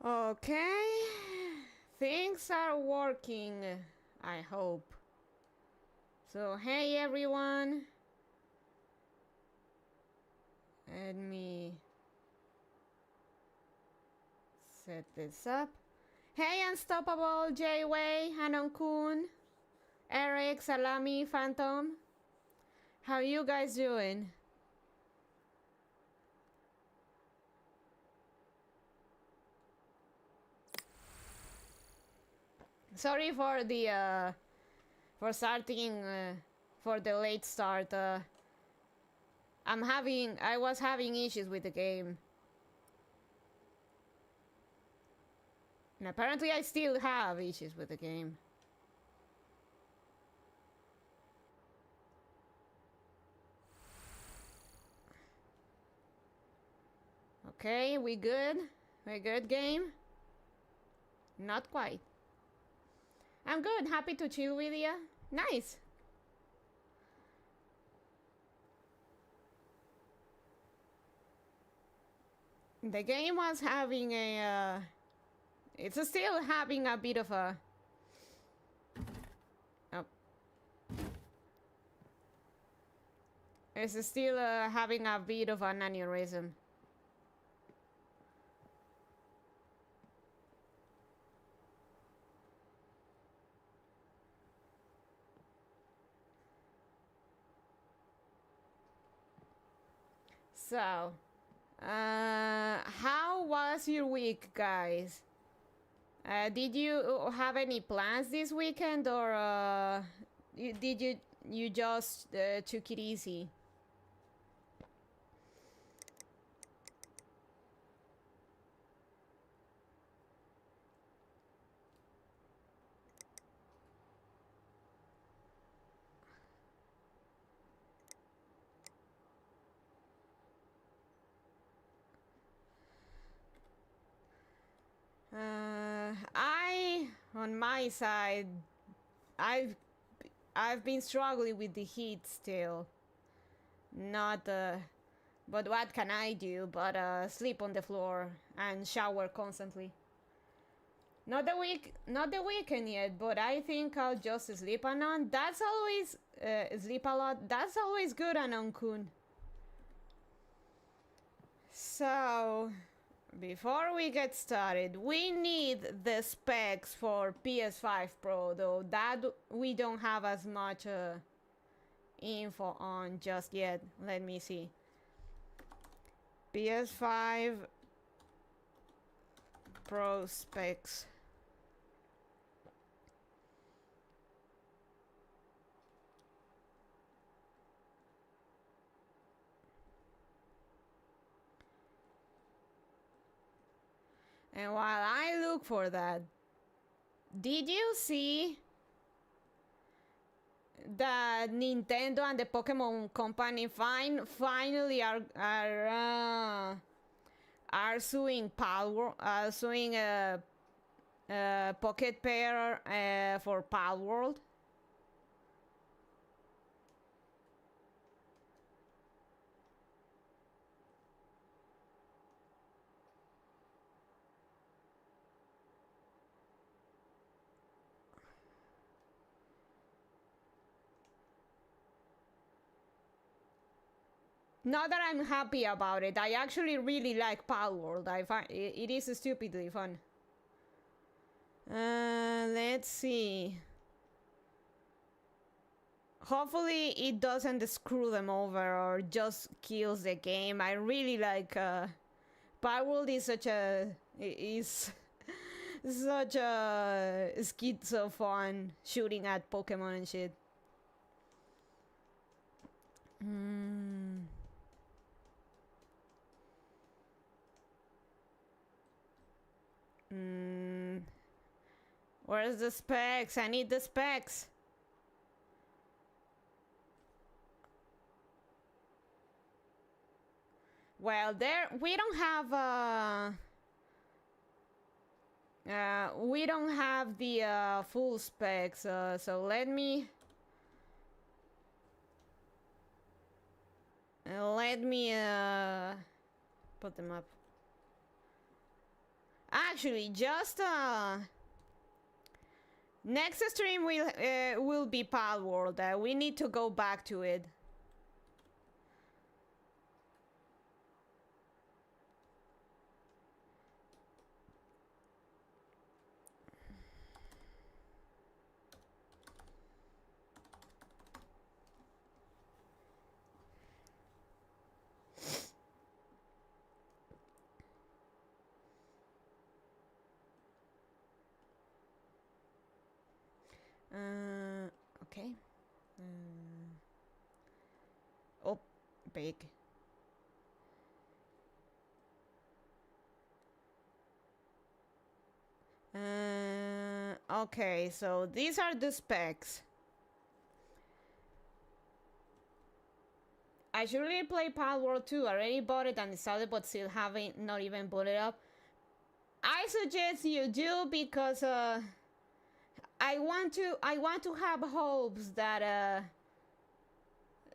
Okay, things are working, I hope. So, hey everyone. Let me set this up. Hey Unstoppable, J-Way, Hanon-kun, Eric, Salami, Phantom. How you guys doing? Sorry for the for starting for the late start. I was having issues with the game. And apparently I still have issues with the game. Okay, we good? We good, game? Not quite. I'm good, happy to chill with you. Nice. The game was having a... it's still having a bit of a... Oh. It's still having a bit of an aneurysm. So, how was your week, guys? Did you have any plans this weekend, or did you just took it easy? On my side, I've been struggling with the heat still. Not, but what can I do but sleep on the floor and shower constantly. Not the weekend yet, but I think I'll just sleep anon. That's always sleep a lot. That's always good, Anon-kun. So, before we get started, we need the specs for PS5 Pro, though that we don't have as much info on just yet. Let me see. PS5 Pro specs. And while I look for that, did you see that Nintendo and the Pokemon Company finally are suing Pocket Pair for Palworld? Not that I'm happy about it. I actually really like Palworld. I find it is stupidly fun. Let's see. Hopefully it doesn't screw them over or just kills the game. I really like Palworld is such a such a schizo fun shooting at Pokemon and shit. Where's the specs? I need the specs. Well, we don't have the full specs, so let me put them up. Actually, just next stream will be Pal World. We need to go back to it. Okay. Oh, big. Okay, so these are the specs. I should really play Pal World 2. I already bought it and installed it, but still haven't not even put it up. I suggest you do because I want to have hopes that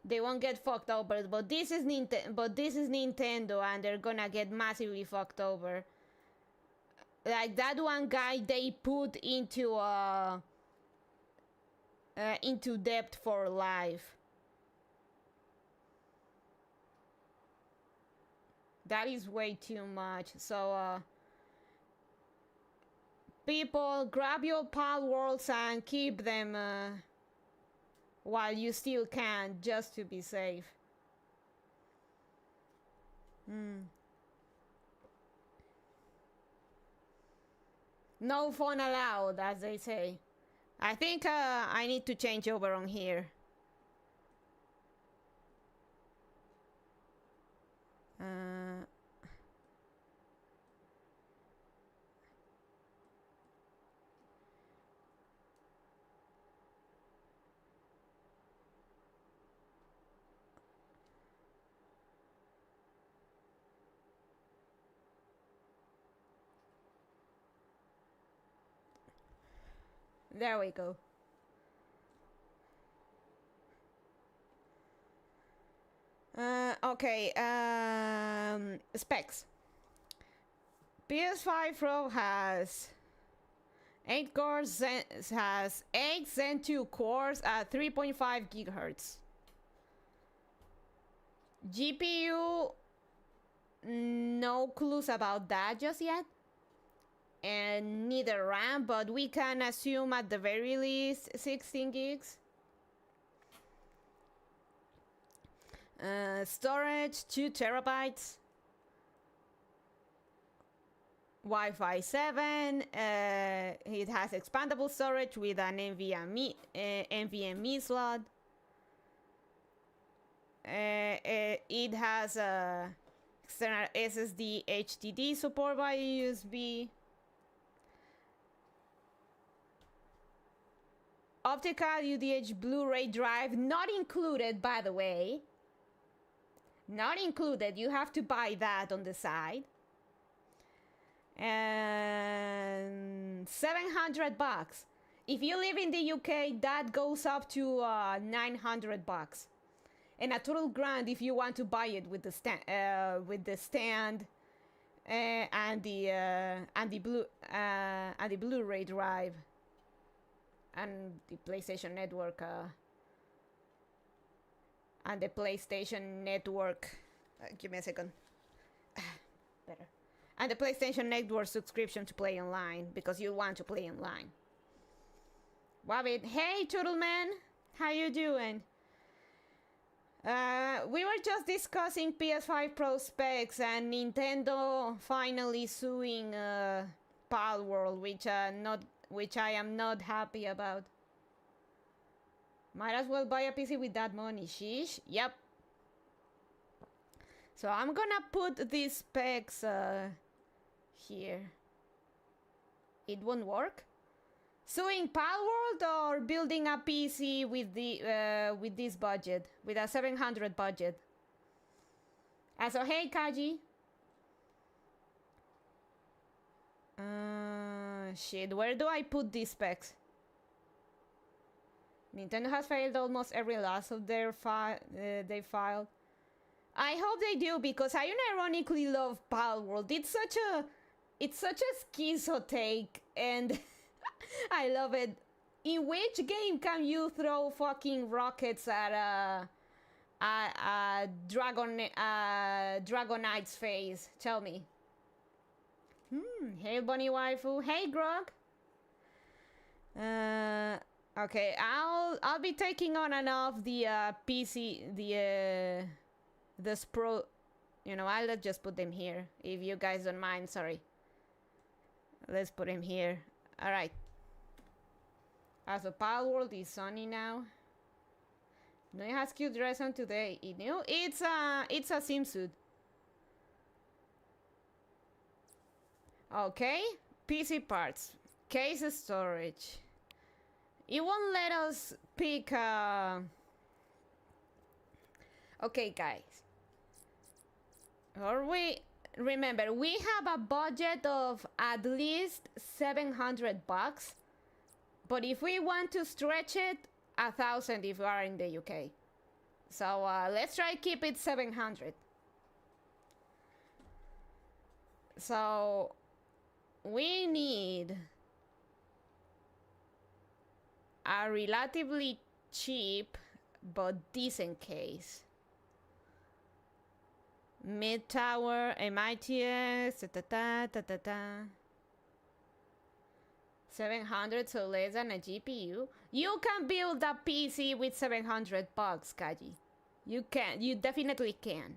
they won't get fucked over. But this is Nintendo, and they're gonna get massively fucked over. Like that one guy they put into debt for life. That is way too much. So people, grab your Pal Worlds and keep them while you still can, just to be safe. No phone allowed, as they say. I think I need to change over on here. There we go. Okay, specs. PS5 Pro has 8 cores, has 8 Zen 2 cores at 3.5 gigahertz. GPU, no clues about that just yet. And neither RAM, but we can assume at the very least 16 gigs. Storage 2 terabytes. Wi-Fi 7. It has expandable storage with an NVMe slot. It has external SSD HDD support by USB. Optical UDH Blu-ray drive, not included, by the way. Not included. You have to buy that on the side. And $700. If you live in the UK, that goes up to $900. And a total grand if you want to buy it with the stand, and the Blu-ray drive. And the PlayStation Network, give me a second, better, and the PlayStation Network subscription to play online, because you want to play online. Wabbit, hey Turtleman, how you doing? We were just discussing PS5 Pro specs and Nintendo finally suing Pal World, which I am not happy about. Might as well buy a PC with that money. Sheesh. Yep. So I'm gonna put these specs here. It won't work. Suing Pal World or building a PC with this budget, with a 700 budget. So hey Kaji. Shit, where do I put these specs? Nintendo has failed almost every last of their they filed. I hope they do, because I unironically love Pal World. It's such a It's such a schizo take, and I love it. In which game can you throw fucking rockets at a Dragonite's face? Tell me. Hey, Bunny Waifu. Hey, Grog. Okay, I'll be taking on and off the PC, the Spro. You know, I'll just put them here if you guys don't mind. Sorry. Let's put him here. All right. Also, Pal World is sunny now. No, it has cute dress on today. You know, it's a swimsuit. Okay, PC parts, case storage. It won't let us pick. Okay, guys. Or remember, we have a budget of at least $700, but if we want to stretch it, 1,000 if we are in the UK. So let's try keep it 700. So we need a relatively cheap but decent case. Mid tower, MITS, 700, so less than a GPU. You can build a PC with $700, Kaji. You can. You definitely can.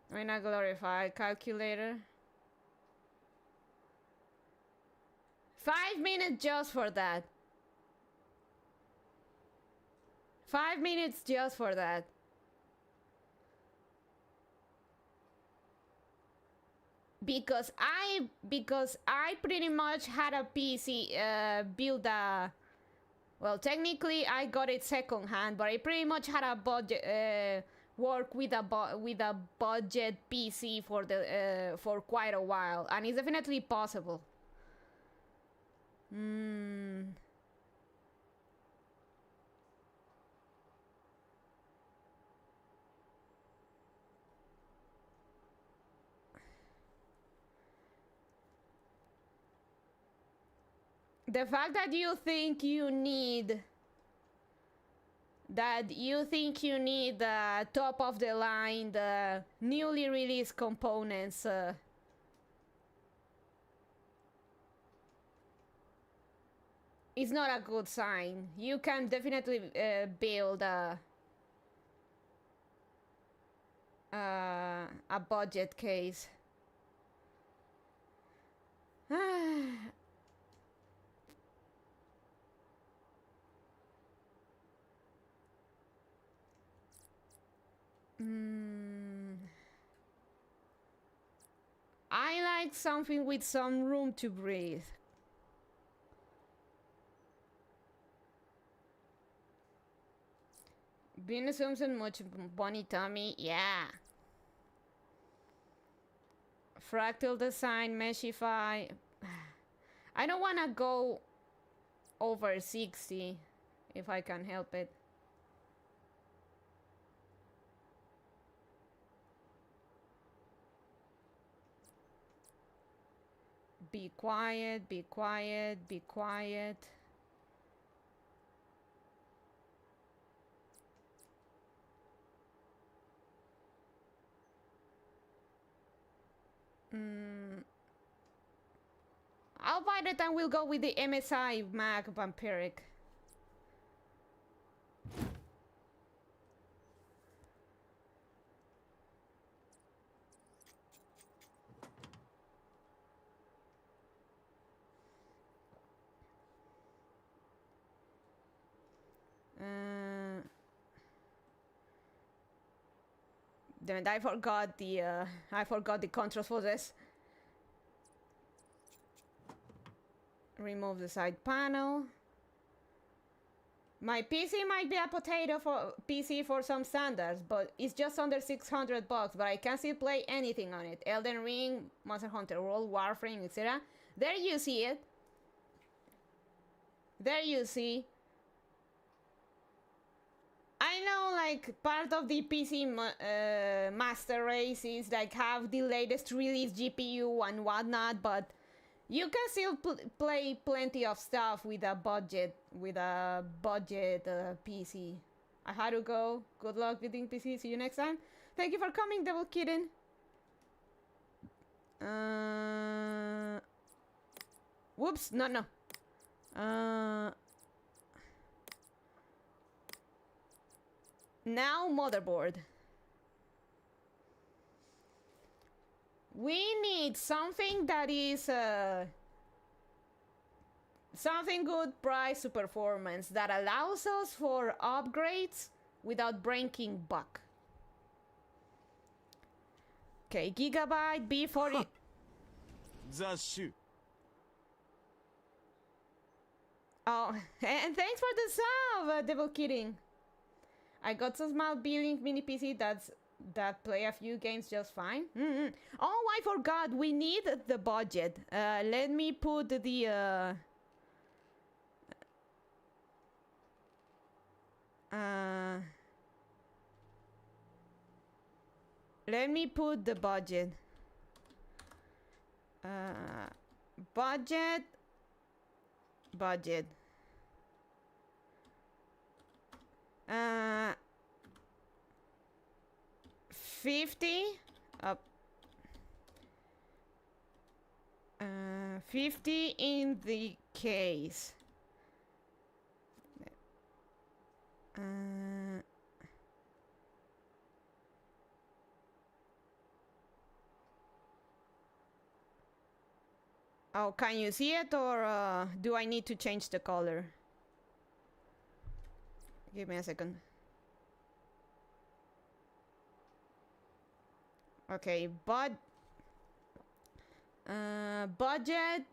Why not glorify calculator? 5 minutes just for that. 5 minutes just for that. Because I pretty much had a PC build a. Well, technically I got it second hand, but I pretty much had a budget. Work with a budget PC for quite a while, and it's definitely possible. The fact that you think you need the top of the line, the newly released components, is not a good sign. You can definitely build a budget case. I like something with some room to breathe. Being assumption much bunny tummy, yeah. Fractal design, meshify. I don't wanna go over 60 if I can help it. Be quiet, be quiet, be quiet. I'll buy it and we'll go with the MSI Mag Vampiric. Damn it, I forgot the controls for this. Remove the side panel. My PC might be a potato for PC for some standards, but it's just under 600 bucks. But I can still play anything on it: Elden Ring, Monster Hunter World, Warframe, etc. There you see it. There you see. I know, like, part of the PC master race is like have the latest release GPU and whatnot, but you can still play plenty of stuff with a budget PC. I had to go. Good luck building PC. See you next time. Thank you for coming, Devil Kitten. Whoops. No. Now motherboard. We need something that is something good price to performance that allows us for upgrades without breaking buck. Okay, gigabyte B40. Oh, and thanks for the sub, Devil Kidding. I got some small B-Link mini PC that play a few games just fine. Oh, I forgot. We need the budget. Let me put the let me put the budget. Budget. 50 up. 50 in the case. Oh, can you see it, or do I need to change the color? Give me a second. Okay, but budget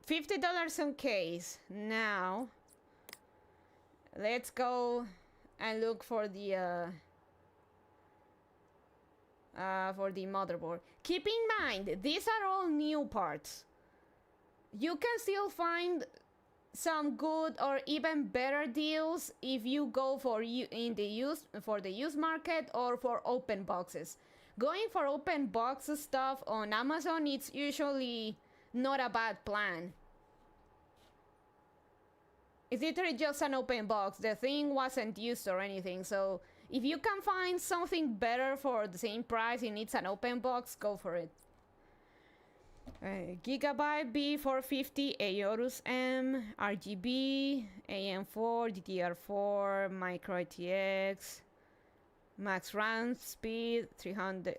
$50 on case. Now let's go and look for the motherboard. Keep in mind, these are all new parts. You can still find some good or even better deals if you go for the used market or for open boxes. Going for open box stuff on Amazon, it's usually not a bad plan. It's literally just an open box. The thing wasn't used or anything, so if you can find something better for the same price and it's an open box, go for it. Gigabyte B450, Aorus M, RGB, AM4, DDR4, Micro ITX, max RAM speed 300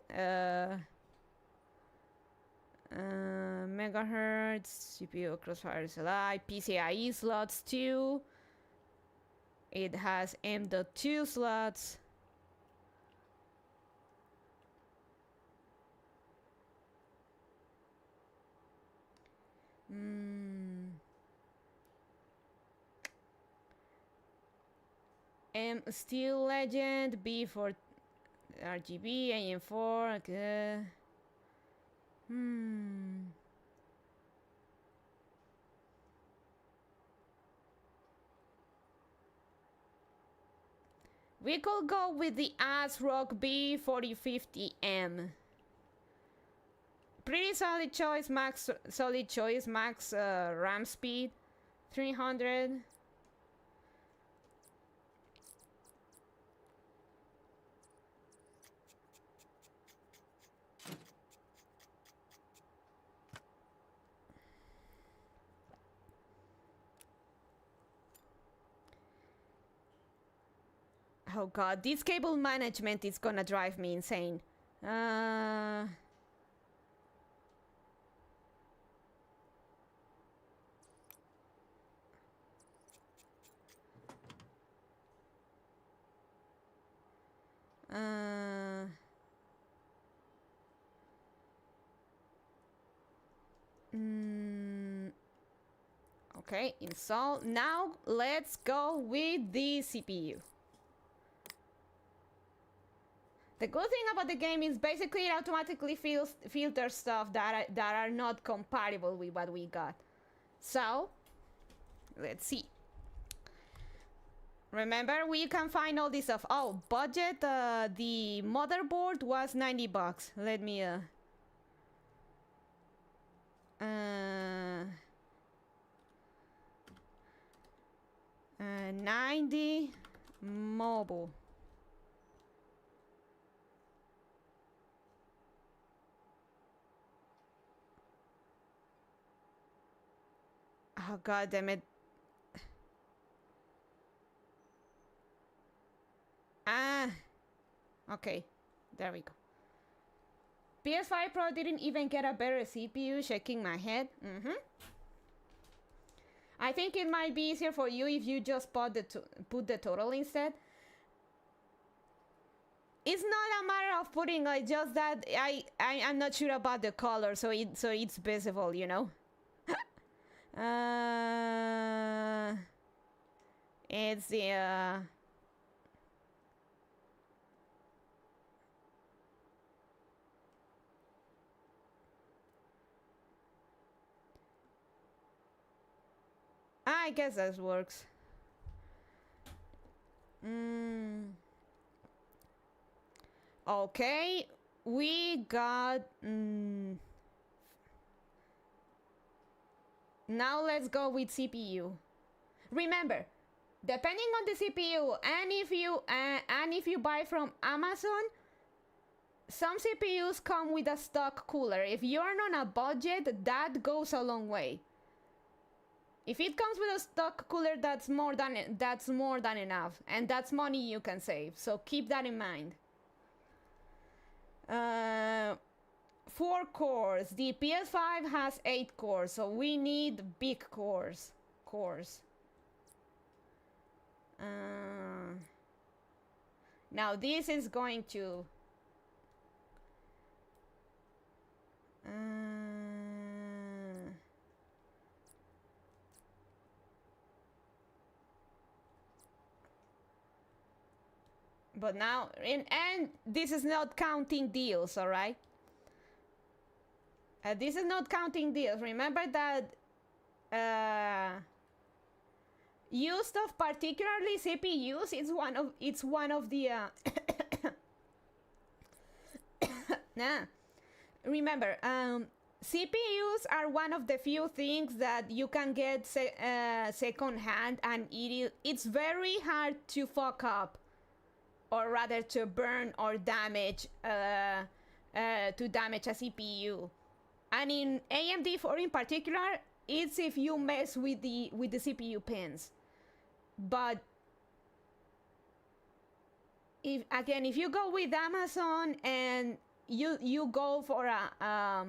megahertz, CPU Crossfire SLI, PCIe slots too. It has M.2 slots. Steel Legend B for RGB, AM4. Okay. We could go with the ASRock B4050M. Pretty solid choice, max RAM speed 300. Oh god, this cable management is gonna drive me insane. Okay, install. Now let's go with the CPU. The good thing about the game is basically it automatically filters stuff that are not compatible with what we got. So, let's see. Remember, we can find all this stuff. Oh, budget, the motherboard was $90. Let me, 90 mobile. Oh, god damn it. Okay, there we go. PS5 Pro didn't even get a better CPU, shaking my head. I think it might be easier for you if you just put the total instead. It's not a matter of putting, like, just that I'm not sure about the color, so it's visible, you know. It's the I guess that works. Okay, we got. Now let's go with CPU. Remember, depending on the CPU, and if you buy from Amazon, some CPUs come with a stock cooler. If you're on a budget, that goes a long way. If it comes with a stock cooler, that's more than enough, and that's money you can save. So keep that in mind. 4 cores. The PS5 has 8 cores, so we need big cores. Now this is going to. But now, and this is not counting deals, all right? This is not counting deals. Remember that used of particularly CPUs, it's one of the remember, CPUs are one of the few things that you can get second hand, and it's very hard to fuck up, or rather to burn or damage a CPU. And in AMD 4 in particular, it's if you mess with the CPU pins. But if you go with Amazon and you go for a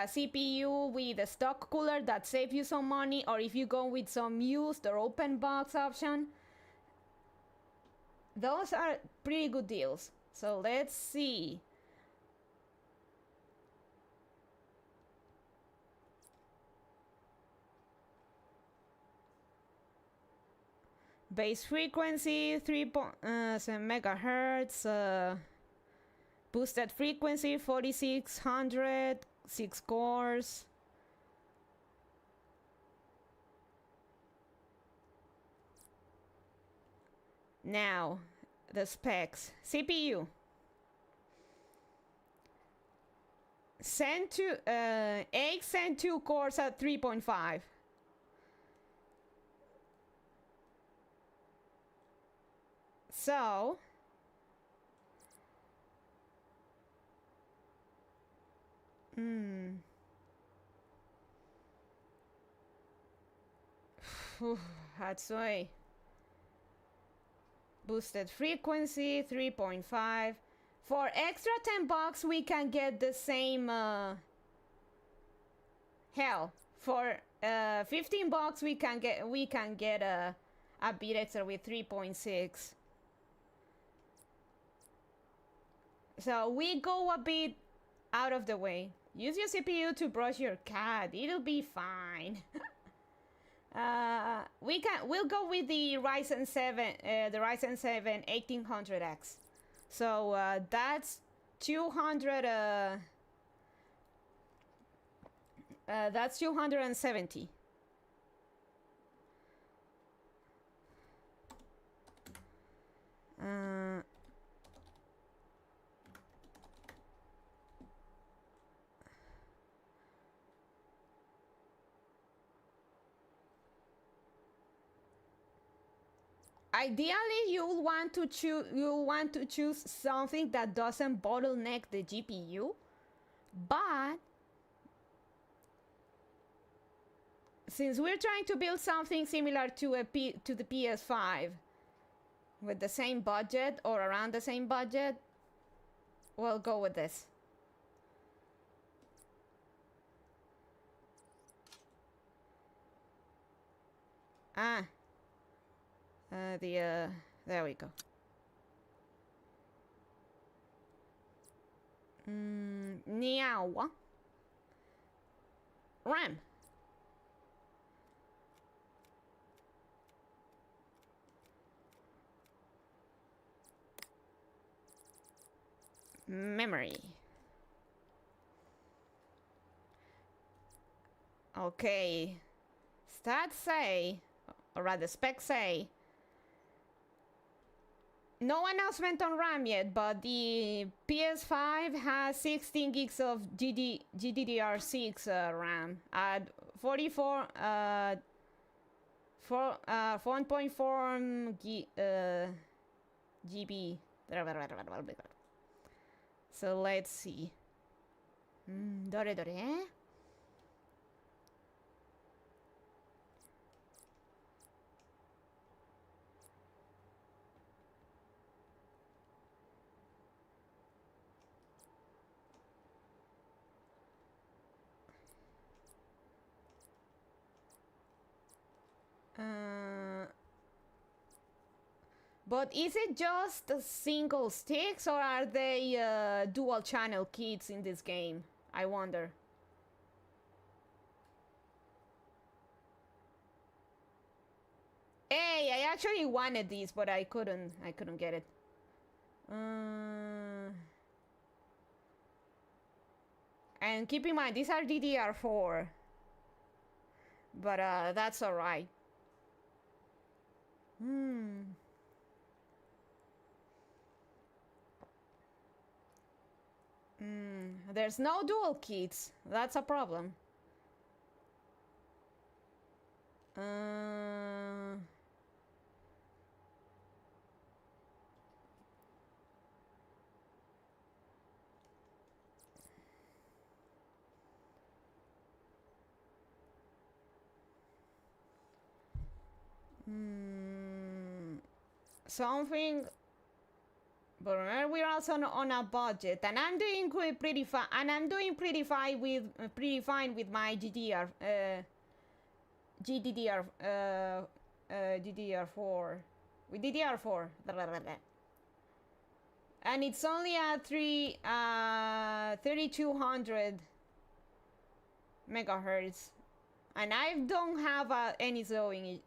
CPU with a stock cooler that saves you some money, or if you go with some used or open box option, those are pretty good deals. So let's see. Base frequency 3.7 megahertz. Boosted frequency 4600, 6 cores. Now, the specs. CPU. Zen 2 cores at 3.5. So, Hatsui. Boosted frequency 3.5. For extra $10 we can get the same hell. For $15 we can get a bit extra with 3.6. So we go a bit out of the way. Use your CPU to brush your cat. It'll be fine. We'll go with the Ryzen 7, 1800X. So that's 200. That's 270. Ideally, you'll want to choose something that doesn't bottleneck the GPU, but since we're trying to build something similar to the PS5 with the same budget or around the same budget, we'll go with this. There we go. Niawa. RAM. Memory. Okay. Stats say, or rather specs say, no announcement on RAM yet, but the PS5 has 16 gigs of GDDR6 RAM at 4.4 GB. So let's see. Dore. But is it just single sticks, or are they dual channel kits in this game? I wonder. Hey, I actually wanted these, but I couldn't get it. And keep in mind, these are DDR4. But that's alright. There's no dual kits. That's a problem. Something. But remember, we're also on a budget, and I'm doing pretty fine. And I'm doing pretty fine with my DDR4 with DDR4, and it's only at 3200 megahertz, and I don't have any slowing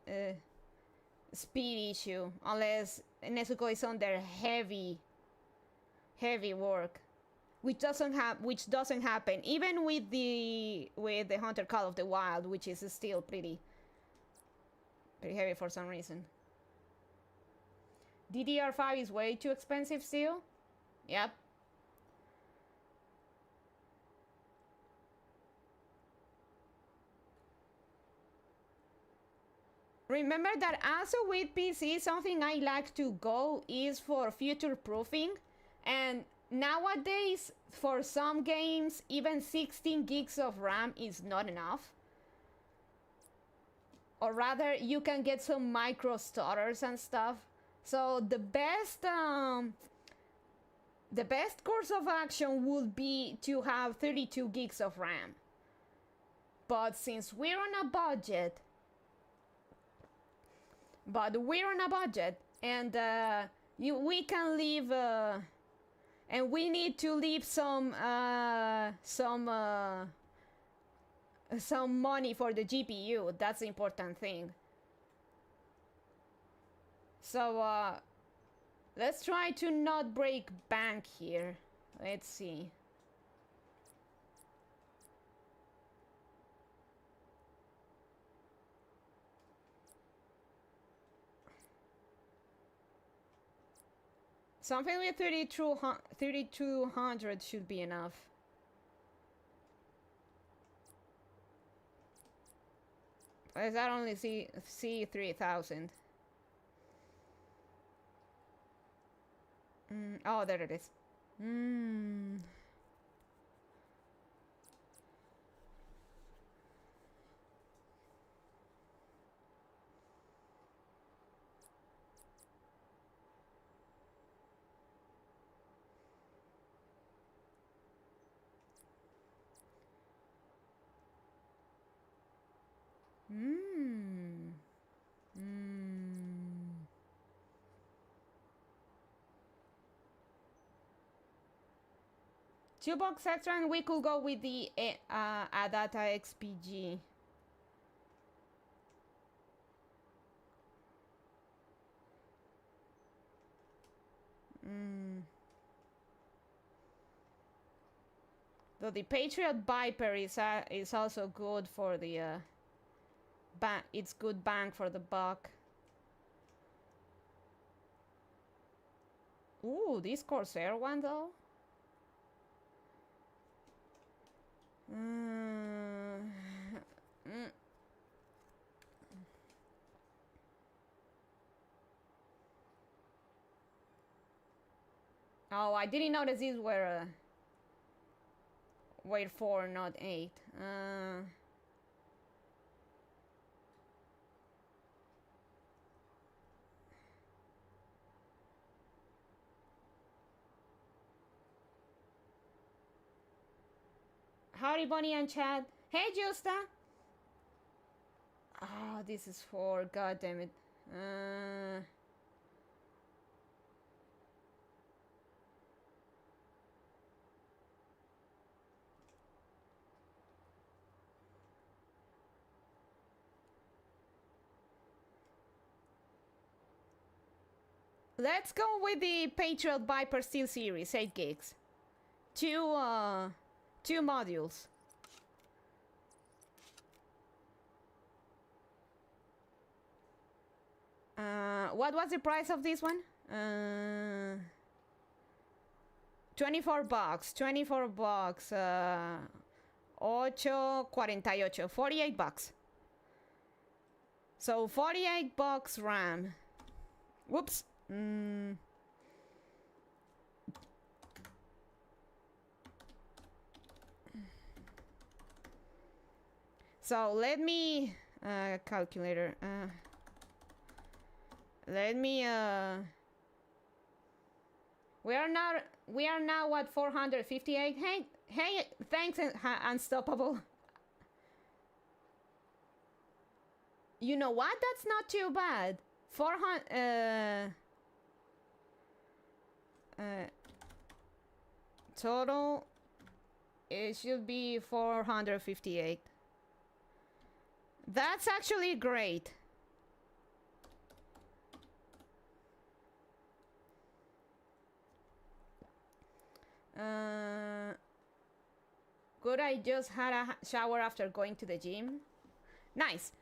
speed issue unless Nezuko is under heavy work, which doesn't happen even with the Hunter Call of the Wild, which is still pretty heavy for some reason. DDR5 is way too expensive still. Yep. Remember that also with PC, something I like to go is for future proofing, and nowadays for some games even 16 gigs of RAM is not enough, or rather you can get some micro stutters and stuff. So the best course of action would be to have 32 gigs of RAM, but since we're on a budget, and we can leave And we need to leave some money for the GPU. That's the important thing. So let's try to not break bank here. Let's see. Something with 3200 should be enough. Is that only see 3000? Oh, there it is. $2 extra, and we could go with the Adata XPG. Though the Patriot Viper is also good for the it's good bang for the buck. Ooh, this Corsair one though. Oh, I didn't notice these were wait 4, not 8. Howdy, Bonnie and Chad. Hey, Justa. Oh, this is 4. God damn it. Let's go with the Patriot Viper Steel Series, 8 gigs. Two modules. What was the price of this one? $24. 24 bucks. 8.48. 48 bucks. So 48 bucks RAM. Whoops. So let me calculator. Let me we are now at 458. Hey, thanks, Unstoppable. You know what? That's not too bad. 400 total, it should be 458. That's actually great. Good, I just had a shower after going to the gym. Nice.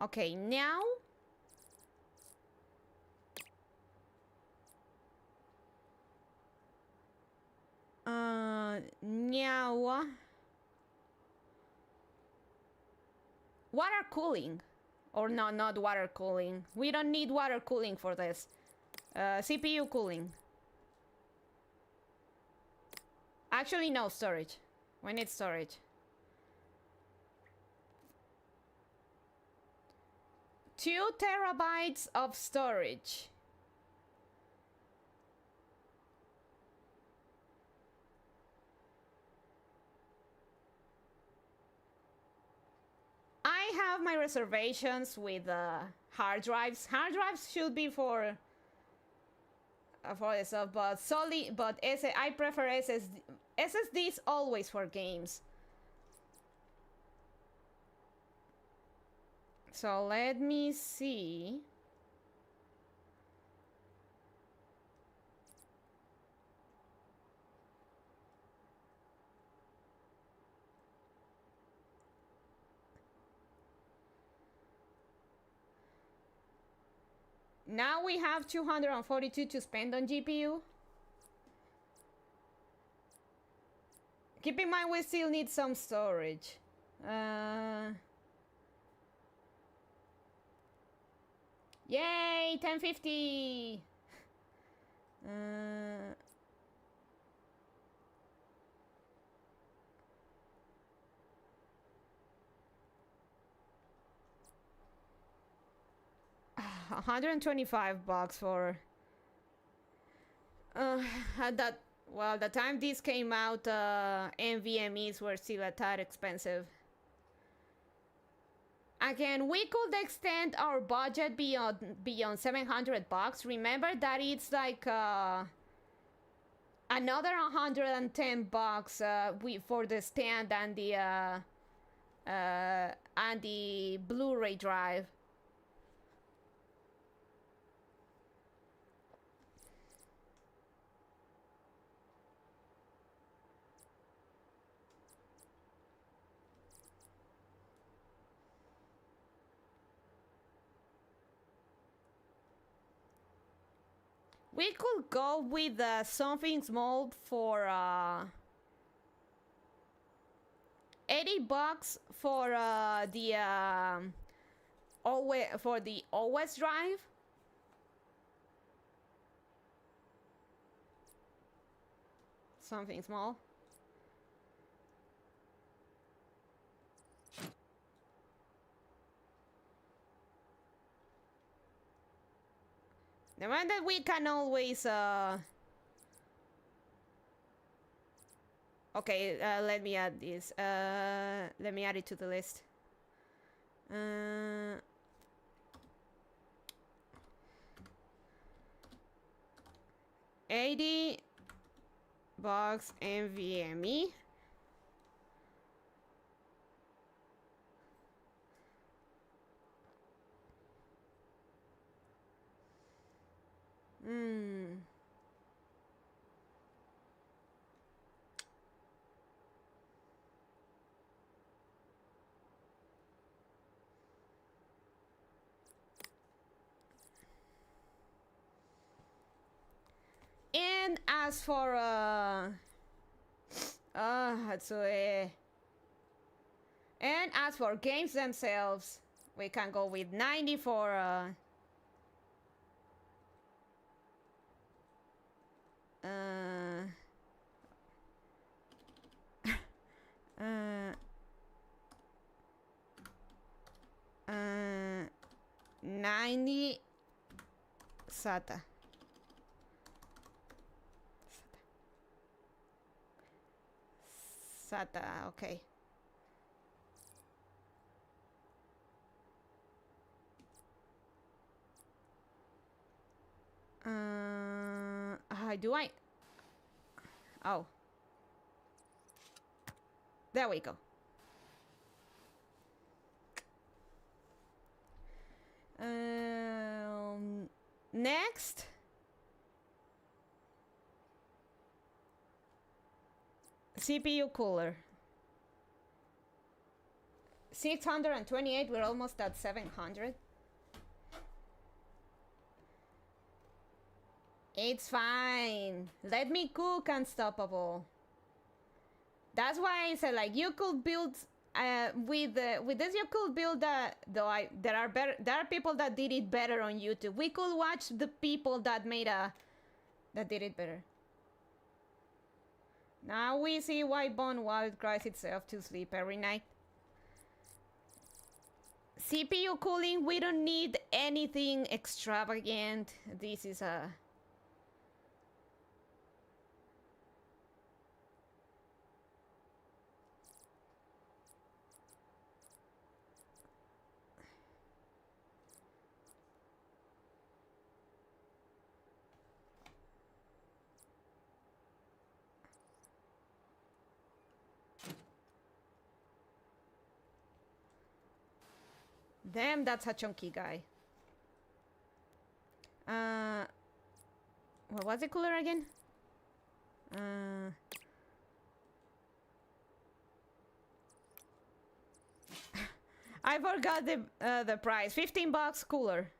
Okay, now water cooling, or no, not water cooling. We don't need water cooling for this. CPU cooling. Actually, no, storage. We need storage. 2 terabytes of storage. I have my reservations with hard drives. Hard drives should be for for itself, but solid. But I prefer SSDs always for games. So let me see. Now we have 242 to spend on GPU. Keep in mind we still need some storage. Yay, 1050. 125 bucks for that. Well, the time this came out, NVMEs were still a tad expensive. Again, we could extend our budget beyond 700 bucks. Remember that it's like another 110 bucks for the stand and the Blu-ray drive. We could go with something small for 80 bucks for the OS drive. Something small. The one that we can always okay, let me add this. Let me add it to the list. 80 bucks NVMe. And as for and as for games themselves, we can go with 90 for 90 SATA. SATA, okay. Do I? Oh. There we go. Next. CPU cooler. 628, we're almost at 700. It's fine. Let me cook Unstoppable. That's why I said, like, you could build with this. You could build though there are people that did it better on YouTube. We could watch the people that that did it better. Now we see why Bone Wild cries itself to sleep every night. CPU cooling, we don't need anything extravagant. This is a Damn, that's a chunky guy. What was the cooler again? I forgot the price. $15 cooler.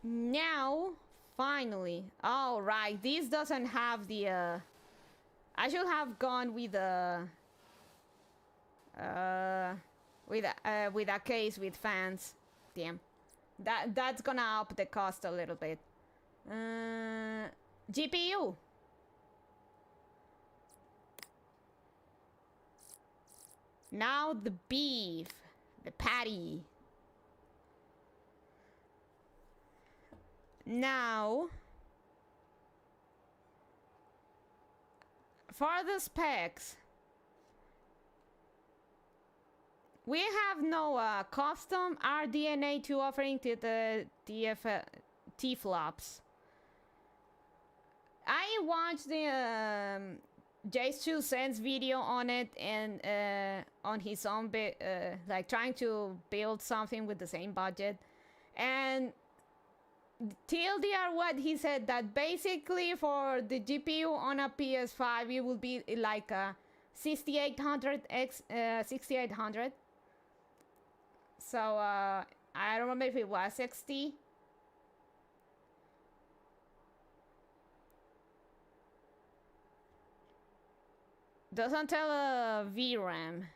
Now, finally. All right, this doesn't have the. I should have gone with a. With a case with fans. Damn, that's gonna up the cost a little bit. GPU. Now the beef, the patty. Now, for the specs, we have no custom RDNA 2 offering to the T-flops. I watched the Jay's 2 cents video on it and on his own bit, like trying to build something with the same budget, and TLDR what he said that basically for the GPU on a PS5 it will be like a 6800. So I don't remember if it was 60. Doesn't tell a VRAM.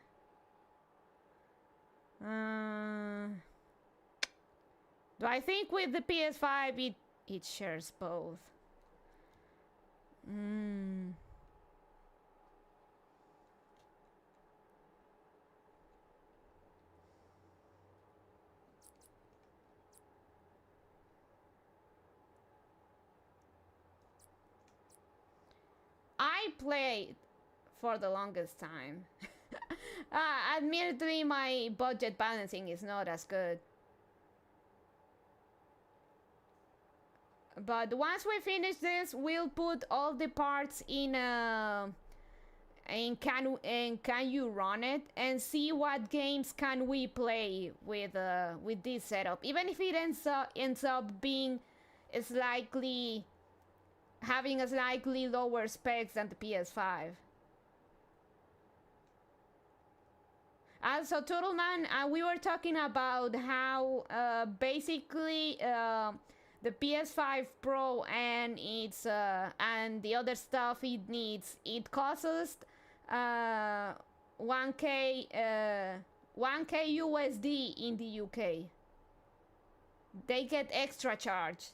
Do I think with the PS5 it shares both? I played for the longest time. Admittedly, my budget balancing is not as good. But once we finish this, we'll put all the parts in can you run it and see what games can we play with this setup. Even if it ends up being having a slightly lower specs than the PS5. Also, Total Man, we were talking about how basically the PS5 Pro and its and the other stuff it needs, it costs 1K USD in the UK. They get extra charge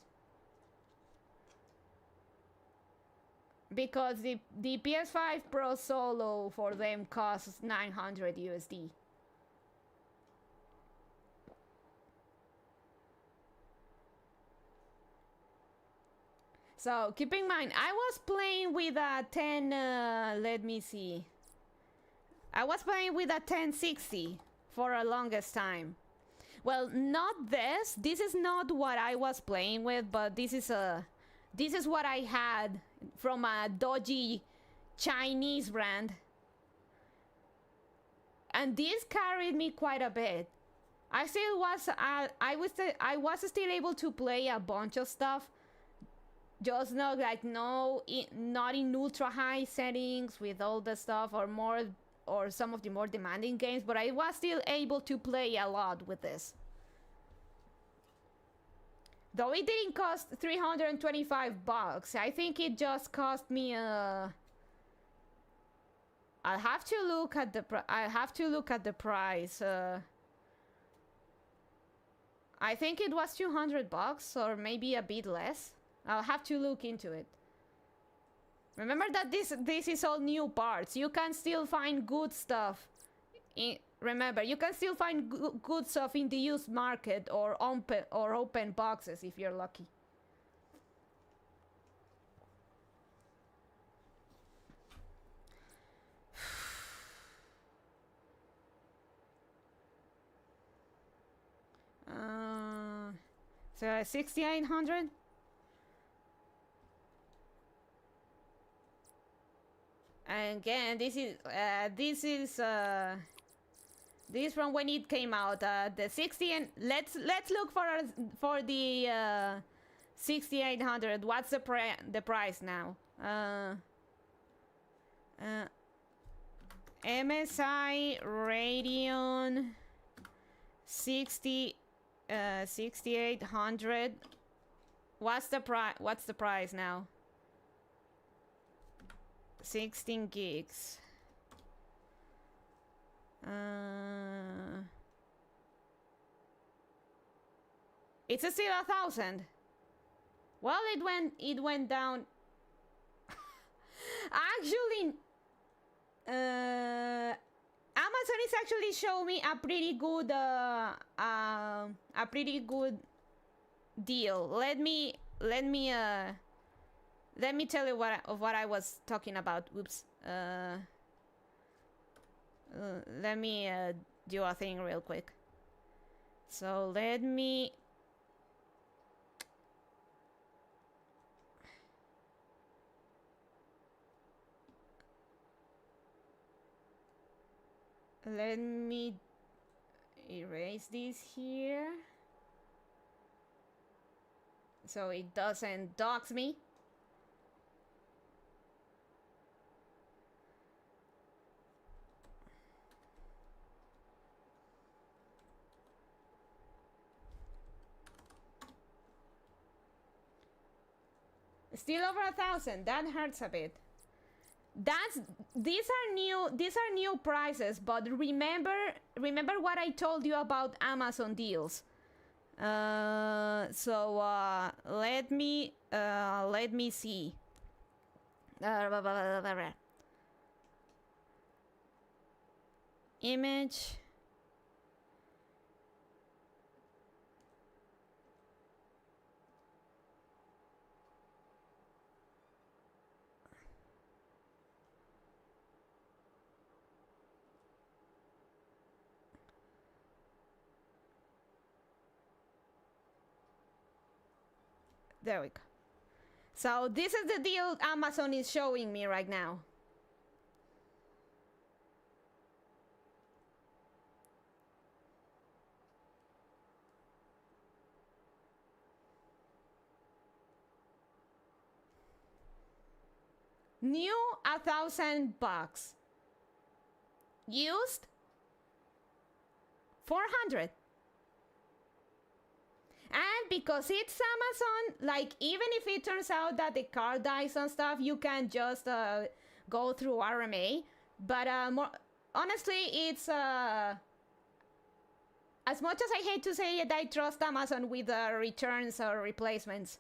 because the PS5 Pro Solo for them costs 900 USD. So keep in mind, I was playing with a 10. Let me see. I was playing with a 1060 for a longest time. Well, not this. This is not what I was playing with, but this is what I had from a dodgy Chinese brand, and this carried me quite a bit. I was still able to play a bunch of stuff. Just not not in ultra high settings with all the stuff or some of the more demanding games, but I was still able to play a lot with this. Though it didn't cost $325, I think it just cost me I'll have to look at the price. I think it was $200 or maybe a bit less. I'll have to look into it. Remember that this is all new parts. You can still find good stuff Remember, you can still find good stuff in the used market or open boxes if you're lucky. So 6,800. And again, this is from when it came out. The 60 and let's look for the 6,800. What's the price now? MSI Radeon 6,800. What's the price now? 16 gigs. It's still 1,000. Well, it went down. Actually, Amazon is actually showing me a pretty good deal. Let me tell you what I was talking about. Oops. Let me do a thing real quick. So let me erase this here so it doesn't dox me. Still over 1,000. That hurts a bit. These are new prices, but remember what I told you about Amazon deals. So let me see. Image. There we go. So this is the deal Amazon is showing me right now. New $1,000. Used 400. And because it's Amazon, like, even if it turns out that the car dies and stuff, you can just go through RMA. But more honestly, it's as much as I hate to say it, I trust Amazon with returns or replacements,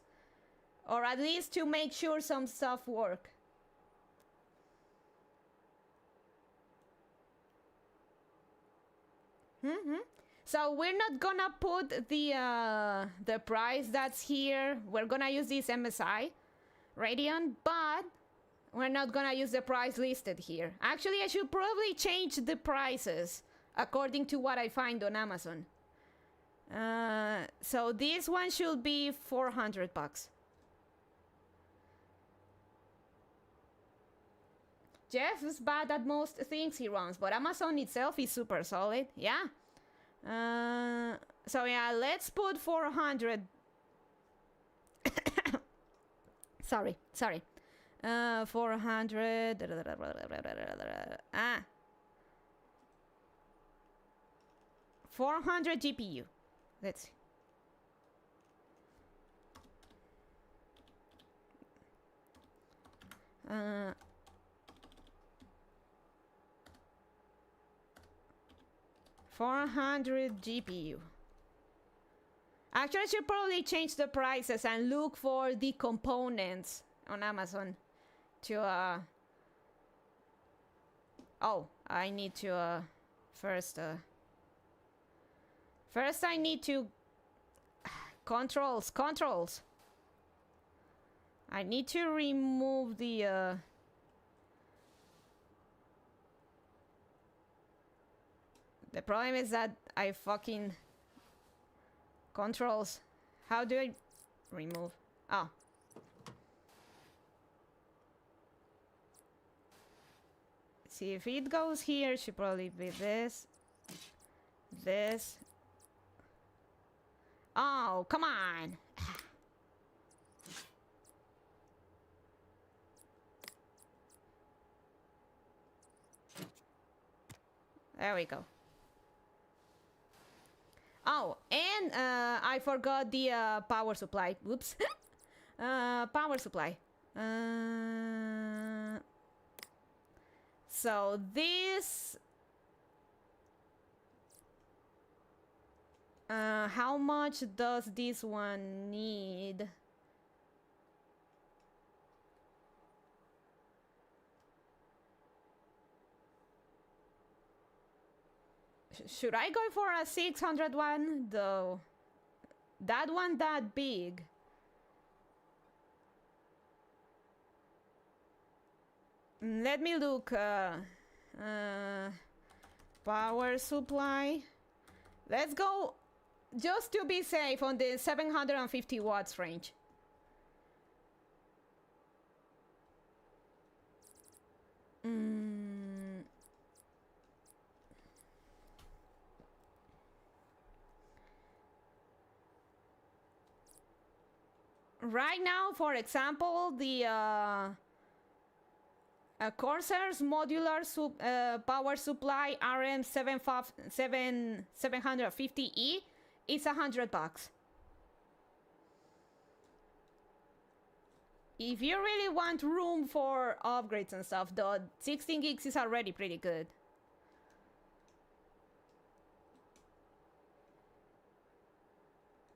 or at least to make sure some stuff work. So we're not gonna put the price that's here. We're gonna use this MSI Radeon, but we're not gonna use the price listed here. Actually, I should probably change the prices according to what I find on Amazon. So this one should be $400. Jeff is bad at most things he runs, but Amazon itself is super solid. Yeah. So yeah, let's put 400. sorry. 400. 400 GPU. Let's see. $400 GPU. Actually, I should probably change the prices and look for the components on Amazon to oh, I need to First I need to controls. I need to remove the problem is that I fucking controls. How do I remove? Oh. See, if it goes here, it should probably be this. This. Oh, come on. There we go. Oh, and I forgot the power supply. Whoops. Power supply. So this... how much does this one need? Should I go for a 600 one though? That one that big? Let me look. Power supply. Let's go, just to be safe, on the 750 watts range. Right now, for example, the Corsair's modular power supply RM750E is $100. If you really want room for upgrades and stuff, the 16 gigs is already pretty good.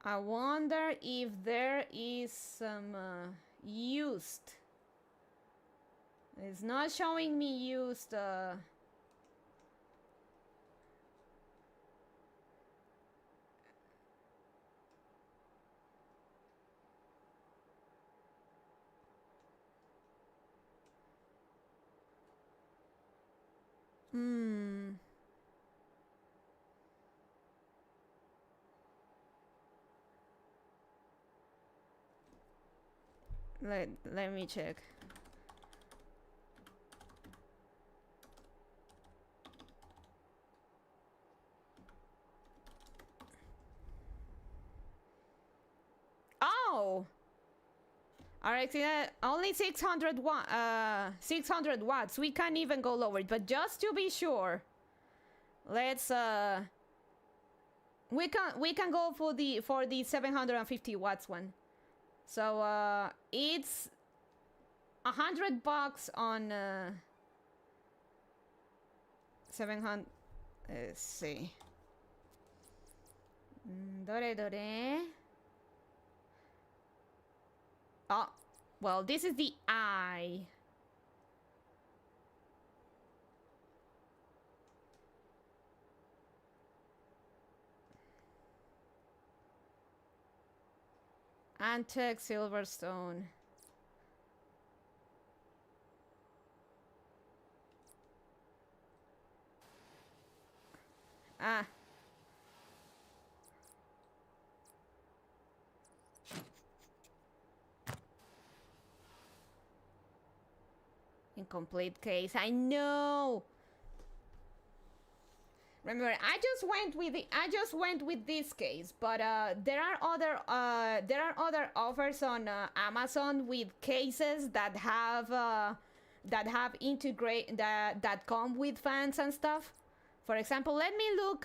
I wonder if there is some used. It's not showing me used. Let me check. Oh, RX only 600 watts. We can't even go lower. But just to be sure, let's we can go for the 750 watts one. So it's $100 on 700. Let's see. Dore. Oh, well, this is the I. Antec Silverstone. Ah. Incomplete case. I know. Remember, I just went with this case, but there are other offers on Amazon with cases that have that come with fans and stuff. For example, let me look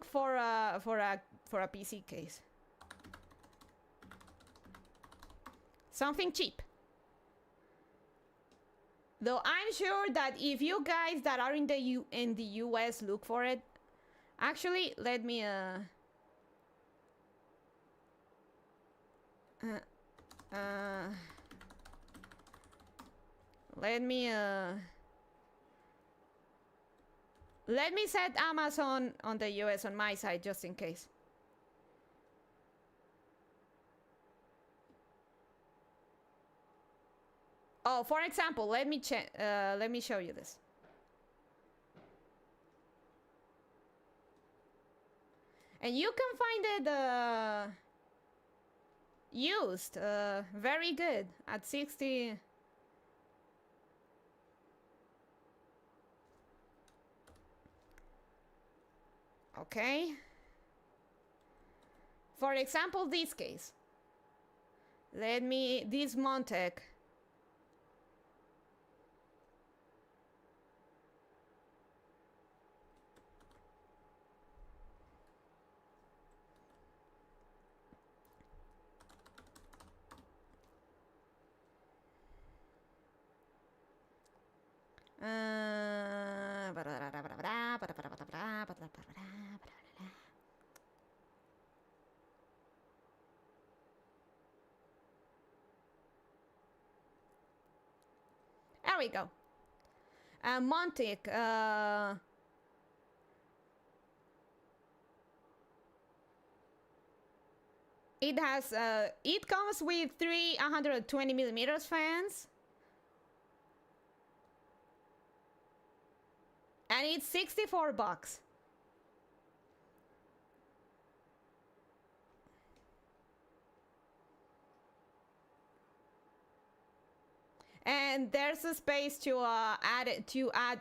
for a PC case. Something cheap. Though I'm sure that if you guys that are in the US look for it, actually, let me Let me set Amazon on the US on my side just in case. Oh, for example, let me show you this. And you can find it used very good at 60. Okay. For example, this case. This Montec. There we go. Montic. It has. It comes with 320mm fans. And it's $64. And there's a space to add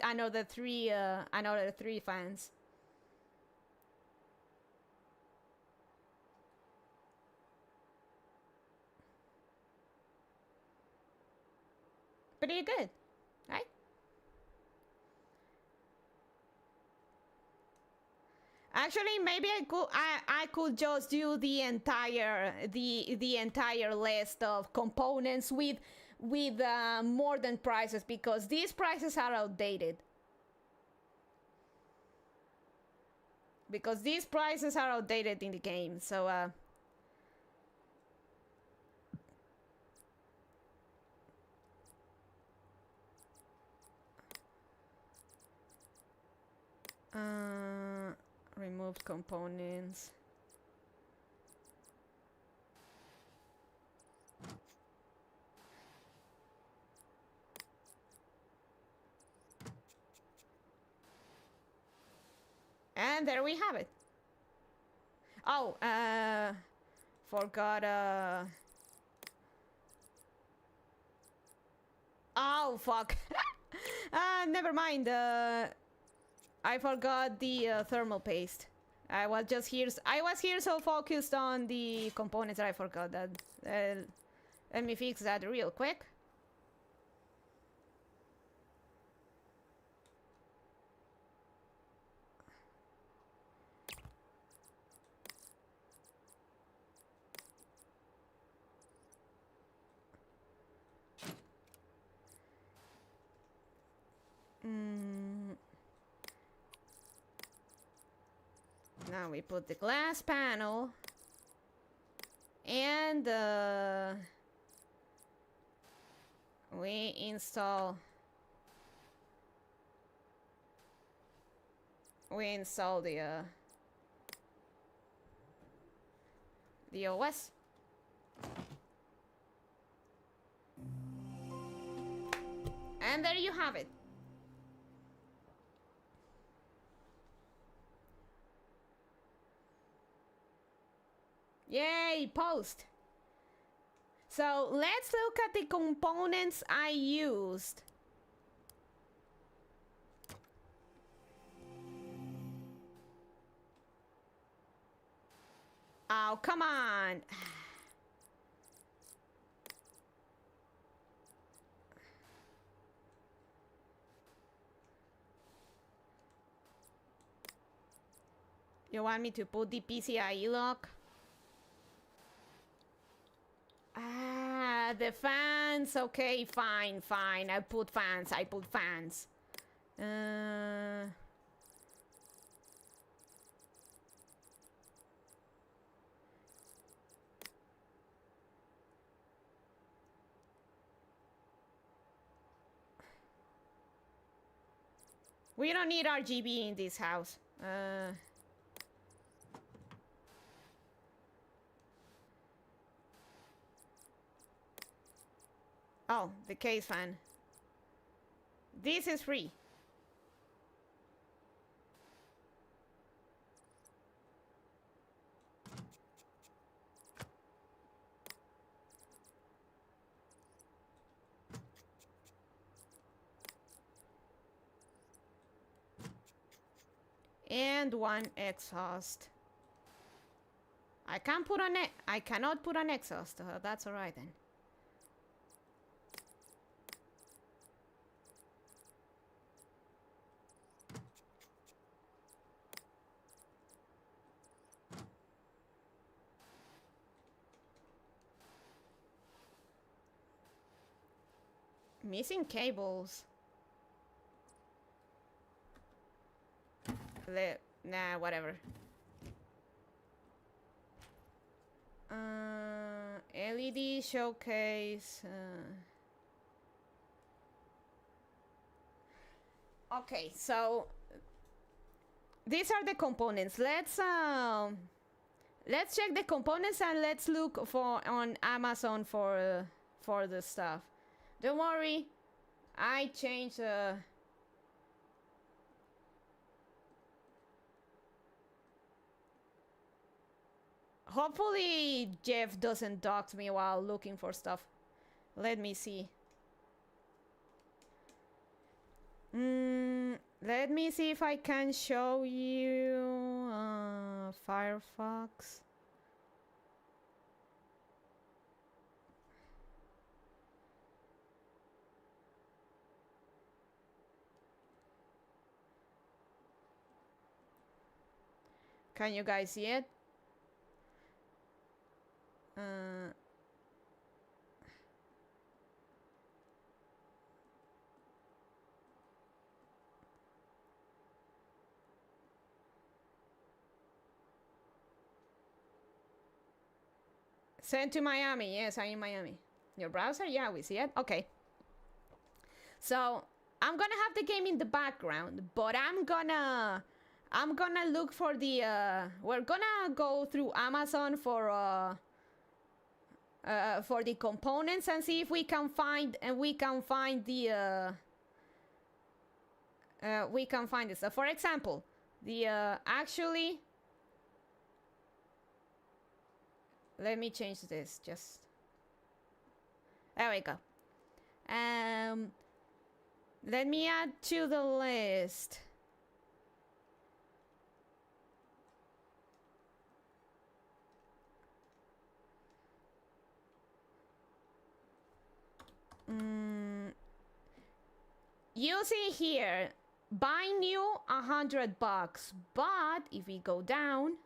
another three fans. Pretty good, right? Actually, maybe I could just do the entire list of components with more than prices, because these prices are outdated. Because these prices are outdated in the game, so removed components. And there we have it. Oh, forgot, oh, fuck. Never mind, I forgot the thermal paste. I was here so focused on the components that I forgot that. Let me fix that real quick. Now we put the glass panel and we install the OS. And there you have it. Yay, post. So let's look at the components I used. Oh, come on. You want me to put the PCIe lock? Ah, the fans. Okay, fine. I put fans. We don't need RGB in this house. Oh, the case fan. This is free. And one exhaust. I cannot put an exhaust. That's alright then. Missing cables. Nah, whatever. LED showcase. Okay, so these are the components. Let's check the components and let's look for on Amazon for the stuff. Don't worry, I changed. Hopefully Jeff doesn't dox me while looking for stuff. Let me see. Let me see if I can show you Firefox. Can you guys see it? Sent to Miami. Yes, I'm in Miami. Your browser? Yeah, we see it. Okay. So I'm gonna have the game in the background, but I'm gonna look for the we're gonna go through Amazon for the components and see if we can find the we can find it. So for example, the actually, let me change this. Just there we go. Let me add to the list. You see here, buy new $100, but if we go down,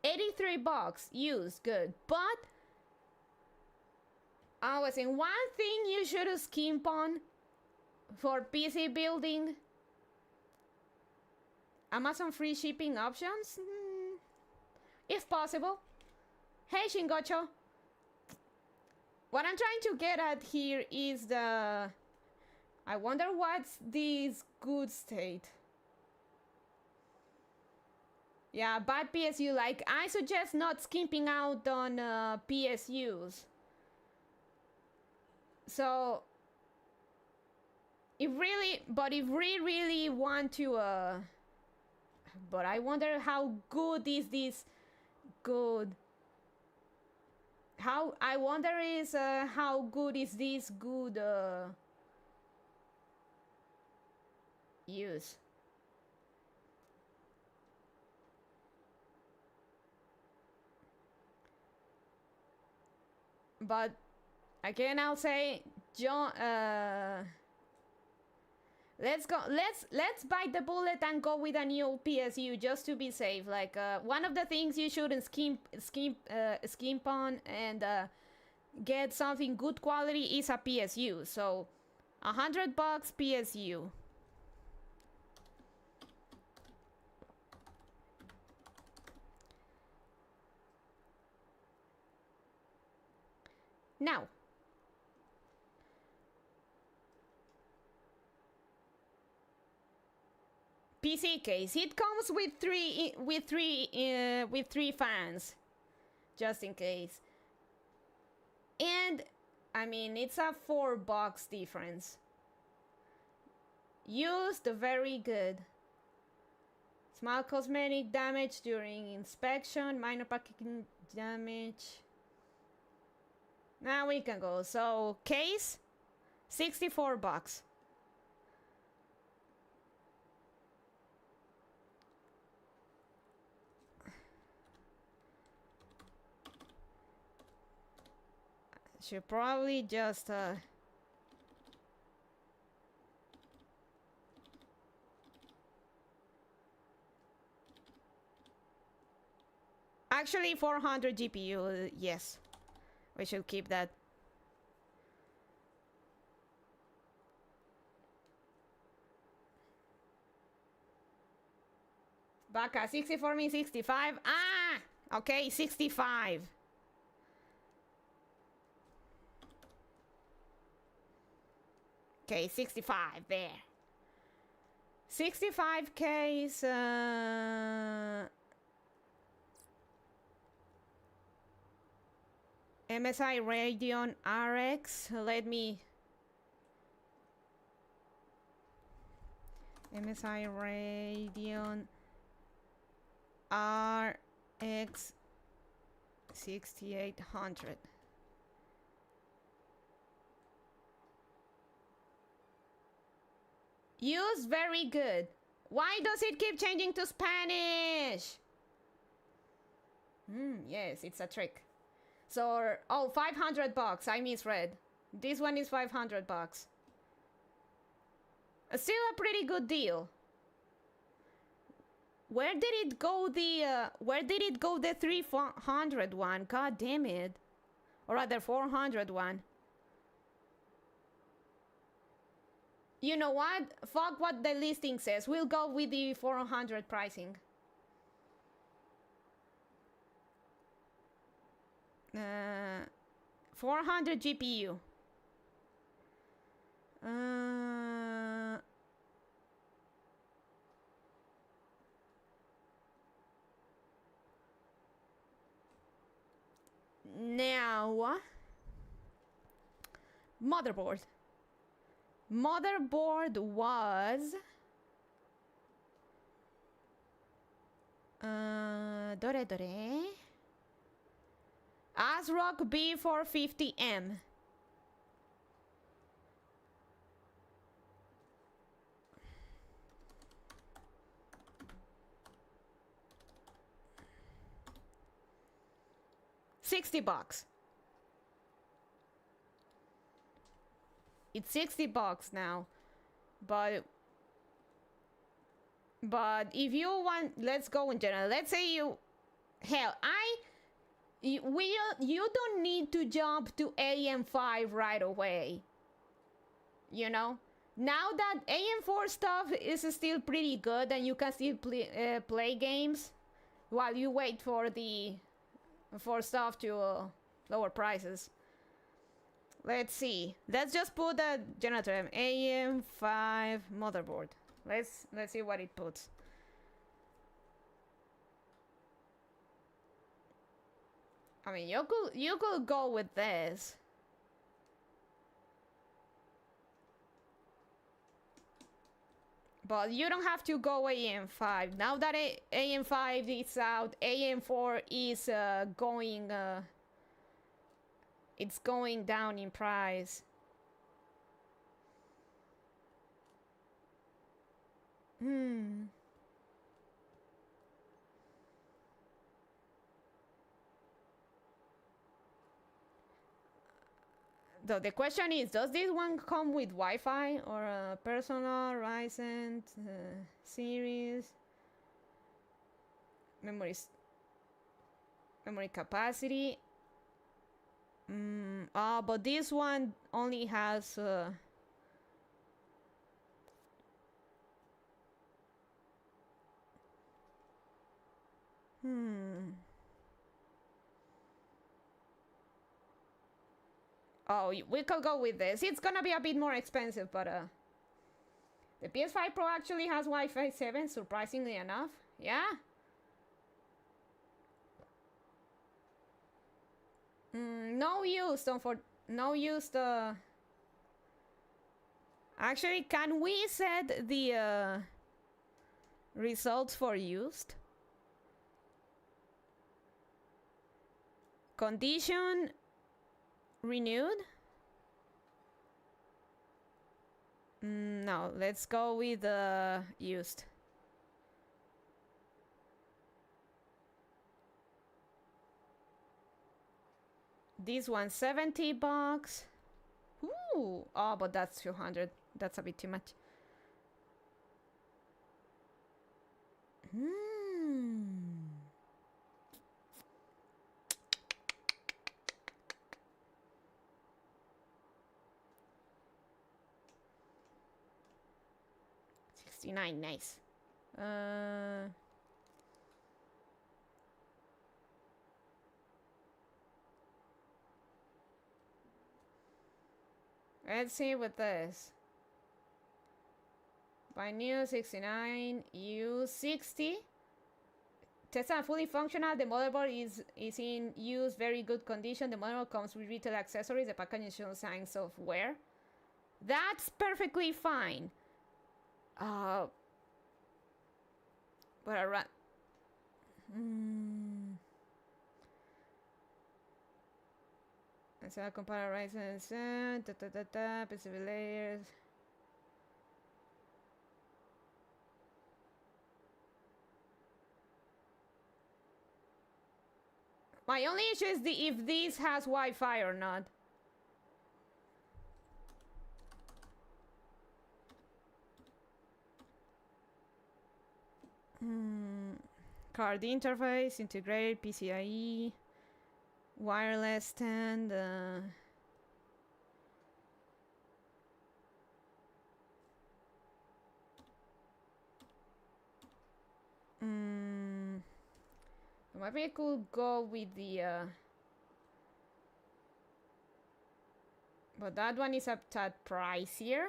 $83 used, good. But I was in one thing you should skimp on for PC building. Amazon free shipping options, if possible. Hey Shingocho, what I'm trying to get at here is the, I wonder what's this good state. Yeah, bad PSU. Like, I suggest not skimping out on PSUs. So if really, but if we really want to but I wonder how good is this good. How I wonder is how good is this good use. But again, I'll say, John, let's bite the bullet and go with a new PSU just to be safe. Like, one of the things you shouldn't skimp on and get something good quality is a PSU. So $100 PSU. Now, PC case. It comes with three fans, just in case. And I mean, it's a $4 difference. Used, very good. Small cosmetic damage during inspection, minor packaging damage. Now we can go. So case, $64. Should probably just actually 400 GPU, yes. We should keep that. Baka, 64 means 65. Ah! Okay, 65. Okay, 65 there. 65 case. MSI Radeon RX. Let me. MSI Radeon RX 6800. Use, very good. Why does it keep changing to Spanish? Yes, it's a trick. So, oh, $500. I misread. This one is $500. Still a pretty good deal. Where did it go the 300 one? God damn it. Or rather 400 one. You know what? Fuck what the listing says. We'll go with the 400 pricing. 400 GPU. Now, motherboard. Motherboard was dore ASRock B450M. $60. It's $60 now, but if you want, let's go in general. Let's say you don't need to jump to AM5 right away. You know, now that AM4 stuff is still pretty good and you can still play games while you wait for stuff to lower prices. Let's see. Let's just put a general term, AM5 motherboard. Let's see what it puts. I mean, you could go with this. But you don't have to go AM5. Now that AM5 is out, AM4 is going it's going down in price. So the question is, does this one come with Wi-Fi or a personal Ryzen series? Memory capacity. But this one only has Oh, we could go with this. It's gonna be a bit more expensive, but The PS5 Pro actually has Wi-Fi 7, surprisingly enough. Yeah. No used no used. Actually, can we set the results for used? Condition renewed. No, let's go with used. This one $70. Ooh, oh, but that's 200. That's a bit too much. $69, nice. Let's see with this. Buy new 69, use 60. Tesla fully functional. The motherboard is in use, very good condition. The motherboard comes with retail accessories. The packaging shows signs of wear. That's perfectly fine. But around. So I compare rises, specific layers. My only issue is if this has Wi-Fi or not. Card interface, integrated PCIe, wireless stand. Maybe I could go with the. But that one is a tad pricier.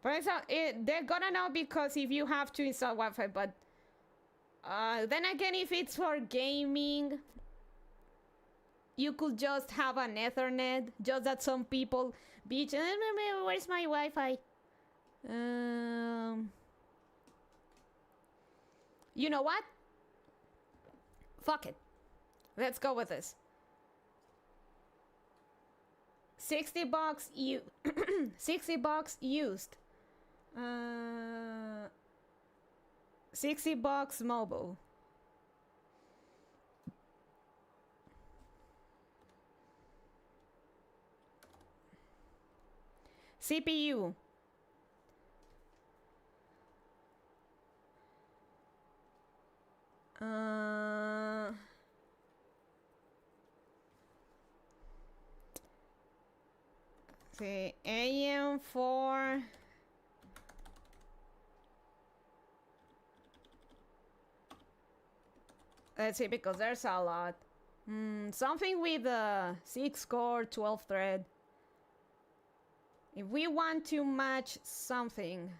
For example, they're gonna know because if you have to install Wi-Fi, but then again, if it's for gaming, you could just have an Ethernet. Just that some people bitch, where's my Wi-Fi? You know what? Fuck it. Let's go with this. $60 you 60 bucks used. $60 mobile. CPU. See, AM4. Let's see, because there's a lot. Something with a 6-core, 12-thread. If we want to match something.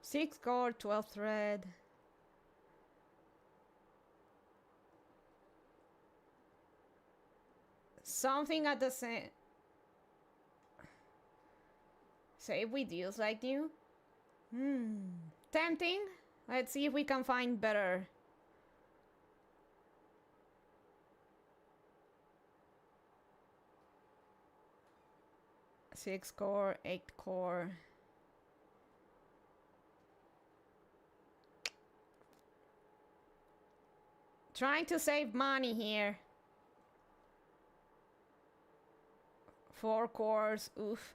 Six-core, 12-thread. Something at the same. Save with use like new. Tempting. Let's see if we can find better. Six-core, 8-core. Trying to save money here. 4 cores, oof.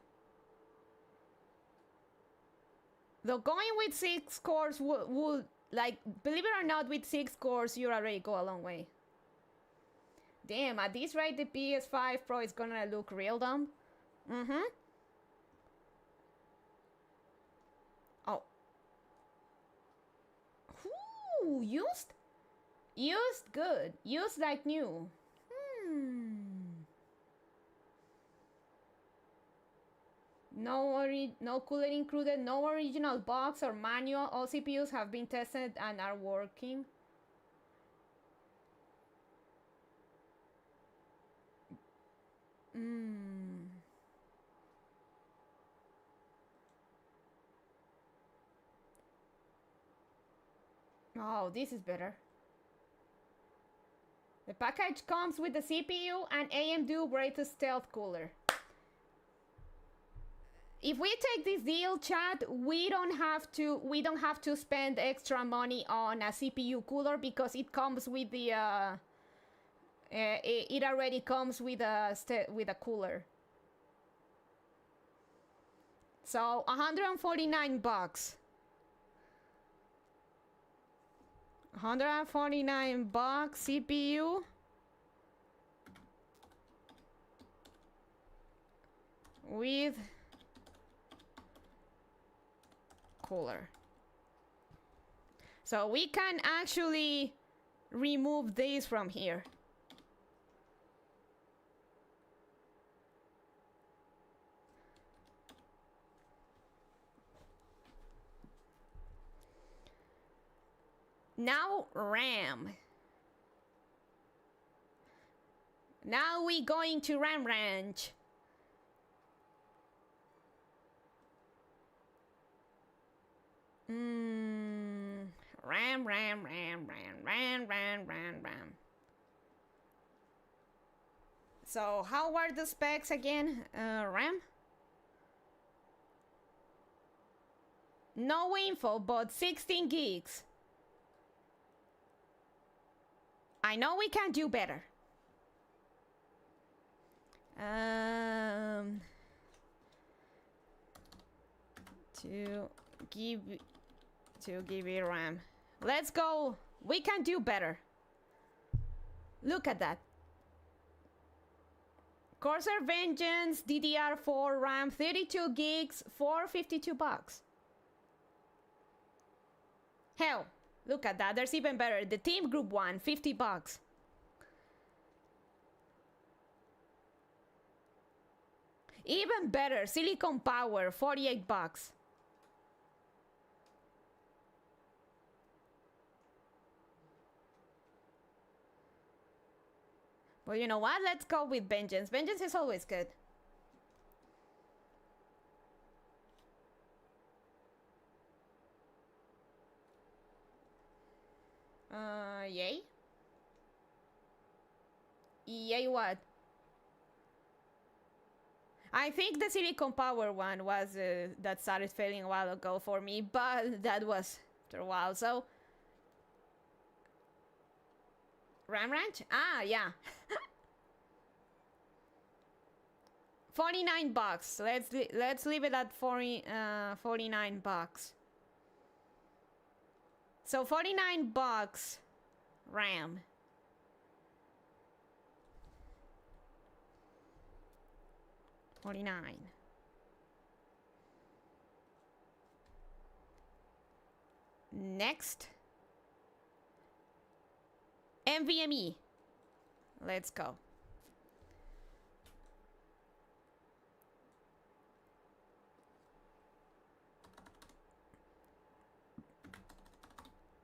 Though going with 6 cores would, like, believe it or not, with 6 cores, you already go a long way. Damn, at this rate, the PS5 Pro is gonna look real dumb. Mm-hmm. Oh. Ooh, used? Used good. Used like new. No cooler included, no original box or manual. All CPUs have been tested and are working. Oh, this is better. The package comes with the CPU and AMD greatest stealth cooler. If we take this deal, chat, we don't have to spend extra money on a CPU cooler because it comes with the it already comes with a cooler. So $149. $149 CPU with cooler. So we can actually remove this from here. Now RAM. Now we going to RAM ranch. RAM. So how are the specs again? RAM? No info, but 16 gigs. I know we can do better. To give it RAM. Let's go. We can do better. Look at that. Corsair Vengeance DDR4 RAM 32 gigs for $52. Hell, look at that. There's even better. The Team Group one, $50. Even better. Silicon Power, $48. Well, you know what? Let's go with Vengeance. Vengeance is always good. Yay? Yay what? I think the Silicon Power one was that started failing a while ago for me, but that was after a while, so... RAM Ranch? Ah, yeah. $49. Let's leave it at $49. So $49 RAM. $49. Next. NVMe. Let's go.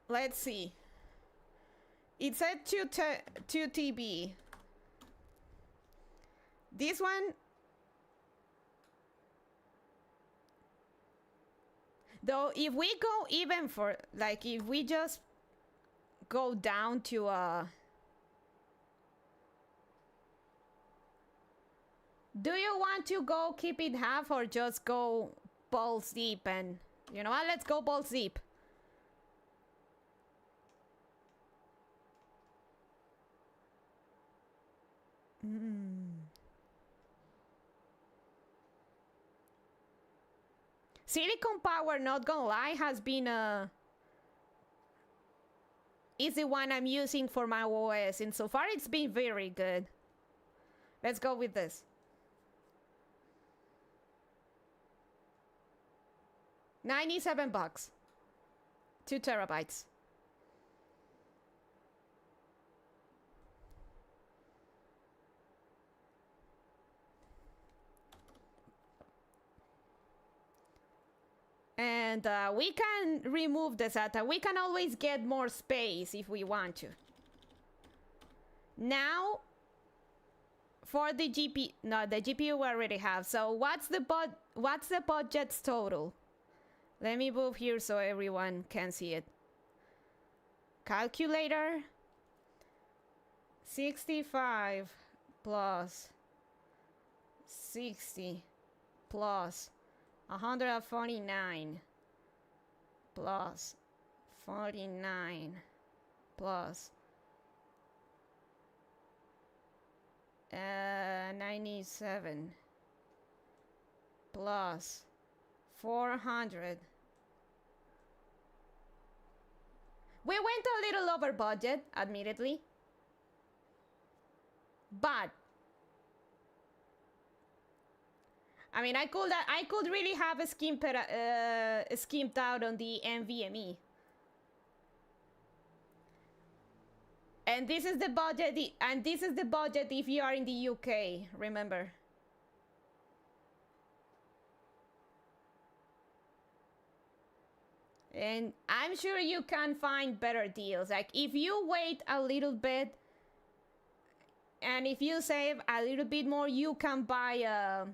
Let's see. It said 2 TB. This one, though, if we go even for, like, if we just go down to do you want to go keep it half or just go balls deep? And you know what, let's go balls deep. Silicon Power, not gonna lie, has been is the one I'm using for my OS, and so far it's been very good. Let's go with this. 97 bucks. 2 terabytes. And we can remove the SATA. We can always get more space if we want to. Now, for the GPU, no, the GPU we already have. So what's the budget's total? Let me move here so everyone can see it. Calculator. 65 plus 60 plus 149 plus 49 plus 97 plus 400. We went a little over budget, admittedly, but I mean, I could really have a skimped out on the NVMe. And this is the budget, if you are in the UK, remember. And I'm sure you can find better deals. Like, if you wait a little bit, and if you save a little bit more, you can buy a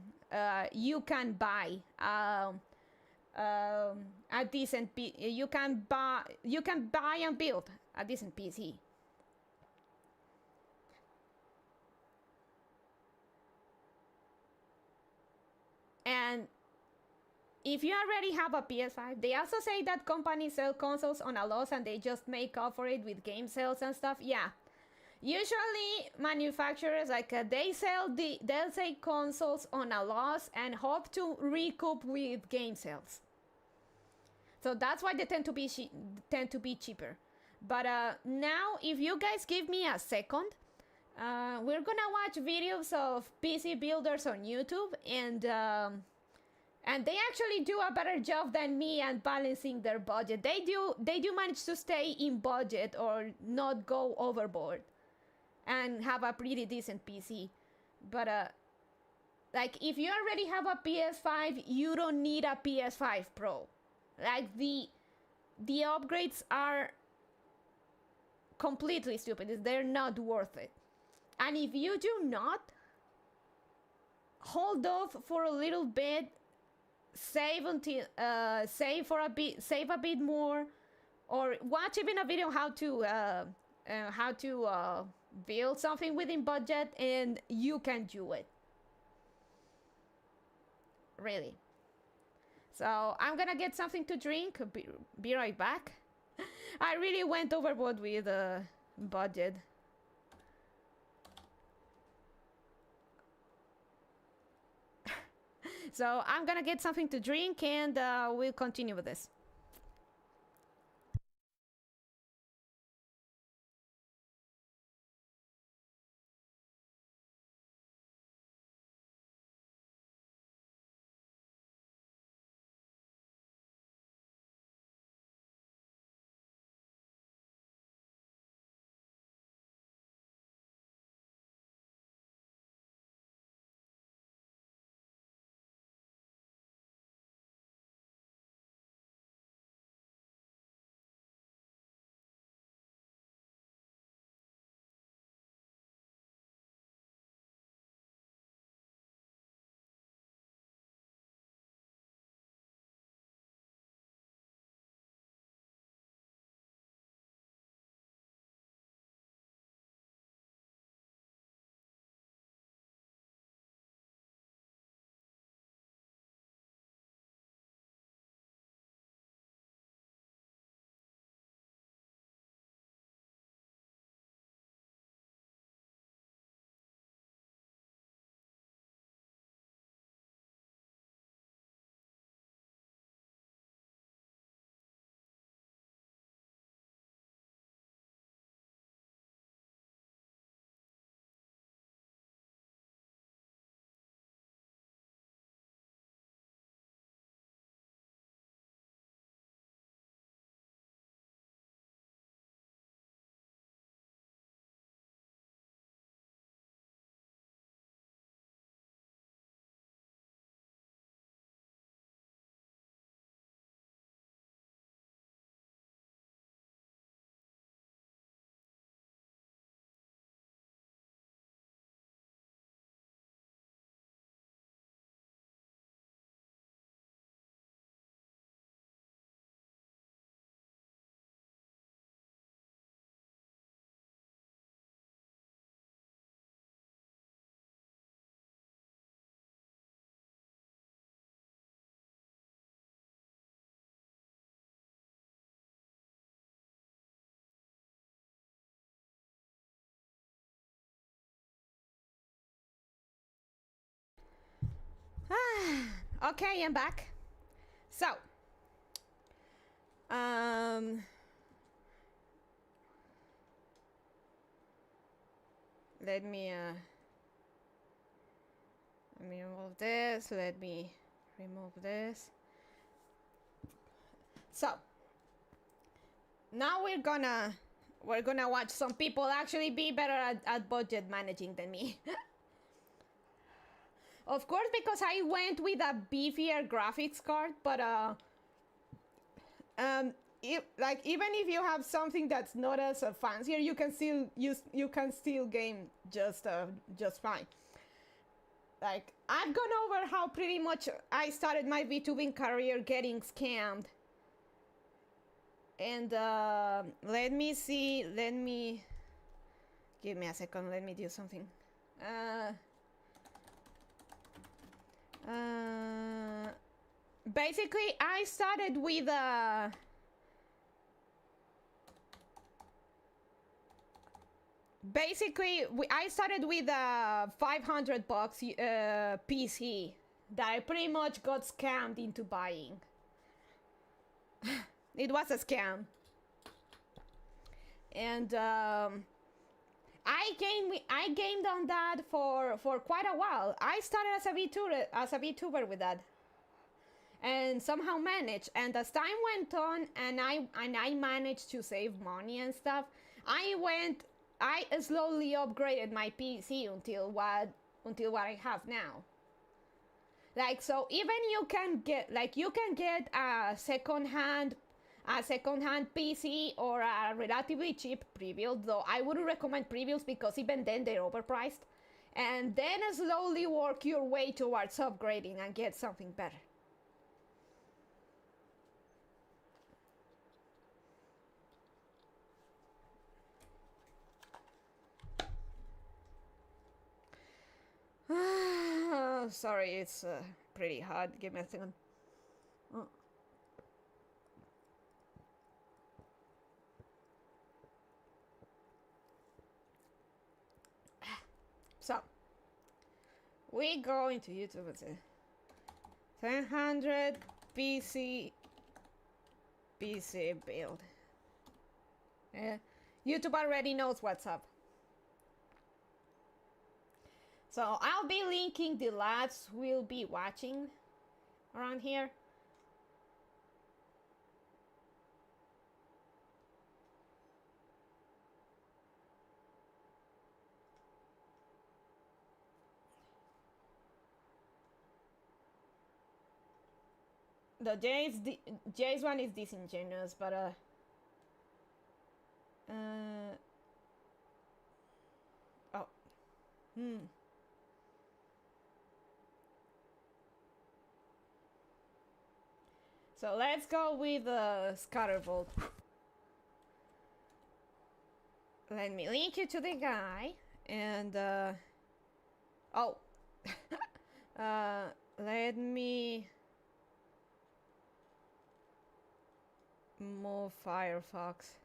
decent you can buy and build a decent PC. And if you already have a PS5, they also say that companies sell consoles on a loss and they just make up for it with game sales and stuff. Yeah. Usually manufacturers, like they'll sell consoles on a loss and hope to recoup with game sales. So that's why they tend to be cheaper. But now, if you guys give me a second, we're gonna watch videos of PC builders on YouTube, and they actually do a better job than me at balancing their budget. They do manage to stay in budget or not go overboard and have a pretty decent PC. But like, if you already have a PS5, you don't need a PS5 Pro. Like, the upgrades are completely stupid. They're not worth it. And if you do not, hold off for a little bit, save a bit more, or watch even a video how to build something within budget, and you can do it. Really. So I'm gonna get something to drink. Be right back. I really went overboard with budget. So I'm gonna get something to drink, and we'll continue with this. Okay, I'm back. So, let me remove this. Let me remove this. So, now we're gonna watch some people actually be better at budget managing than me. Of course, because I went with a beefier graphics card, but even if you have something that's not as fancier, you can still game just fine. Like, I've gone over how pretty much I started my VTubing career getting scammed. And let me see, give me a second, let me do something. Basically, I started with I started with a $500 PC that I pretty much got scammed into buying. It was a scam, and I gamed on that for quite a while. I started as a VTuber with that, and somehow managed. And as time went on, and I managed to save money and stuff, I slowly upgraded my PC until what I have now. Like, so even you can get a second-hand PC or a relatively cheap preview, though I wouldn't recommend previews because even then they're overpriced, and then slowly work your way towards upgrading and get something better. Sorry, it's pretty hard. Give me a second. So, we go into YouTube and say 1000 PC build. Yeah, YouTube already knows what's up. So I'll be linking the lads we'll be watching around here. The Jay's one is disingenuous, but oh, So let's go with Scatterbolt. Let me link you to the guy, and oh, let me move Firefox.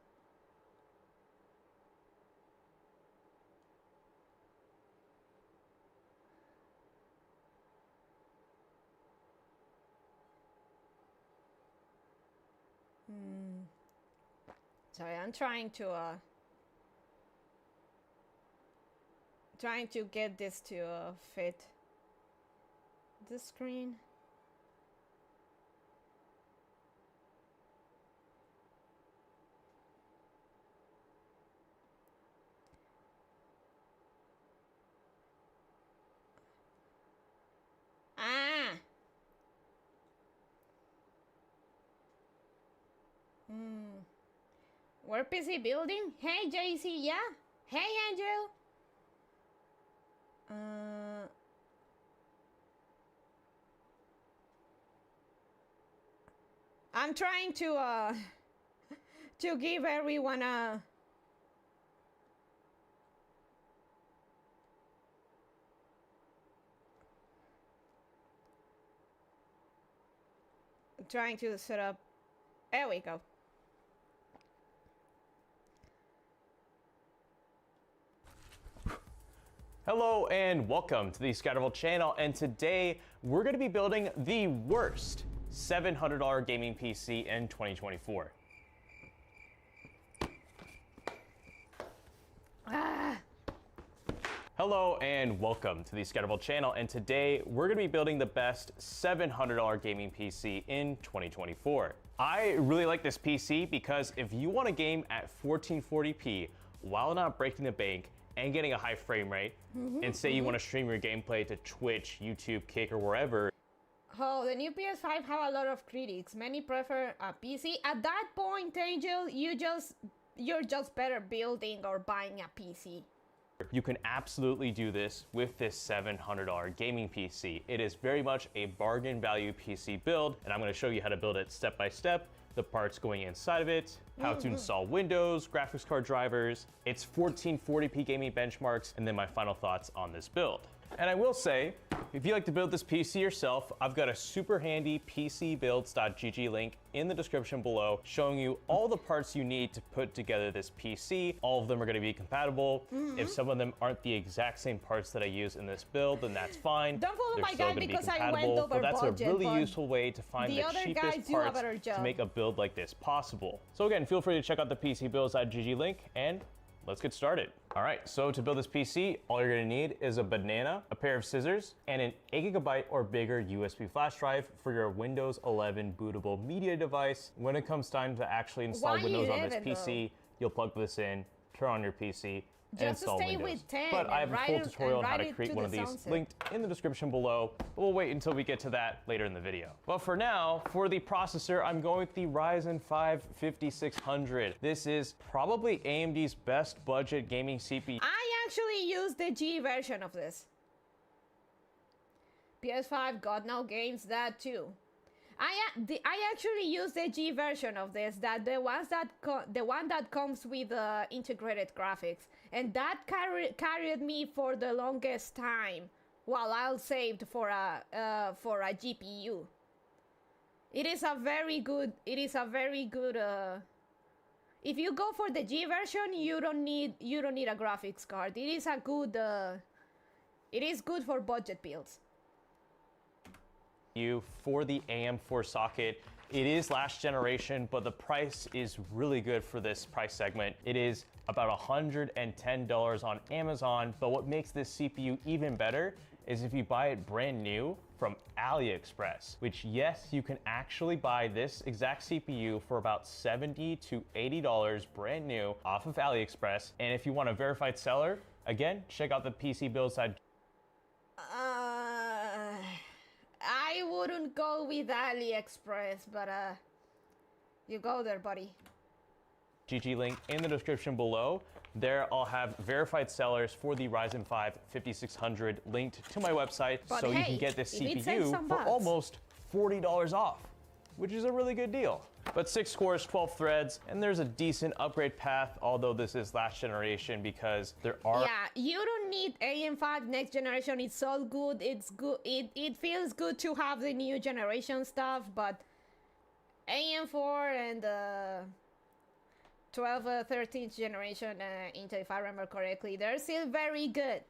Sorry, I'm trying to get this to fit the screen. We're busy building. Hey, JC, yeah? Hey, Angel. I'm trying to give everyone a trying to set up. There we go. Hello and welcome to the Scatterville channel, and today we're going to be building the worst $700 gaming PC in 2024. Hello and welcome to the Scatterville channel, and today we're going to be building the best $700 gaming PC in 2024. I really like this PC because if you want a game at 1440p while not breaking the bank and getting a high frame rate, and say you want to stream your gameplay to Twitch, YouTube, Kick, or wherever. Oh, the new PS5 have a lot of critics. Many prefer a PC. At that point, Angel, you're just better building or buying a PC. You can absolutely do this with this $700 gaming PC. It is very much a bargain value PC build, and I'm going to show you how to build it step by step, the parts going inside of it, how to install Windows, graphics card drivers, its 1440p gaming benchmarks, and then my final thoughts on this build. And I will say, if you like to build this PC yourself, I've got a super handy pcbuilds.gg link in the description below showing you all the parts you need to put together this PC. All of them are going to be compatible. If some of them aren't the exact same parts that I use in this build, then that's fine. Don't follow my guide because I went over but that's budget, a really useful way to find the cheapest parts to make a build like this possible. So again, feel free to check out the pcbuilds.gg link, and let's get started. All right, so to build this PC, all you're gonna need is a banana, a pair of scissors, and an 8 GB or bigger USB flash drive for your Windows 11 bootable media device. When it comes time to actually install Windows on this PC, you'll plug this in, turn on your PC, and install Windows. But I have a full tutorial on how to create one of these linked in the description below. We'll wait until we get to that later in the video. But for now, for the processor, I'm going with the Ryzen 5 5600. This is probably AMD's best budget gaming CPU. I actually use the G version of this. PS5 got no games that too. I actually use the G version of this, the one that comes with integrated graphics, and that carried me for the longest time while I saved for a GPU. It is a very good. If you go for the G version, you don't need a graphics card. It is a good. It is good for budget builds. For the AM4 socket. It is last generation, but the price is really good for this price segment. It is about $110 on Amazon, but what makes this CPU even better is if you buy it brand new from AliExpress, which yes, you can actually buy this exact CPU for about $70 to $80 brand new off of AliExpress. And if you want a verified seller, again, check out the PC build side. I wouldn't go with AliExpress, but you go there, buddy. GG link in the description below. There I'll have verified sellers for the Ryzen 5 5600 linked to my website, so you can get this CPU for almost $40 off, which is a really good deal. But 6 cores, 12 threads, and there's a decent upgrade path, although this is last generation because there are... Yeah, you don't need AM5 next generation. It's all good. It's good. It feels good to have the new generation stuff, but AM4 and 12th, 13th generation Intel, if I remember correctly, they're still very good.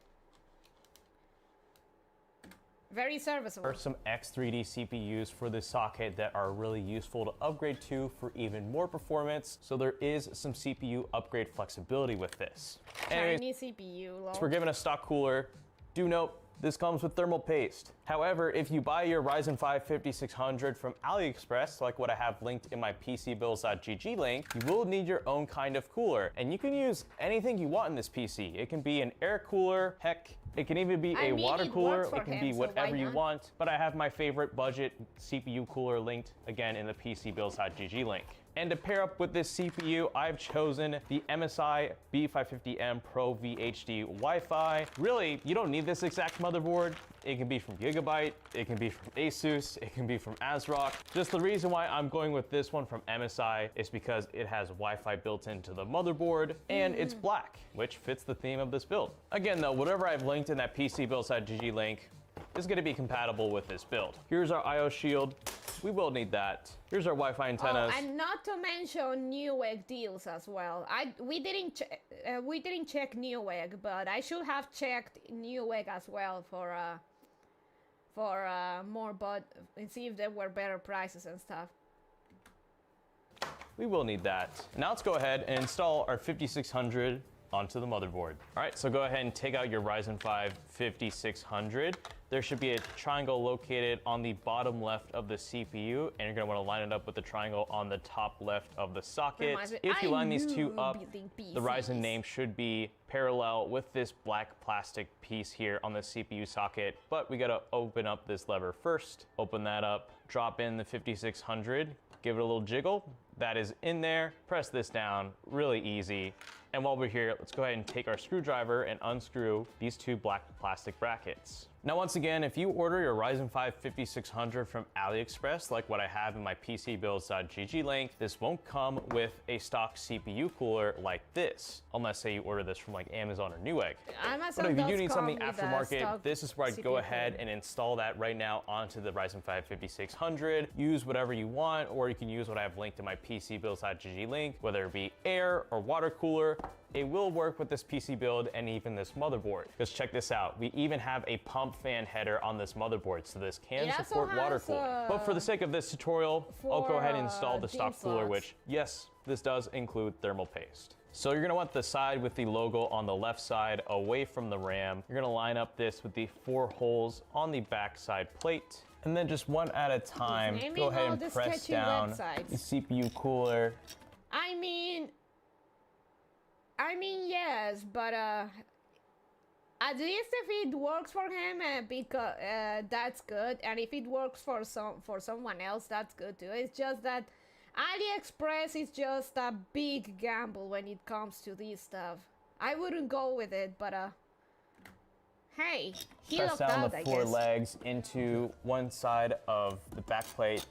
Very serviceable. There are some X3D CPUs for this socket that are really useful to upgrade to for even more performance. So there is some CPU upgrade flexibility with this. Tiny CPU, lol. So we're given a stock cooler. Do note, this comes with thermal paste. However, if you buy your Ryzen 5 5600 from AliExpress, like what I have linked in my pcbuilds.gg link, you will need your own kind of cooler. And you can use anything you want in this PC. It can be an air cooler, heck, it can even be a water cooler, it can be whatever you want, but I have my favorite budget CPU cooler linked again in the pcbuilds.gg link. And to pair up with this CPU, I've chosen the MSI B550M Pro VHD Wi-Fi. Really, you don't need this exact motherboard. It can be from Gigabyte, it can be from Asus, it can be from ASRock. Just the reason why I'm going with this one from MSI is because it has Wi-Fi built into the motherboard and it's black, which fits the theme of this build. Again though, whatever I've linked in that pcbuilds.gg link is going to be compatible with this build. Here's our IO shield. We will need that. Here's our Wi-Fi antennas. Oh, and not to mention Newegg deals as well. We didn't check Newegg, but I should have checked Newegg as well for more, but and see if there were better prices and stuff. We will need that. Now let's go ahead and install our 5600 onto the motherboard. All right, so go ahead and take out your Ryzen 5 5600. There should be a triangle located on the bottom left of the CPU, and you're gonna wanna line it up with the triangle on the top left of the socket. If you line these two up, the Ryzen name should be parallel with this black plastic piece here on the CPU socket, but we gotta open up this lever first. Open that up, drop in the 5600, give it a little jiggle. That is in there. Press this down, really easy. And while we're here, let's go ahead and take our screwdriver and unscrew these two black plastic brackets. Now, once again, if you order your Ryzen 5 5600 from AliExpress, like what I have in my PCbuilds.gg link, this won't come with a stock CPU cooler like this, unless say you order this from like Amazon or Newegg. But if you do need something aftermarket, this is where I'd go ahead and install that right now onto the Ryzen 5 5600. Use whatever you want, or you can use what I have linked in my PCbuilds.gg link, whether it be air or water cooler. It will work with this PC build and even this motherboard. Because check this out, we even have a pump fan header on this motherboard, so this can support water cooling. But for the sake of this tutorial, I'll go ahead and install the stock cooler, which, yes, this does include thermal paste. So you're gonna want the side with the logo on the left side away from the RAM. You're gonna line up this with the 4 holes on the back side plate. And then just one at a time, go ahead and press down the CPU cooler. I mean, yes, but at least if it works for him, because that's good, and if it works for someone else, that's good too. It's just that AliExpress is just a big gamble when it comes to this stuff. I wouldn't go with it, but hey, he press looked down out, the I 4 guess. legs into one side of the back plate,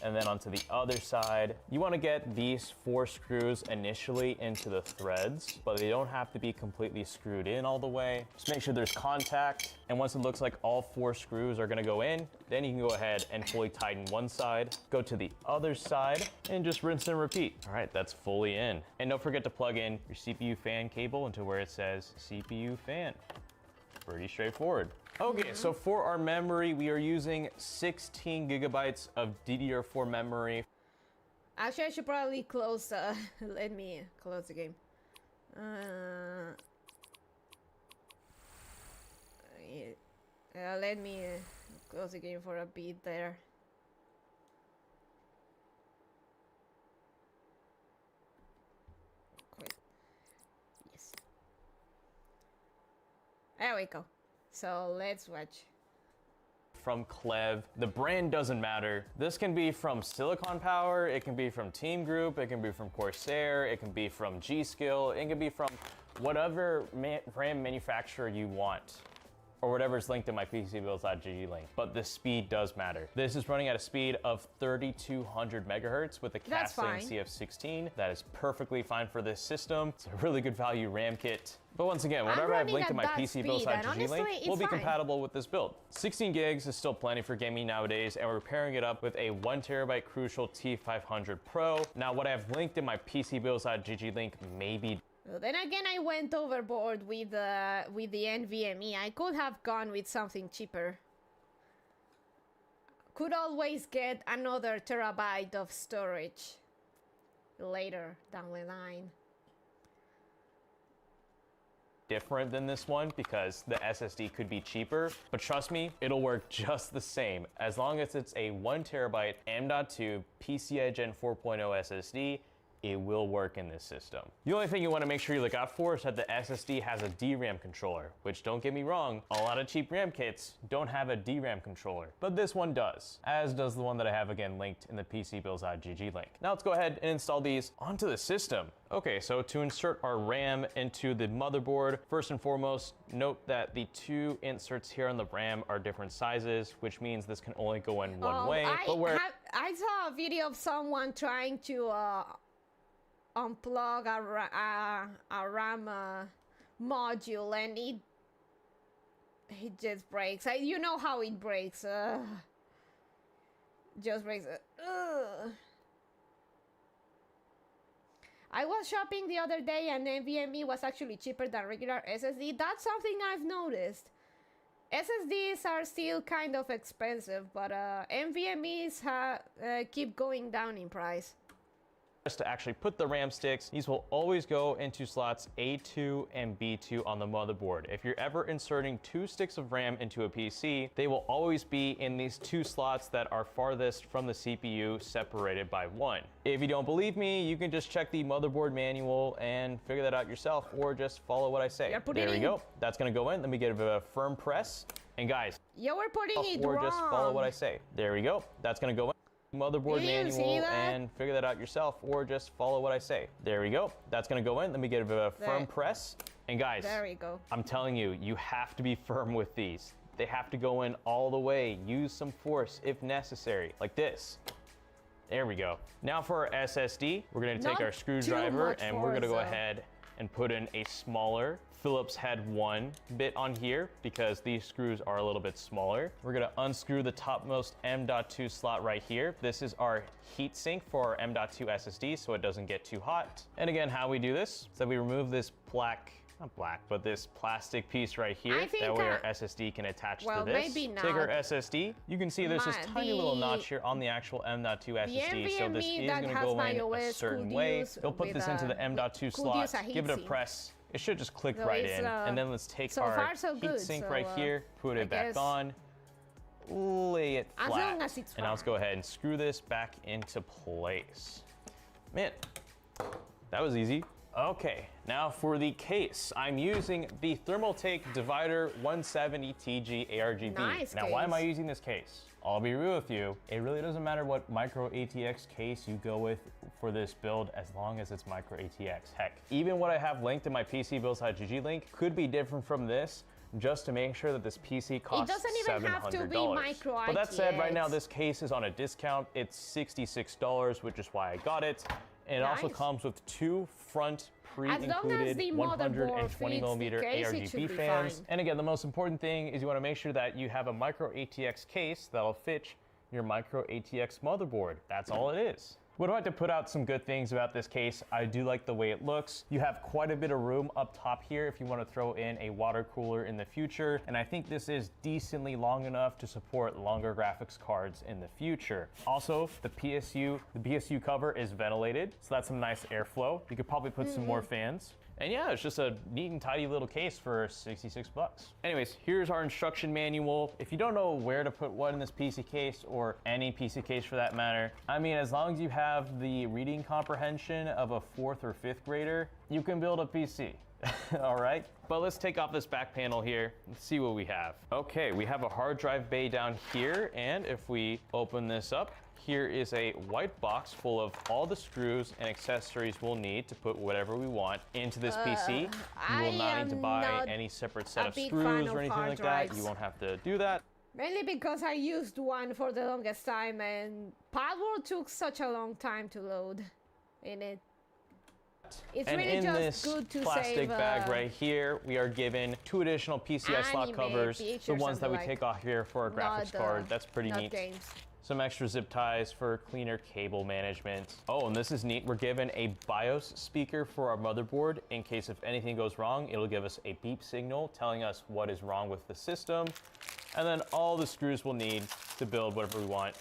and then onto the other side. You want to get these 4 screws initially into the threads, but they don't have to be completely screwed in all the way. Just make sure there's contact, and once it looks like all 4 screws are going to go in, then you can go ahead and fully tighten one side, go to the other side, and just rinse and repeat. All right, that's fully in. And don't forget to plug in your CPU fan cable into where it says CPU fan. Pretty straightforward. Okay, so for our memory, we are using 16 gigabytes of DDR4 memory. Actually, I should probably close, let me close the game. Let me close the game for a bit there. Quit. Yes. There we go. So let's watch. From Clev, the brand doesn't matter. This can be from Silicon Power, it can be from Team Group, it can be from Corsair, it can be from G-Skill, it can be from whatever brand manufacturer you want, or whatever's linked in my PCbuilds.gg link. But the speed does matter. This is running at a speed of 3200 megahertz with a casting CF16. That is perfectly fine for this system. It's a really good value RAM kit. But once again, whatever I've linked in my PCbuilds.gg link will be compatible with this build. 16 gigs is still plenty for gaming nowadays, and we're pairing it up with a 1 terabyte Crucial T500 Pro. Now, what I've linked in my PCbuilds.gg link may be. Well, then again, I went overboard with the NVMe. I could have gone with something cheaper. Could always get another terabyte of storage later down the line. Different than this one because the SSD could be cheaper, but trust me, it'll work just the same as long as it's a 1 terabyte M.2 PCI Gen 4.0 SSD. It will work in this system. The only thing you want to make sure you look out for is that the SSD has a DRAM controller, which, don't get me wrong, a lot of cheap RAM kits don't have a DRAM controller, but this one does, as does the one that I have again linked in the PCbuilds.gg link. Now let's go ahead and install these onto the system. Okay, so to insert our RAM into the motherboard, first and foremost, note that the 2 inserts here on the RAM are different sizes, which means this can only go in one way. I saw a video of someone trying to unplug a RAM module, and it just breaks. You know how it breaks. just breaks it. Ugh. I was shopping the other day and NVMe was actually cheaper than regular SSD. That's something I've noticed. SSDs are still kind of expensive, but NVMe's keep going down in price. To actually put the RAM sticks, these will always go into slots A2 and B2 on the motherboard. If you're ever inserting 2 sticks of RAM into a PC, they will always be in these 2 slots that are farthest from the CPU, separated by 1. If you don't believe me, you can just check the motherboard manual and figure that out yourself, or just follow what I say. There we go. That's gonna go in. Let me give it a firm press. And guys, you were putting it or wrong. just follow what I say. There we go. That's gonna go in. Motherboard manual and figure that out yourself, or just follow what I say. There we go. That's gonna go in. Let me give it a firm press. And guys, there we go. I'm telling you, you have to be firm with these. They have to go in all the way. Use some force if necessary, like this. There we go. Now for our SSD, we're gonna take our screwdriver and we're gonna go ahead and put in a smaller Phillips head 1 bit on here because these screws are a little bit smaller. We're gonna unscrew the topmost M.2 slot right here. This is our heatsink for our M.2 SSD so it doesn't get too hot. And again, how we do this is that we remove this this plastic piece right here. That way our SSD can attach to this. Maybe not. Take our SSD. You can see there's this tiny little notch here on the actual M.2 SSD. So this is gonna go in a certain way. You'll put this into the M.2 slot, give it a press. It should just click right in. And then let's take our heatsink right here, put it back on, lay it flat. And now let's go ahead and screw this back into place. Man, that was easy. Okay, now for the case. I'm using the Thermaltake Divider 170TG ARGB. Nice now, case. why am I using this case? I'll be real with you. It really doesn't matter what micro ATX case you go with for this build as long as it's micro ATX. Heck, even what I have linked in my PC builds.gg link could be different from this just to make sure that this PC costs $700. It doesn't even have to be micro ATX. But that said, right now this case is on a discount. It's $66, which is why I got it. And it also comes with 2 front pre-included 120mm ARGB fans. And again, the most important thing is you want to make sure that you have a micro ATX case that'll fit your micro ATX motherboard. That's all it is. Would like to put out some good things about this case. I do like the way it looks. You have quite a bit of room up top here if you want to throw in a water cooler in the future. And I think this is decently long enough to support longer graphics cards in the future. Also, the PSU cover is ventilated, so that's some nice airflow. You could probably put some more fans. And yeah, it's just a neat and tidy little case for 66 bucks. Anyways, here's our instruction manual. If you don't know where to put what in this PC case, or any PC case for that matter, I mean, as long as you have the reading comprehension of a 4th or 5th grader, you can build a PC. All right, but let's take off this back panel here and see what we have. Okay, we have a hard drive bay down here, and if we open this up, here is a white box full of all the screws and accessories we'll need to put whatever we want into this PC. You will not need to buy any separate set of screws or anything like that. You won't have to do that. Mainly because I used one for the longest time and Palworld took such a long time to load in it. It's and really in just this good to plastic save, bag right here, we are given 2 additional PCI slot covers, the ones that we take off here for our graphics card. That's pretty neat. Games. Some extra zip ties for cleaner cable management. Oh, and this is neat. We're given a BIOS speaker for our motherboard. In case if anything goes wrong, it'll give us a beep signal telling us what is wrong with the system. And then all the screws we'll need to build whatever we want.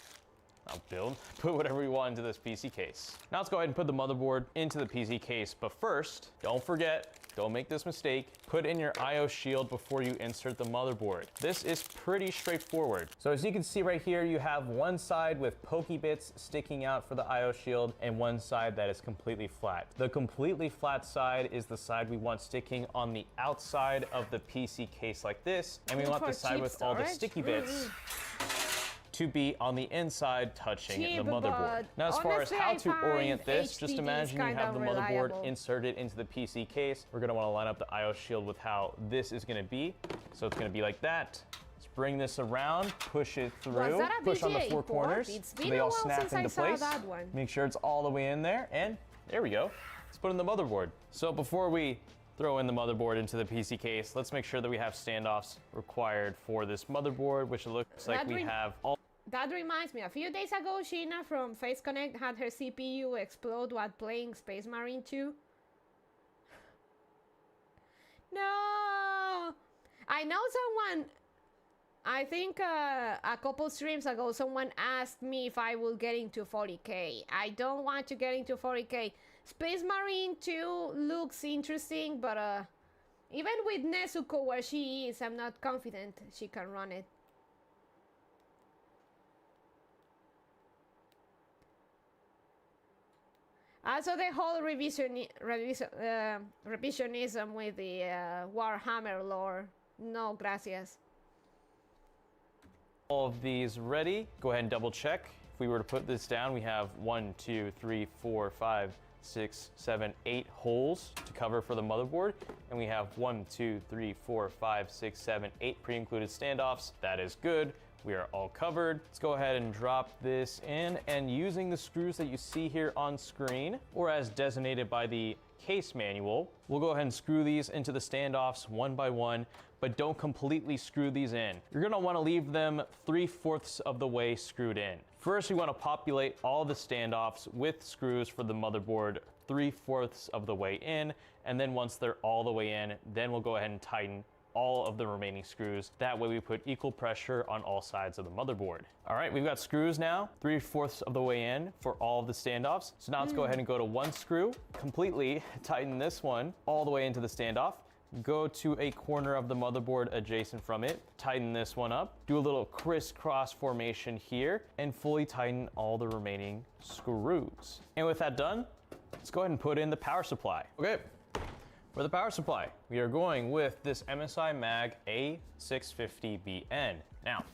Put whatever we want into this PC case. Now let's go ahead and put the motherboard into the PC case. But first, don't forget, don't make this mistake, put in your IO shield before you insert the motherboard. This is pretty straightforward. So as you can see right here, you have one side with pokey bits sticking out for the IO shield and one side that is completely flat. The completely flat side is the side we want sticking on the outside of the PC case like this. And we want the side with all the sticky bits to be on the inside touching the motherboard. Now as far as how to orient this, just imagine you have the motherboard inserted into the PC case. We're gonna wanna line up the IO shield with how this is gonna be. So it's gonna be like that. Let's bring this around, push it through, push on the 4 corners so they all snap into place. Make sure it's all the way in there, and there we go. Let's put in the motherboard. So before we throw in the motherboard into the PC case, let's make sure that we have standoffs required for this motherboard, which it looks like we have all. That reminds me, a few days ago, Sheena from Face Connect had her CPU explode while playing Space Marine 2. No! I know someone, I think a couple streams ago, someone asked me if I will get into 40k. I don't want to get into 40k. Space Marine 2 looks interesting, but even with Nezuko where she is, I'm not confident she can run it. Also, the whole revisionism with the Warhammer lore. No, gracias. All of these ready. Go ahead and double check. If we were to put this down, we have 1, 2, 3, 4, 5, 6, 7, 8 holes to cover for the motherboard. And we have 1, 2, 3, 4, 5, 6, 7, 8 pre-included standoffs. That is good. We are all covered. Let's go ahead and drop this in, and using the screws that you see here on screen, or as designated by the case manual, we'll go ahead and screw these into the standoffs one by one, but don't completely screw these in. You're gonna wanna leave them 3/4 of the way screwed in. First, we wanna populate all the standoffs with screws for the motherboard 3/4 of the way in, and then once they're all the way in, then we'll go ahead and tighten all of the remaining screws. That way we put equal pressure on all sides of the motherboard. All right, we've got screws now, 3/4 of the way in for all of the standoffs. So now let's go ahead and go to one screw, completely tighten this one all the way into the standoff. Go to a corner of the motherboard adjacent from it, tighten this one up, do a little crisscross formation here, and fully tighten all the remaining screws. And with that done, let's go ahead and put in the power supply. Okay. For the power supply, we are going with this MSI Mag A650BN. Now,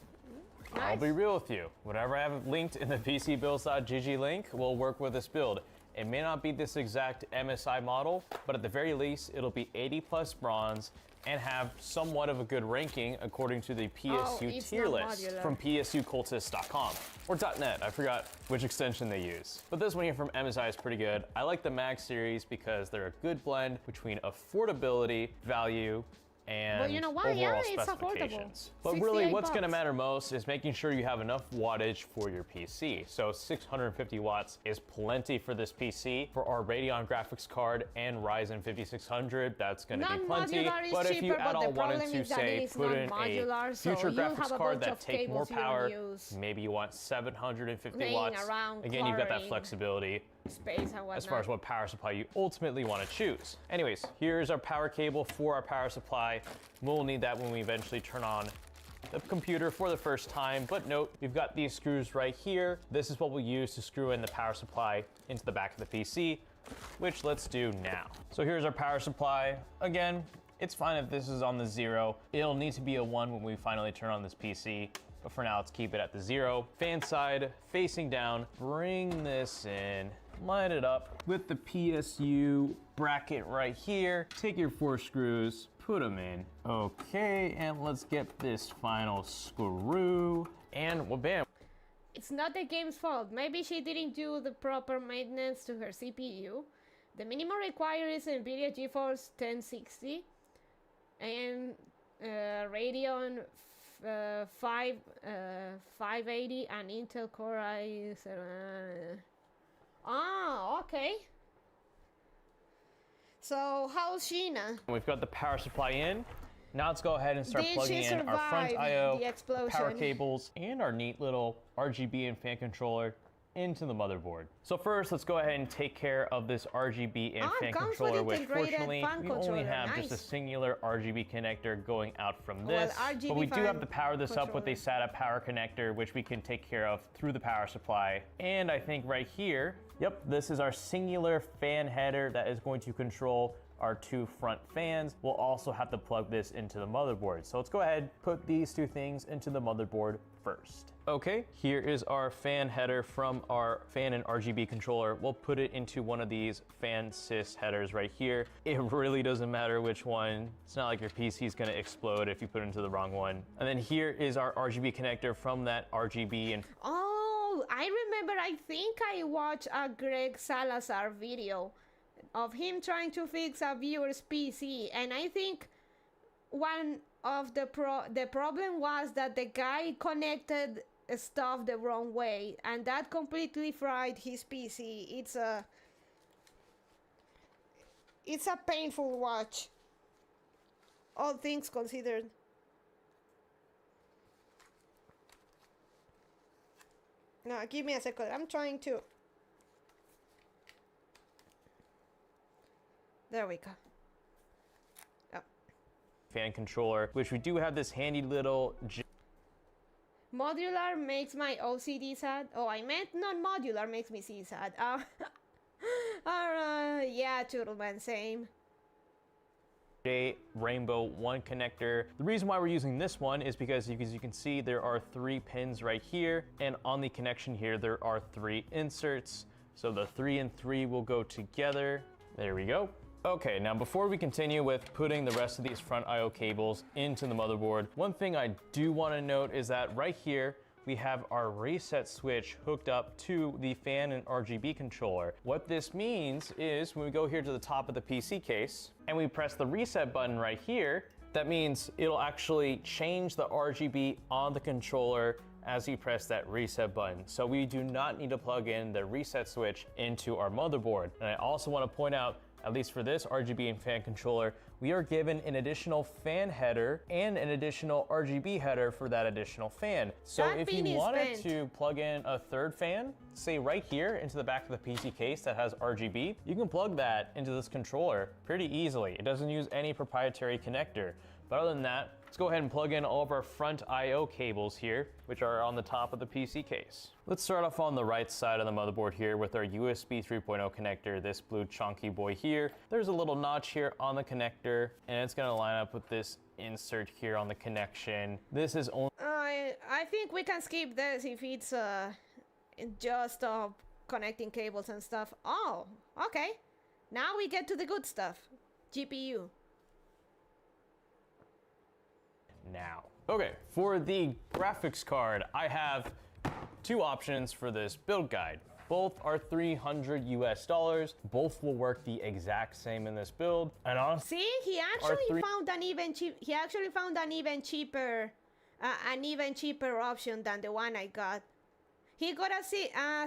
Nice. I'll be real with you. Whatever I have linked in the PCBuilds.gg link will work with this build. It may not be this exact MSI model, but at the very least, it'll be 80 plus bronze and have somewhat of a good ranking according to the PSU tier list modular. from psucultist.com or .net. I forgot which extension they use. But this one here from MSI is pretty good. I like the Mag series because they're a good blend between affordability, value, and Well, you know what? overall Yeah, it's specifications. affordable. But really, 68 what's going to bucks. matter most is making sure you have enough wattage for your PC. So 650 watts is plenty for this PC. For our Radeon graphics card and Ryzen 5600, that's going to be plenty. Non-modular is But if you cheaper, at but all the wanted problem to is that say it is put in a non-modular, so future you'll have graphics a card bunch that of take more cables you don't power, use maybe you want 750 laying watts. around Again, you've got that cluttering flexibility space and whatnot. as far as what power supply you ultimately want to choose. Anyways, here's our power cable for our power supply. We'll need that when we eventually turn on the computer for the first time, but note, we've got these screws right here. This is what we'll use to screw in the power supply into the back of the PC, which let's do now. So here's our power supply. Again, it's fine if this is on the 0. It'll need to be a 1 when we finally turn on this PC. But for now, let's keep it at the 0. Fan side, facing down, bring this in, line it up with the PSU bracket right here. Take your 4 screws, put them in. Okay, and let's get this final screw. And well, bam. It's not the game's fault. Maybe she didn't do the proper maintenance to her CPU. The minimum required is NVIDIA GeForce 1060 and Radeon 580 and Intel Core i7. Okay. So how's Sheena? We've got the power supply in. Now let's go ahead and start Did plugging she in our front survive I/O, the explosion? power cables, and our neat little RGB and fan controller into the motherboard. So first, let's go ahead and take care of this RGB and fan comes with controller, which integrated fortunately fan we only controller, have just a nice. singular RGB connector going out from Well, this. RGB But we do fan have to power this up with a controller. SATA power connector, which we can take care of through the power supply. And I think right here, yep, this is our singular fan header that is going to control our 2 front fans. We'll also have to plug this into the motherboard. So let's go ahead, put these 2 things into the motherboard first. Okay, here is our fan header from our fan and RGB controller. We'll put it into one of these fan sys headers right here. It really doesn't matter which one. It's not like your PC is gonna explode if you put it into the wrong one. And then here is our RGB connector from that RGB and Oh, I remember, I think I watched a Greg Salazar video of him trying to fix a viewer's PC, and I think one of the problem was that the guy connected stuff the wrong way, and that completely fried his PC. It's a painful watch, all things considered. No, give me a second. I'm trying to. There we go. Oh. Fan controller, which we do have this handy little Modular makes my OCD sad. Oh, I meant non-modular makes me see sad. Yeah, Turtleman, same. Rainbow 1 connector. The reason why we're using this one is because as you can see, there are 3 pins right here, and on the connection here, there are 3 inserts. So the 3 and 3 will go together. There we go. Okay, now before we continue with putting the rest of these front I/O cables into the motherboard, one thing I do want to note is that right here, we have our reset switch hooked up to the fan and RGB controller. What this means is when we go here to the top of the PC case and we press the reset button right here, that means it'll actually change the RGB on the controller as you press that reset button. So we do not need to plug in the reset switch into our motherboard. And I also want to point out, at least for this RGB and fan controller, we are given an additional fan header and an additional RGB header for that additional fan. So that if you wanted to plug in a third fan, say right here into the back of the PC case that has RGB, you can plug that into this controller pretty easily. It doesn't use any proprietary connector. But other than that, let's go ahead and plug in all of our front I/O cables here, which are on the top of the PC case. Let's start off on the right side of the motherboard here with our USB 3.0 connector, this blue chunky boy here. There's a little notch here on the connector, and it's gonna line up with this insert here on the connection. This is only... I think we can skip this if it's just connecting cables and stuff. Oh, okay. Now we get to the good stuff. GPU. Now. Okay, for the graphics card, I have 2 options for this build guide. Both are $300 US. Both will work the exact same in this build. And honestly, see, he actually found an even cheaper option than the one I got. He got a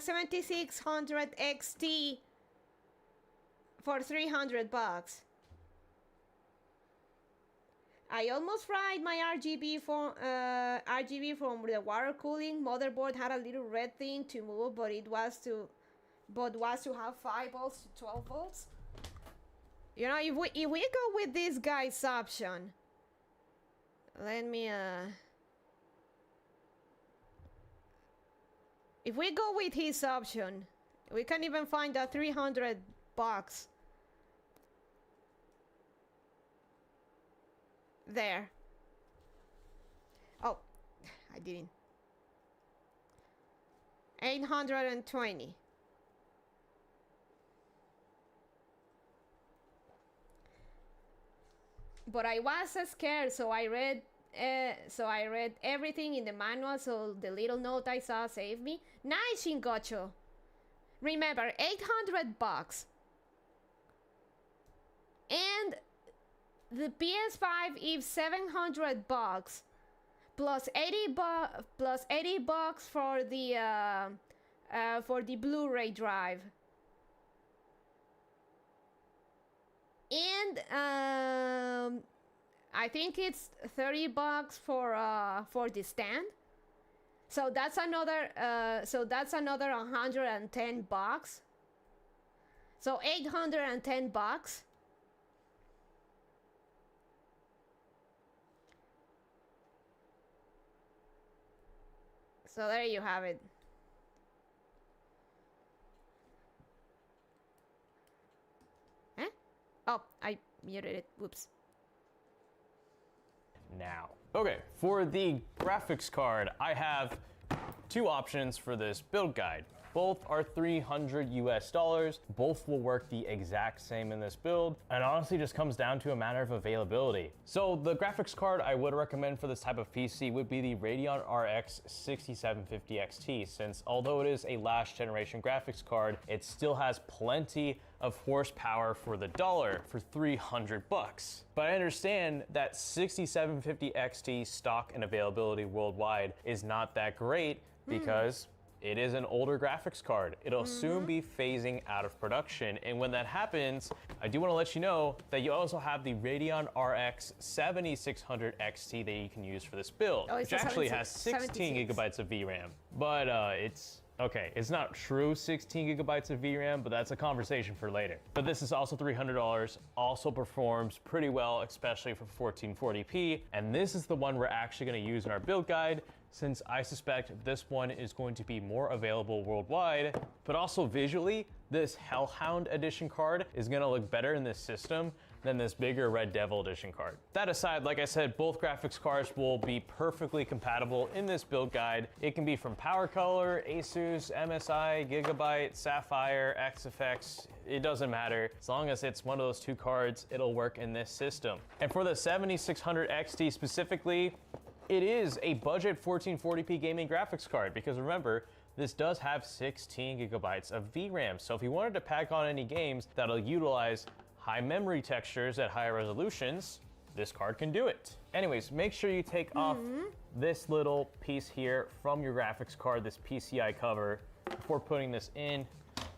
7600 XT for $300. I almost fried my RGB from the water cooling. Motherboard had a little red thing to move, but was to have 5 volts to 12 volts. You know, if we go with this guy's option, let me if we go with his option, we can even find a $300. There. Oh, I didn't. 820. But I was scared, so I read everything in the manual, so the little note I saw saved me. Nice, Shingocho. Remember, $800. And the PS5 is $700 plus 80 bucks for the Blu-ray drive, and I think it's $30 for the stand. So that's another $110. So $810. So there you have it. Eh? Oh, I muted it. Whoops. Now. Okay, for the graphics card, I have 2 options for this build guide. Both are $300 US. Both will work the exact same in this build, and honestly just comes down to a matter of availability. So the graphics card I would recommend for this type of PC would be the Radeon RX 6750 XT, since although it is a last generation graphics card, it still has plenty of horsepower for the dollar for $300. But I understand that 6750 XT stock and availability worldwide is not that great because it is an older graphics card. It'll soon be phasing out of production. And when that happens, I do want to let you know that you also have the Radeon RX 7600 XT that you can use for this build, which actually has 16 gigabytes of VRAM. But it's not true 16 gigabytes of VRAM, but that's a conversation for later. But this is also $300, also performs pretty well, especially for 1440p. And this is the one we're actually going to use in our build guide, since I suspect this one is going to be more available worldwide. But also visually, this Hellhound edition card is going to look better in this system than this bigger Red Devil edition card. That aside, like I said, both graphics cards will be perfectly compatible in this build guide. It can be from PowerColor, Asus, MSI, Gigabyte, Sapphire, XFX, it doesn't matter. As long as it's one of those two cards, it'll work in this system. And for the 7600 XT specifically, it is a budget 1440p gaming graphics card, because remember, this does have 16 gigabytes of VRAM. So if you wanted to pack on any games that'll utilize high memory textures at higher resolutions, this card can do it. Anyways, make sure you take off this little piece here from your graphics card, this PCI cover, before putting this in.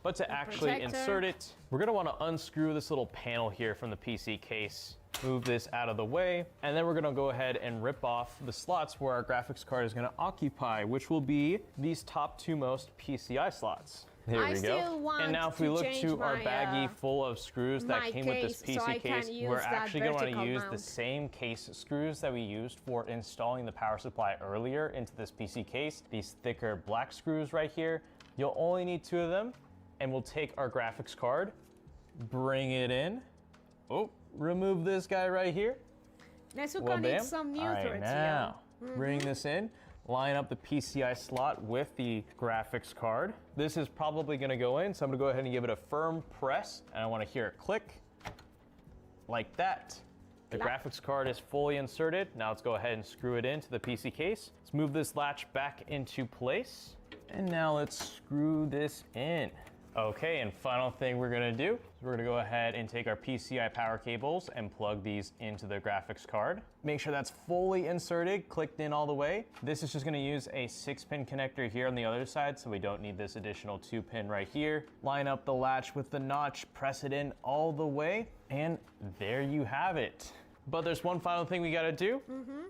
But to actually insert it, we're gonna wanna unscrew this little panel here from the PC case, move this out of the way, and then we're gonna go ahead and rip off the slots where our graphics card is gonna occupy, which will be these top two most PCI slots. Here we go. And now if we look to our baggie full of screws that came with this PC case, we're actually going to use the same case screws that we used for installing the power supply earlier into this PC case. These thicker black screws right here. You'll only need 2 of them, and we'll take our graphics card, bring it in. Oh, remove this guy right here. Well, bam. All right, now bring this in. Line up the PCI slot with the graphics card. This is probably gonna go in, so I'm gonna go ahead and give it a firm press, and I wanna hear it click, like that. The graphics card is fully inserted. Now let's go ahead and screw it into the PC case. Let's move this latch back into place, and now let's screw this in. Okay, and final thing we're gonna do is we're gonna go ahead and take our PCI power cables and plug these into the graphics card. Make sure that's fully inserted, clicked in all the way. This is just gonna use a 6-pin connector here on the other side, so we don't need this additional 2-pin right here. Line up the latch with the notch, press it in all the way, and there you have it. But there's one final thing we gotta do.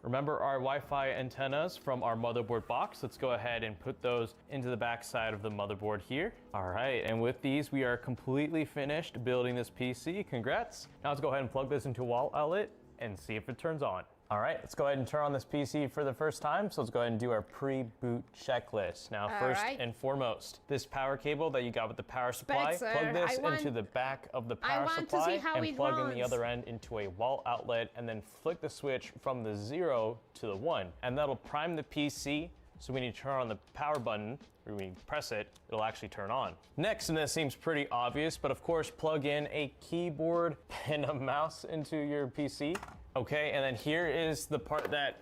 Remember our Wi-Fi antennas from our motherboard box? Let's go ahead and put those into the back side of the motherboard here. All right, and with these, we are completely finished building this PC. Congrats. Now let's go ahead and plug this into a wall outlet and see if it turns on. All right, let's go ahead and turn on this PC for the first time. So let's go ahead and do our pre-boot checklist. Now, first and foremost, this power cable that you got with the power supply, plug this into the back of the power supply and plug in the other end into a wall outlet, and then flick the switch from the 0 to the 1. And that'll prime the PC, so when you turn on the power button, or when you press it, it'll actually turn on. Next, and this seems pretty obvious, but of course, plug in a keyboard and a mouse into your PC. Okay, and then here is the part that,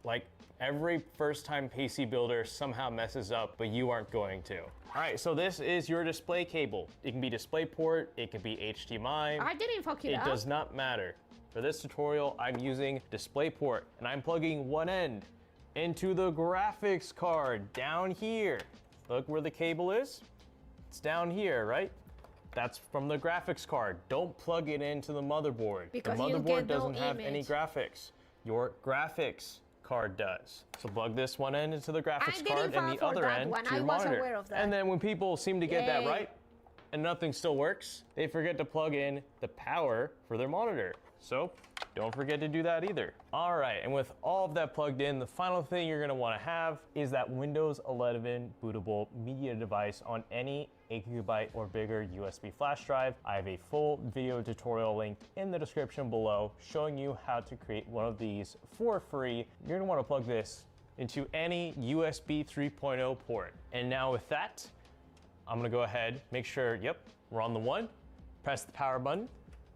like, every first-time PC builder somehow messes up, but you aren't going to. All right, so this is your display cable. It can be DisplayPort, it can be HDMI. I didn't fuck it up. It does not matter. For this tutorial, I'm using DisplayPort, and I'm plugging one end into the graphics card down here. Look where the cable is. It's down here, right? That's from the graphics card. Don't plug it into the motherboard. Because the motherboard doesn't have any graphics. Your graphics card does. So plug this one end into the graphics card and the other end to your monitor. And then when people seem to get that right and nothing still works, they forget to plug in the power for their monitor. So don't forget to do that either. All right, and with all of that plugged in, the final thing you're gonna wanna have is that Windows 11 bootable media device on any 8GB or bigger USB flash drive. I have a full video tutorial linked in the description below showing you how to create one of these for free. You're gonna wanna plug this into any USB 3.0 port. And now with that, I'm gonna go ahead, make sure, yep, we're on the 1, press the power button,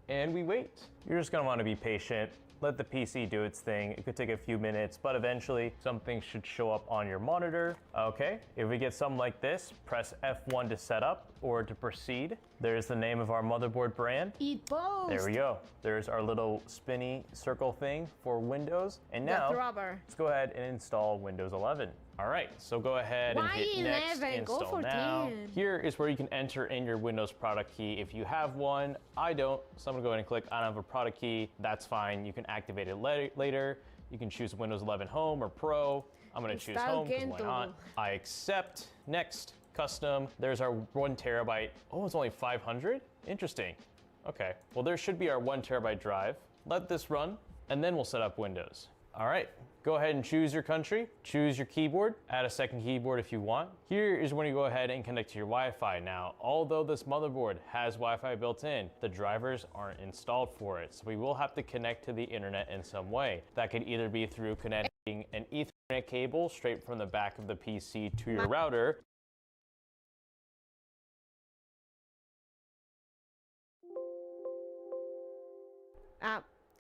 and we wait. You're just gonna wanna be patient. Let the PC do its thing. It could take a few minutes, but eventually something should show up on your monitor. Okay, if we get something like this, press F1 to set up or to proceed. There's the name of our motherboard brand. YT ToS. There we go. There's our little spinny circle thing for Windows. And now, let's go ahead and install Windows 11. All right, so go ahead and hit next, 11? install Go for now. 10. Here is where you can enter in your Windows product key. If you have one, I don't, so I'm gonna go ahead and click I don't have a product key. That's fine, you can activate it later. You can choose Windows 11 Home or Pro. I'm gonna choose Home, because why not? I accept, next, custom. There's our 1 terabyte. Oh, it's only 500? Interesting. Okay, well there should be our 1 terabyte drive. Let this run, and then we'll set up Windows. All right, go ahead and choose your country, choose your keyboard, add a second keyboard if you want. Here is when you go ahead and connect to your Wi-Fi. Now, although this motherboard has Wi-Fi built in, the drivers aren't installed for it. So we will have to connect to the internet in some way. That could either be through connecting an Ethernet cable straight from the back of the PC to your router.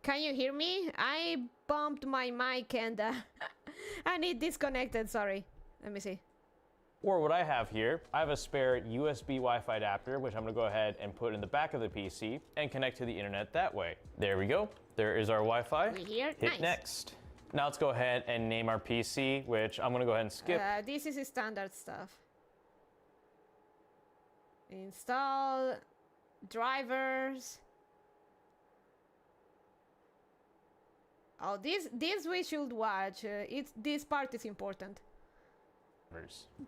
Can you hear me? I bumped my mic and and it disconnected, sorry. Let me see. Or what I have here, I have a spare USB Wi-Fi adapter, which I'm gonna go ahead and put in the back of the PC and connect to the internet that way. There we go. There is our Wi-Fi. We here? Hit Nice. next. Now let's go ahead and name our PC, which I'm gonna go ahead and skip. This is standard stuff. Install drivers. Oh, this we should watch. This part is important.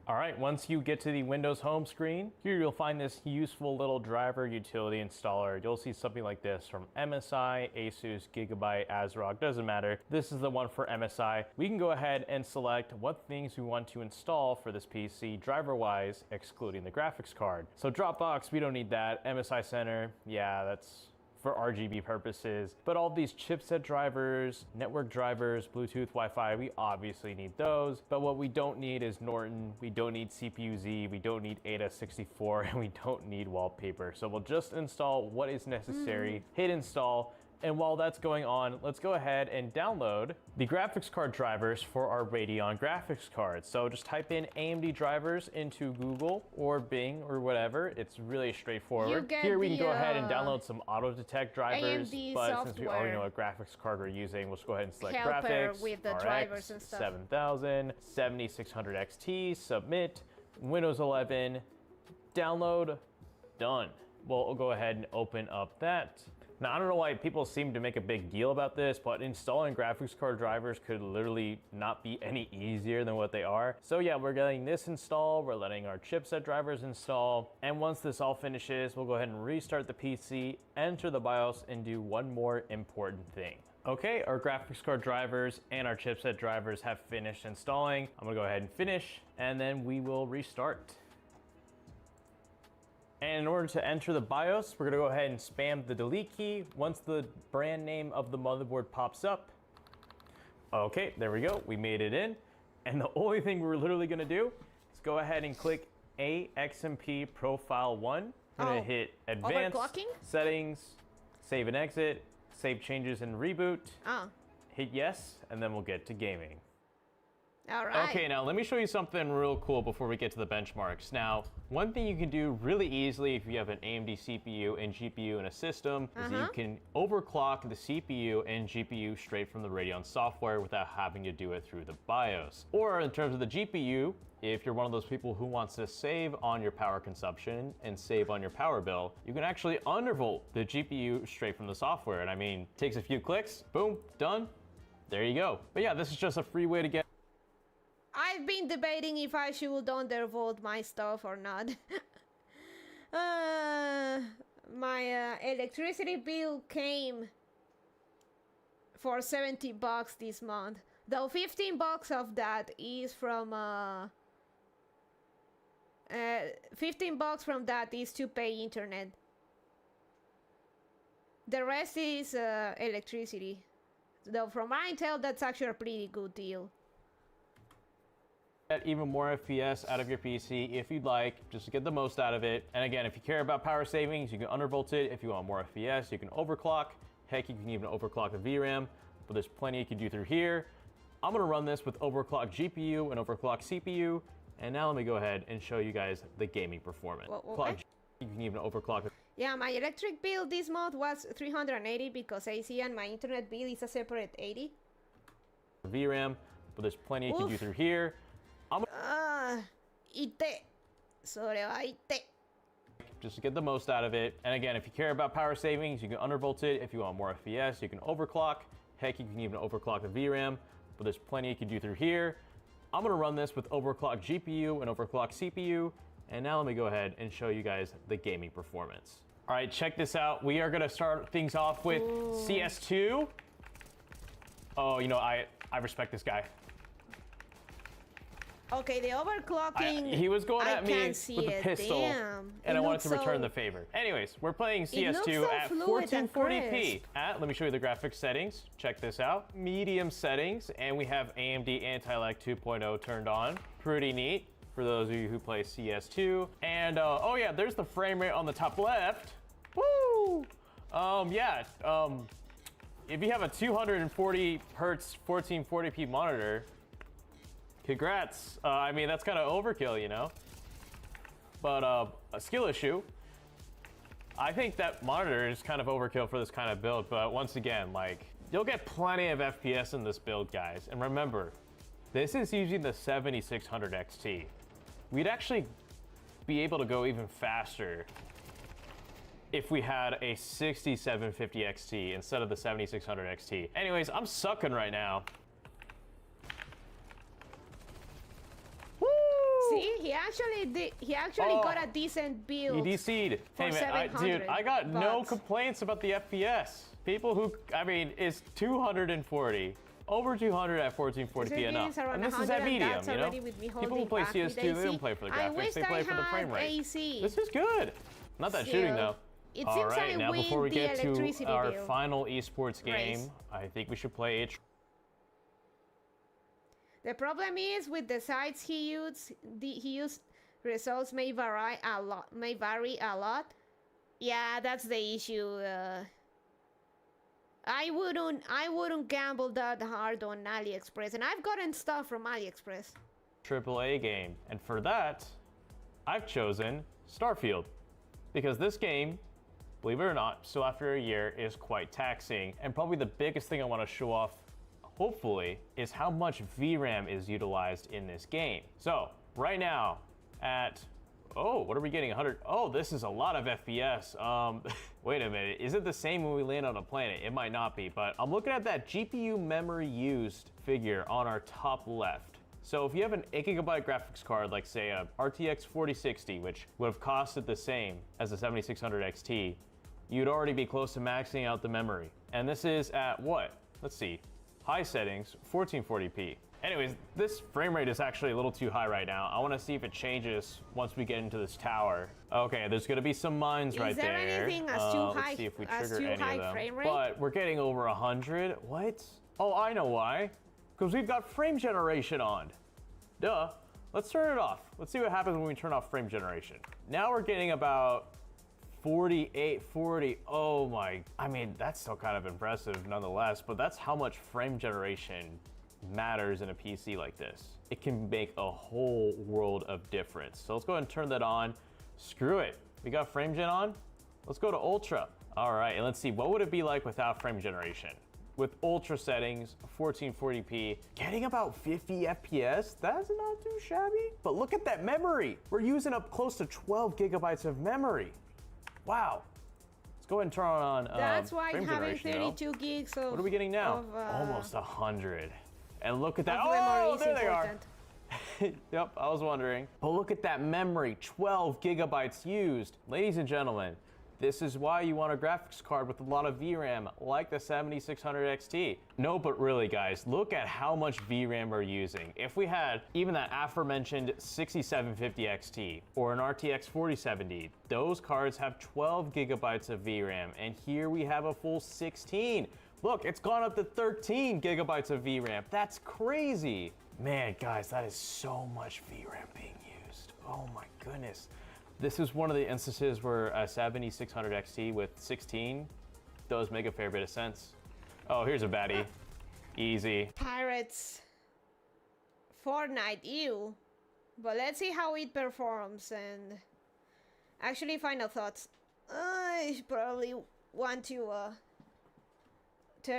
All right, once you get to the Windows home screen, here you'll find this useful little driver utility installer. You'll see something like this from MSI, Asus, Gigabyte, ASRock, doesn't matter. This is the one for MSI. We can go ahead and select what things we want to install for this PC driver-wise, excluding the graphics card. So Dropbox, we don't need that. MSI Center, yeah, that's for RGB purposes, but all these chipset drivers, network drivers, Bluetooth, Wi-Fi, we obviously need those, but what we don't need is Norton, we don't need CPU-Z, we don't need ADA64, and we don't need wallpaper. So we'll just install what is necessary, hit install, and while that's going on, let's go ahead and download the graphics card drivers for our Radeon graphics cards. So just type in AMD drivers into Google or Bing or whatever. It's really straightforward. Here we can go ahead and download some auto detect drivers, AMD but software. since we already know what graphics card we're using, we'll just go ahead and select Helper graphics, with the RX, drivers and stuff. 7000, 7600 XT, submit, Windows 11, download, done. We'll go ahead and open up that. Now, I don't know why people seem to make a big deal about this, but installing graphics card drivers could literally not be any easier than what they are. So yeah, we're getting this installed, we're letting our chipset drivers install, and once this all finishes, we'll go ahead and restart the PC, enter the BIOS, and do one more important thing. Okay, our graphics card drivers and our chipset drivers have finished installing. I'm gonna go ahead and finish, and then we will restart. And in order to enter the BIOS, we're gonna go ahead and spam the delete key once the brand name of the motherboard pops up. Okay, there we go, we made it in. And the only thing we're literally gonna do is go ahead and click AXMP Profile 1. I'm gonna hit Advanced, Settings, Save and Exit, Save Changes and Reboot, hit Yes, and then we'll get to gaming. All right. Okay, now let me show you something real cool before we get to the benchmarks. Now, one thing you can do really easily if you have an AMD CPU and GPU in a system is that you can overclock the CPU and GPU straight from the Radeon software without having to do it through the BIOS. Or in terms of the GPU, if you're one of those people who wants to save on your power consumption and save on your power bill, you can actually undervolt the GPU straight from the software. And I mean, takes a few clicks, boom, done, there you go. But yeah, this is just a free way to get. I've been debating if I should undervolt my stuff or not. My electricity bill came for $70 this month. Though $15 of that is from $15 from that is to pay internet. The rest is electricity. Though from my intel, that's actually a pretty good deal. Get even more FPS out of your PC if you'd like, just to get the most out of it. And again, if you care about power savings, you can undervolt it. If you want more FPS, you can overclock. Heck, you can even overclock the VRAM, but there's plenty you can do through here. I'm gonna run this with overclock GPU and overclock CPU. And now let me go ahead and show you guys the gaming performance. Okay. You can even overclock it. Yeah, my electric bill this month was 380 because AC and my internet bill is a separate 80. VRAM, but there's plenty you can do through here. Ite. Just to get the most out of it. And again, if you care about power savings, you can undervolt it. If you want more FPS, you can overclock. Heck, you can even overclock the VRAM, but there's plenty you can do through here. I'm gonna run this with overclock GPU and overclock CPU. And now let me go ahead and show you guys the gaming performance. All right, check this out. We are gonna start things off with CS2. Oh, you know, I respect this guy. Okay, the overclocking. He was going at me with a pistol, and I wanted to return the favor. Anyways, we're playing CS2 at 1440p. Let me show you the graphics settings. Check this out. Medium settings, and we have AMD Anti-Lag 2.0 turned on. Pretty neat for those of you who play CS2. And oh yeah, there's the frame rate on the top left. Woo! If you have a 240 hertz 1440p monitor, congrats. I mean, that's kind of overkill, you know? But a skill issue. I think that monitor is kind of overkill for this kind of build, but once again, like, you'll get plenty of FPS in this build, guys. And remember, this is using the 7600 XT. We'd actually be able to go even faster if we had a 6750 XT instead of the 7600 XT. Anyways, I'm sucking right now. See, he actually got a decent build. He DC'd. Hey man, dude, I got no complaints about the FPS. People who, I mean, it's 240. Over 200 at 1440p enough. And this is at medium, you know? People who play CS2, they don't play for the graphics, they play for the frame rate. AC. This is good. Not that shooting though. All right, now before we get to our final esports game, I think we should play a... The problem is with the sites he used, results may vary a lot. Yeah, that's the issue. I wouldn't gamble that hard on AliExpress, and I've gotten stuff from AliExpress. AAA game, and for that, I've chosen Starfield, because this game, believe it or not, still after a year, is quite taxing, and probably the biggest thing I want to show off, hopefully, is how much VRAM is utilized in this game. So right now at, oh, what are we getting, 100? Oh, this is a lot of FPS. Wait a minute, is it the same when we land on a planet? It might not be, but I'm looking at that GPU memory used figure on our top left. So if you have an 8GB graphics card, like say a RTX 4060, which would have costed the same as the 7600 XT, you'd already be close to maxing out the memory. And this is at what? Let's see. High settings, 1440p. Anyways, this frame rate is actually a little too high right now. I want to see if it changes once we get into this tower. Okay, there's going to be some mines right there. Is there anything as too high, let's see if we trigger any of them. Frame rate? But we're getting over 100. What? Oh, I know why. Because we've got frame generation on. Duh. Let's turn it off. Let's see what happens when we turn off frame generation. Now we're getting about 48, 40, oh my, I mean, that's still kind of impressive nonetheless, but that's how much frame generation matters in a PC like this. It can make a whole world of difference. So let's go ahead and turn that on. Screw it. We got frame gen on. Let's go to ultra. All right, and let's see, what would it be like without frame generation? With ultra settings, 1440p, getting about 50 FPS, that's not too shabby. But look at that memory. We're using up close to 12 gigabytes of memory. Wow. Let's go ahead and turn on that's why frame having generation, 32 gigs of... What are we getting now? Almost 100. And look at that. Oh, there they are. Yep, I was wondering. But look at that memory, 12 gigabytes used. Ladies and gentlemen, this is why you want a graphics card with a lot of VRAM, like the 7600 XT. No, but really guys, look at how much VRAM we're using. If we had even that aforementioned 6750 XT or an RTX 4070, those cards have 12 gigabytes of VRAM, and here we have a full 16. Look, it's gone up to 13 gigabytes of VRAM. That's crazy. Man, guys, that is so much VRAM being used. Oh my goodness. This is one of the instances where a 7600 XT with 16 does make a fair bit of sense. Oh, here's a baddie. Easy. Pirates. Fortnite, ew. But let's see how it performs, and Actually, final thoughts. I probably want to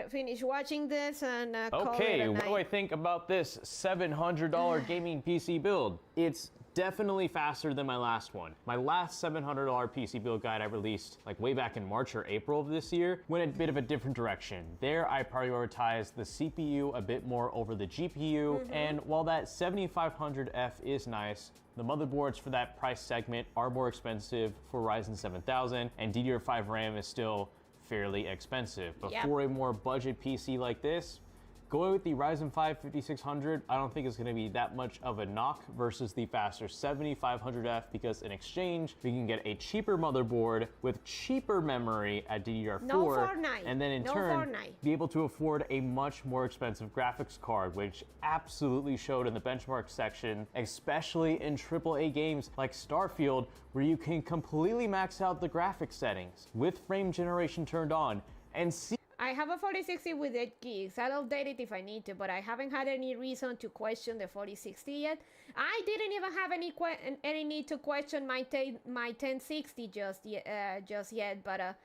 finish watching this and call it Okay, a what night. do I think about this $700 gaming PC build? It's definitely faster than my last one. My last $700 PC build guide I released like way back in March or April of this year went a bit of a different direction. There I prioritized the CPU a bit more over the GPU, and while that 7500F is nice, the motherboards for that price segment are more expensive for Ryzen 7000, and DDR5 RAM is still fairly expensive. But Yep. for a more budget PC like this, going with the Ryzen 5 5600, I don't think it's going to be that much of a knock versus the faster 7500F, because in exchange, we can get a cheaper motherboard with cheaper memory at DDR4, No Fortnite. and then in No turn, Fortnite. be able to afford a much more expensive graphics card, which absolutely showed in the benchmark section, especially in AAA games like Starfield, where you can completely max out the graphics settings with frame generation turned on and see. I have a 4060 with 8 gigs. I'll update it if I need to, but I haven't had any reason to question the 4060 yet. I didn't even have any need to question my 1060 just yet. But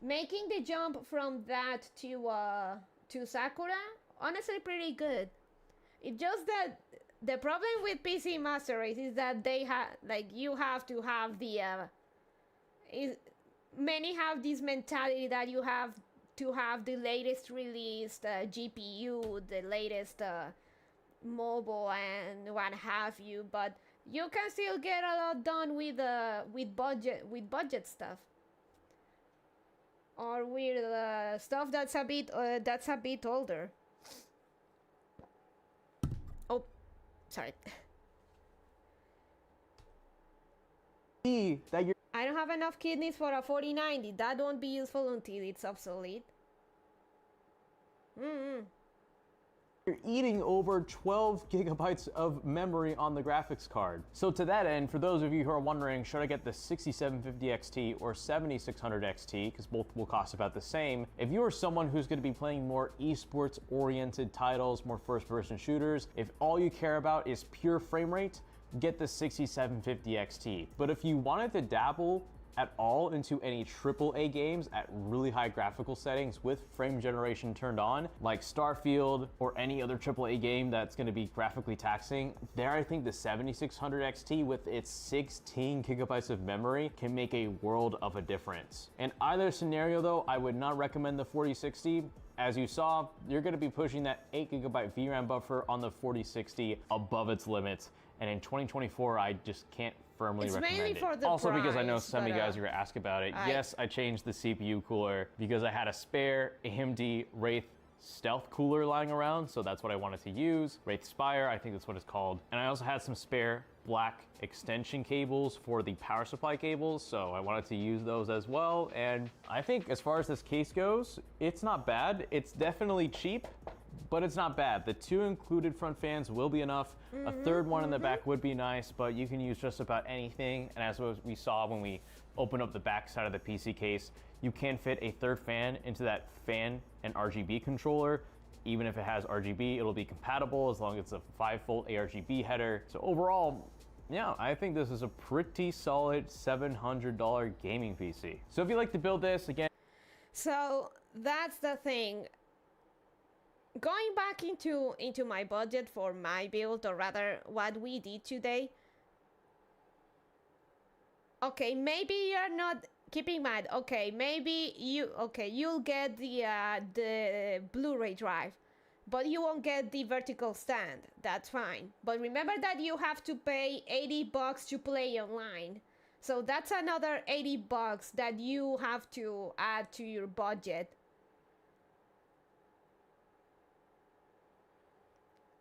making the jump from that to Sakura, honestly, pretty good. It's just that the problem with PC Master Race is that they have you have to have the many have this mentality that you have to have the latest released GPU, the latest mobile and what have you, but you can still get a lot done with budget stuff, or with stuff that's a bit older. Oh, sorry. That you're I don't have enough kidneys for a 4090. That won't be useful until it's obsolete. You're eating over 12 gigabytes of memory on the graphics card. So to that end, for those of you who are wondering, should I get the 6750 XT or 7600 XT, because both will cost about the same, if you are someone who's going to be playing more esports oriented titles, more first person shooters, if all you care about is pure frame rate, get the 6750 XT. But if you wanted to dabble at all into any AAA games at really high graphical settings with frame generation turned on, like Starfield or any other AAA game that's going to be graphically taxing, there I think the 7600 XT with its 16 gigabytes of memory can make a world of a difference. In either scenario though, I would not recommend the 4060. As you saw, you're going to be pushing that 8 gigabyte VRAM buffer on the 4060 above its limits, and in 2024 I just can't firmly recommend it. For the also because I know price, some of you guys are going to ask about it. Yes, I changed the CPU cooler because I had a spare AMD Wraith Stealth cooler lying around, so that's what I wanted to use. Wraith Spire, I think that's what it's called. And I also had some spare black extension cables for the power supply cables, so I wanted to use those as well. And I think as far as this case goes, it's not bad. It's definitely cheap, but it's not bad. The 2 included front fans will be enough. A third one in the back would be nice, but you can use just about anything. And as we saw when we opened up the back side of the PC case, you can fit a third fan into that fan and RGB controller. Even if it has RGB, it'll be compatible as long as it's a 5-volt ARGB header. So overall, yeah, I think this is a pretty solid $700 gaming PC. So if you like to build this, again. So that's the thing. Going back into my budget for my build, or rather what we did today. Okay, maybe you're not keeping mind. Okay, maybe you'll get the Blu-ray drive, but you won't get the vertical stand. That's fine. But remember that you have to pay $80 to play online. So that's another $80 that you have to add to your budget.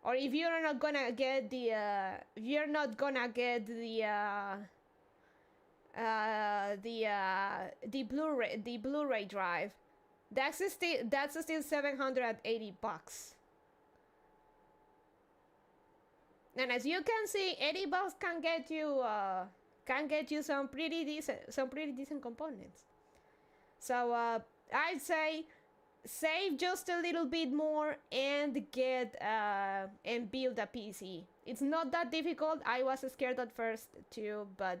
Or if you're not gonna get the Blu-ray drive, that's still $780. And as you can see, $80 can get you some pretty decent components. So I'd say save just a little bit more and get and build a PC. It's not that difficult. I was scared at first too, but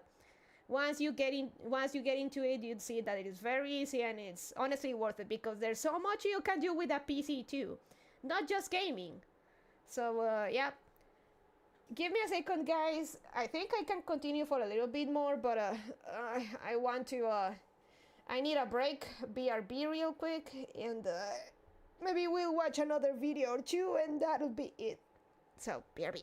once you get into it, you'd see that it is very easy, and it's honestly worth it because there's so much you can do with a PC too, not just gaming. So yeah, give me a second, guys. I think I can continue for a little bit more, but I want to I need a break, BRB real quick, and maybe we'll watch another video or two, and that'll be it. So BRB.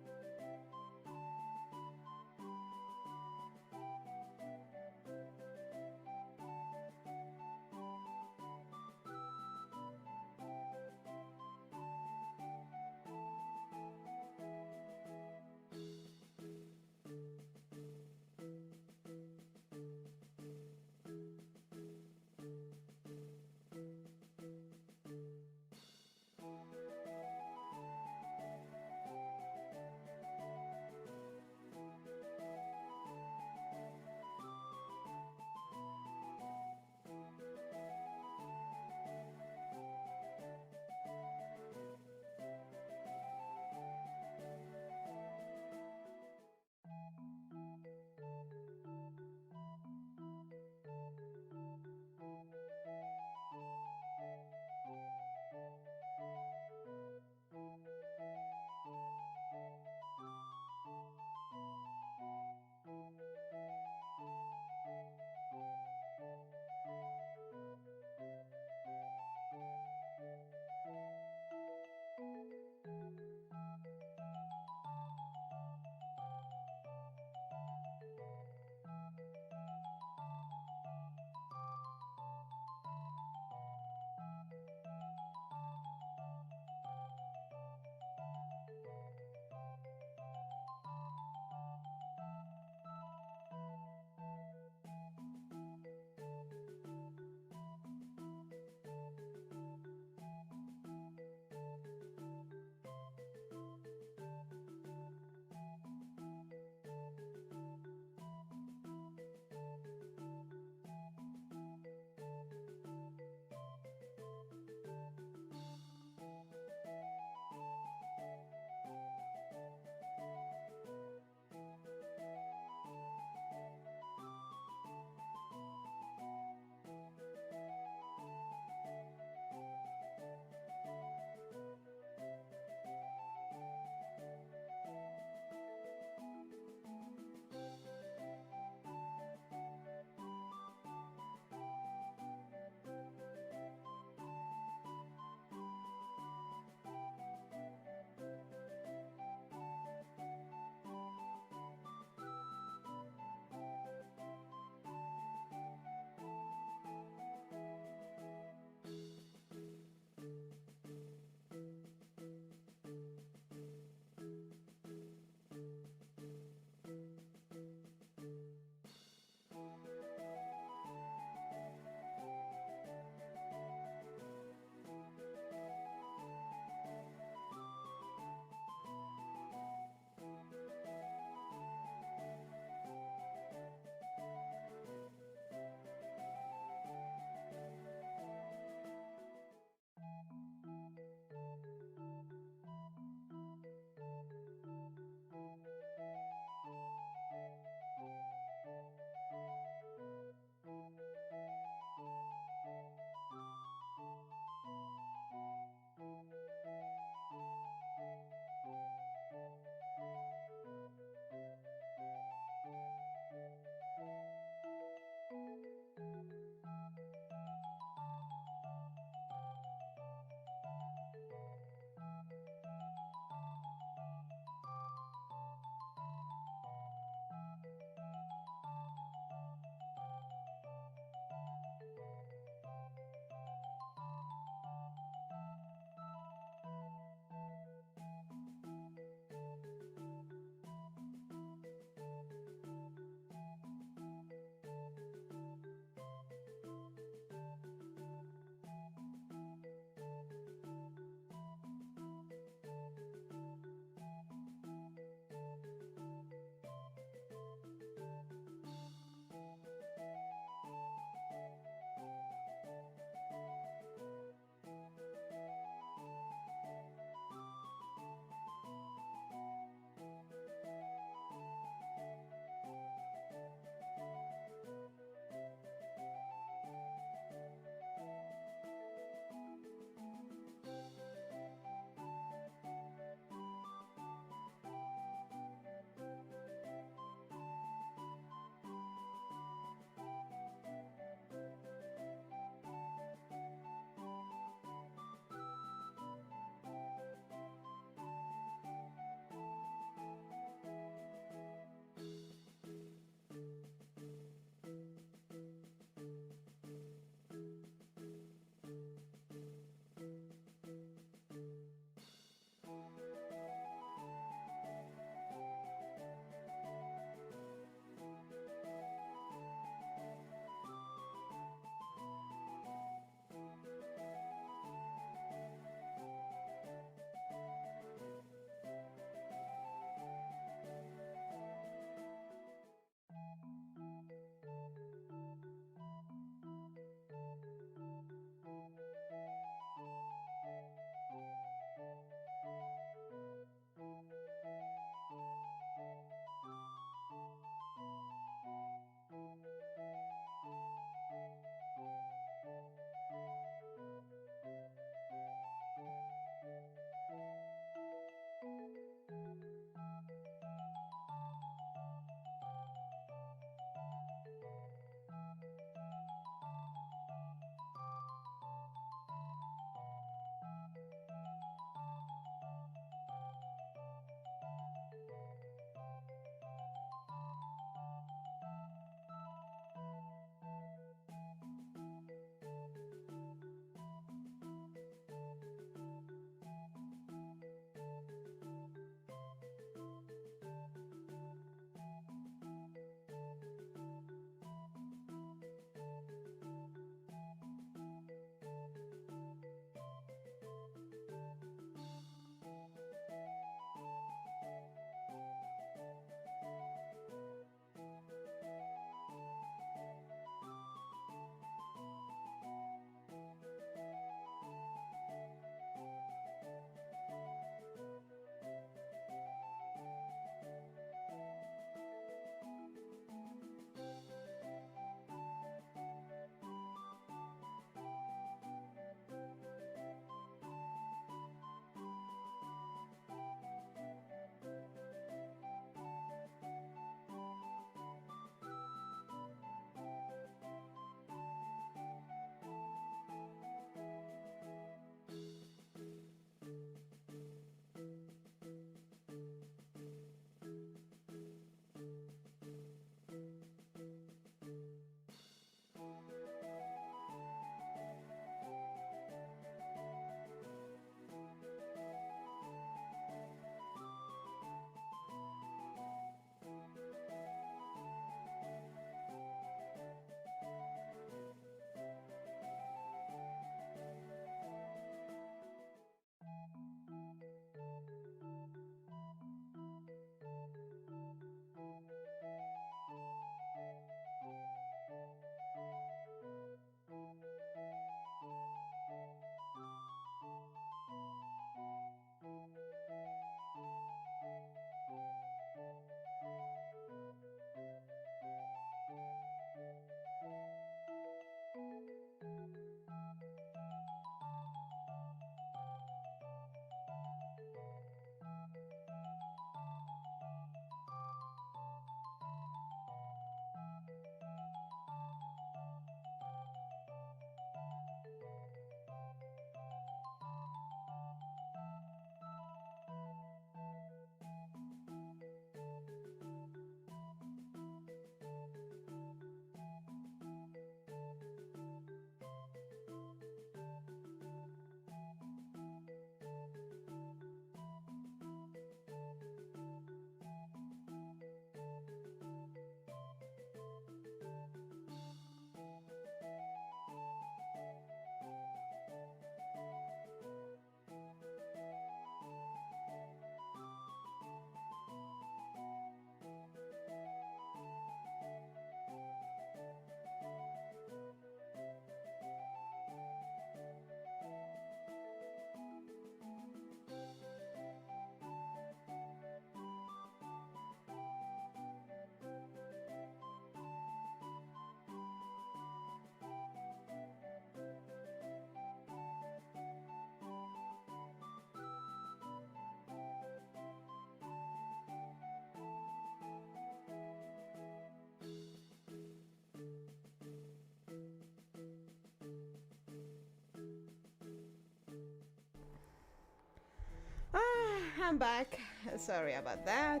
I'm back. Sorry about that.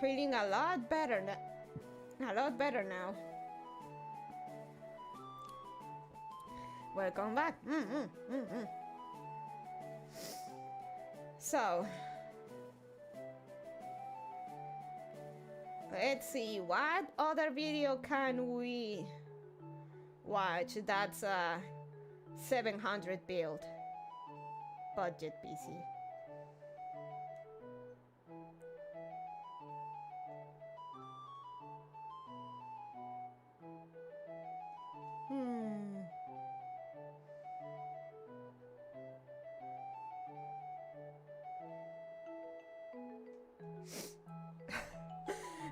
Feeling a lot better now. A lot better now. Welcome back. So, let's see, what other video can we watch that's a 700 build budget PC?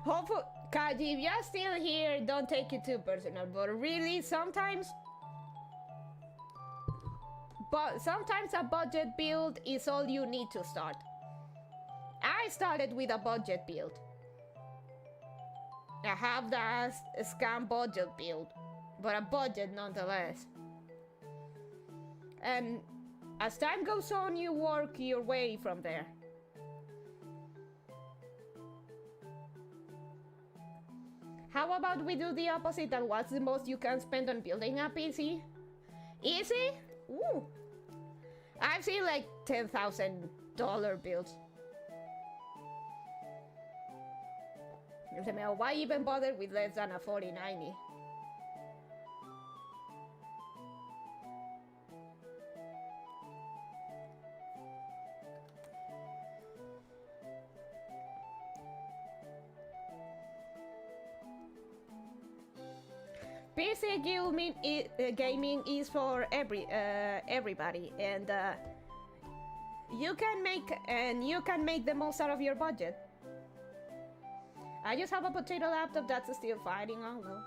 Hopefully, Kaji, if you're still here, don't take it too personal, but really, sometimes a budget build is all you need to start. I started with a budget build. I have that scam budget build, but a budget nonetheless. And as time goes on, you work your way from there. How about we do the opposite and what's the most you can spend on building a PC? Easy? Ooh. I've seen like $10,000 builds. Why even bother with less than a 4090? PC gaming is for everybody, and you can make the most out of your budget. I just have a potato laptop that's still fighting on low.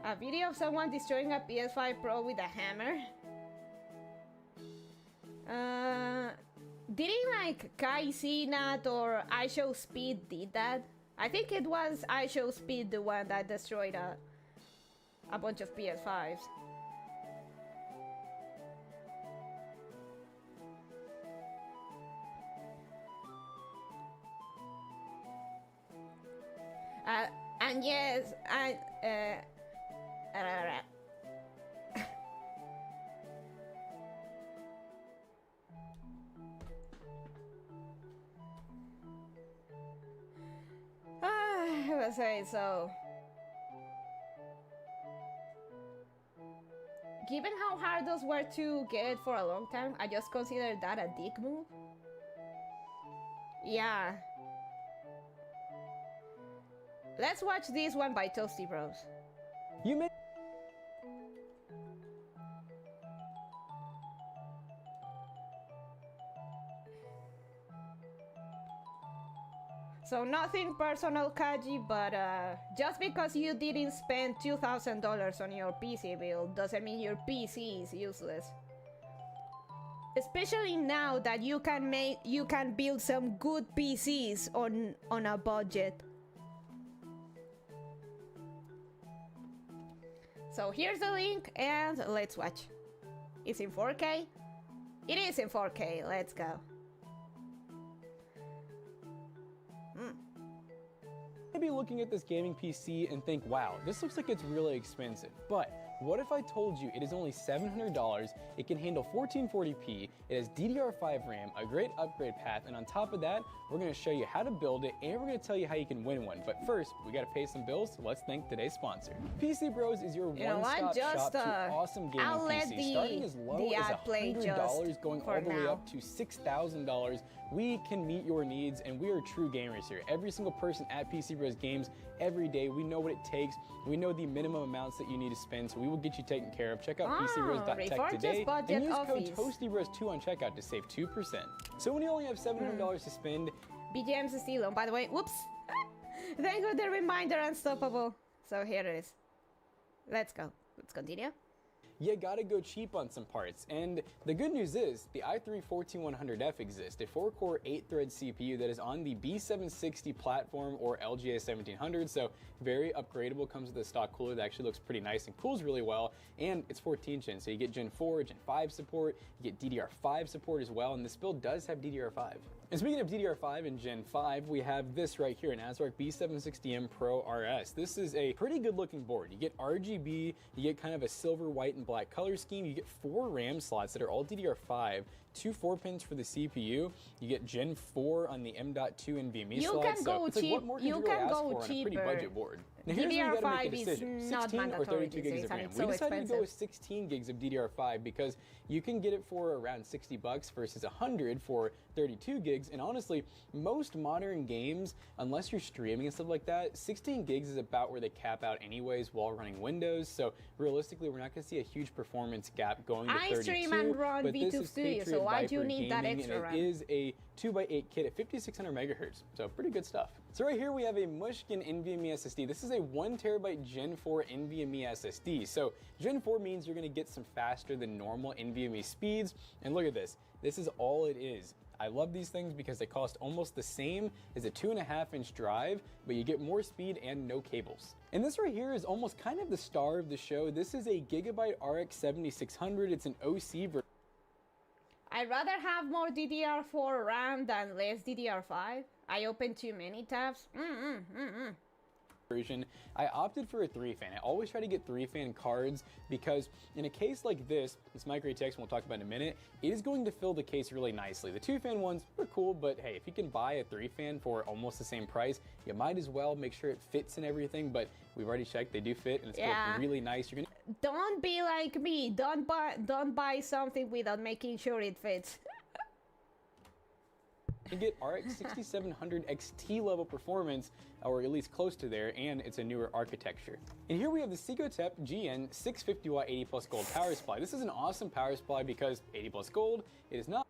A video of someone destroying a PS5 Pro with a hammer. Didn't like Kai Cenat or iShowSpeed did that? I think it was iShowSpeed the one that destroyed a bunch of PS5s. And yes, I would say so. Given how hard those were to get for a long time, I just consider that a dick move. Yeah. Let's watch this one by Toasty Bros. You may. So nothing personal, Kaji, but just because you didn't spend $2,000 on your PC build doesn't mean your PC is useless. Especially now that you can build some good PCs on a budget. So here's the link and let's watch. It's in 4K? It is in 4K, let's go. Maybe looking at this gaming PC and think, wow, this looks like it's really expensive. But what if I told you it is only $700, it can handle 1440p, it has DDR5 RAM, a great upgrade path, and on top of that, we're going to show you how to build it and we're going to tell you how you can win one. But first, we got to pay some bills, so let's thank today's sponsor. PC Bros is your one-stop shop to awesome gaming PC, starting as low as $100 going all the way up to $6,000. We can meet your needs and we are true gamers here. Every single person at PC Bros games every day. We know what it takes. We know the minimum amounts that you need to spend, so we will get you taken care of. Check out PCBros.tech today and use code TOASTYBROS2 on checkout to save 2%. So when you only have $700 to spend, BGM's still on, by the way. Whoops. Thank you for the reminder, Unstoppable. So here it is. Let's go. Let's continue. you gotta go cheap on some parts. And the good news is the i3-14100F exists, a 4-core 8-thread CPU that is on the B760 platform or LGA 1700, so very upgradable, comes with a stock cooler that actually looks pretty nice and cools really well, and it's 14 gen, so you get Gen 4, Gen 5 support, you get DDR5 support as well, and this build does have DDR5. And speaking of DDR5 and Gen 5, we have this right here, an ASRock B760M Pro RS. This is a pretty good looking board. You get RGB, you get kind of a silver, white, and black color scheme, you get 4 RAM slots that are all DDR5, 2 4-pins for the CPU, you get Gen 4 on the M.2 NVMe slots. You can go cheap. You can go cheaper. Pretty budget board. Now here's where you gotta make a decision: 16 or 32 gigs of RAM. We decided to go with 16 gigs of DDR5 because you can get it for around $60 versus 100 for 32 gigs. And honestly, most modern games, unless you're streaming and stuff like that, 16 gigs is about where they cap out anyways while running Windows. So realistically, we're not gonna see a huge performance gap going to 32. I stream and run Vtuber Studio, so why do you need that extra RAM? It is a 2x8 kit at 5600 megahertz, so pretty good stuff. So right here we have a Mushkin NVMe SSD. This is a 1TB Gen 4 NVMe SSD. So Gen 4 means you're gonna get some faster than normal NVMe speeds. And look at this. This is all it is. I love these things because they cost almost the same as a 2.5-inch drive, but you get more speed and no cables. And this right here is almost kind of the star of the show. This is a Gigabyte RX 7600. It's an OC version. I'd rather have more DDR4 RAM than less DDR5. I open too many tabs. Version. I opted for a 3-fan. I always try to get 3-fan cards because in a case like this micro ATX we'll talk about in a minute, it is going to fill the case really nicely. The 2-fan ones are cool, but hey, if you can buy a 3-fan for almost the same price, you might as well make sure it fits and everything, but we've already checked, they do fit and it's built really nice. You're gonna Don't be like me. Don't buy something without making sure it fits. You get RX 6700 XT level performance, or at least close to there, and it's a newer architecture. And here we have the Secotep GN 650W 80 plus gold power supply. This is an awesome power supply because 80 plus gold, it is not.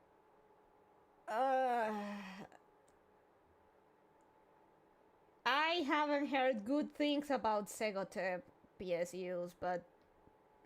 I haven't heard good things about Secotep PSUs, but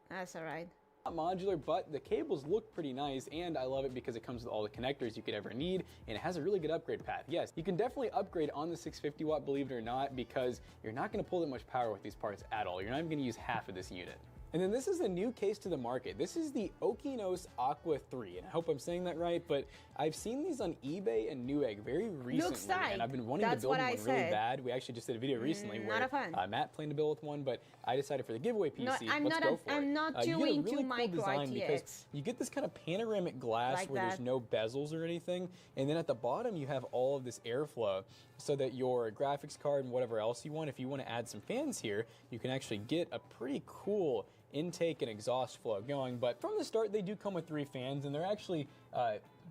that's alright. Modular, but the cables look pretty nice, and I love it because it comes with all the connectors you could ever need, and it has a really good upgrade path. Yes, you can definitely upgrade on the 650W, believe it or not, because you're not going to pull that much power with these parts at all. You're not even going to use half of this unit. And then this is a new case to the market. This is the Okinos Aqua 3, and I hope I'm saying that right, but I've seen these on eBay and Newegg very recently, and I've been wanting to build one really bad. We actually just did a video recently where Matt planned to build with one, but I decided for the giveaway PC, let's go for it. I'm not too into micro design because you get this kind of panoramic glass like where there's no bezels or anything, and then at the bottom you have all of this airflow so that your graphics card and whatever else you want, if you want to add some fans here, you can actually get a pretty cool intake and exhaust flow going. But from the start they do come with 3 fans, and they're actually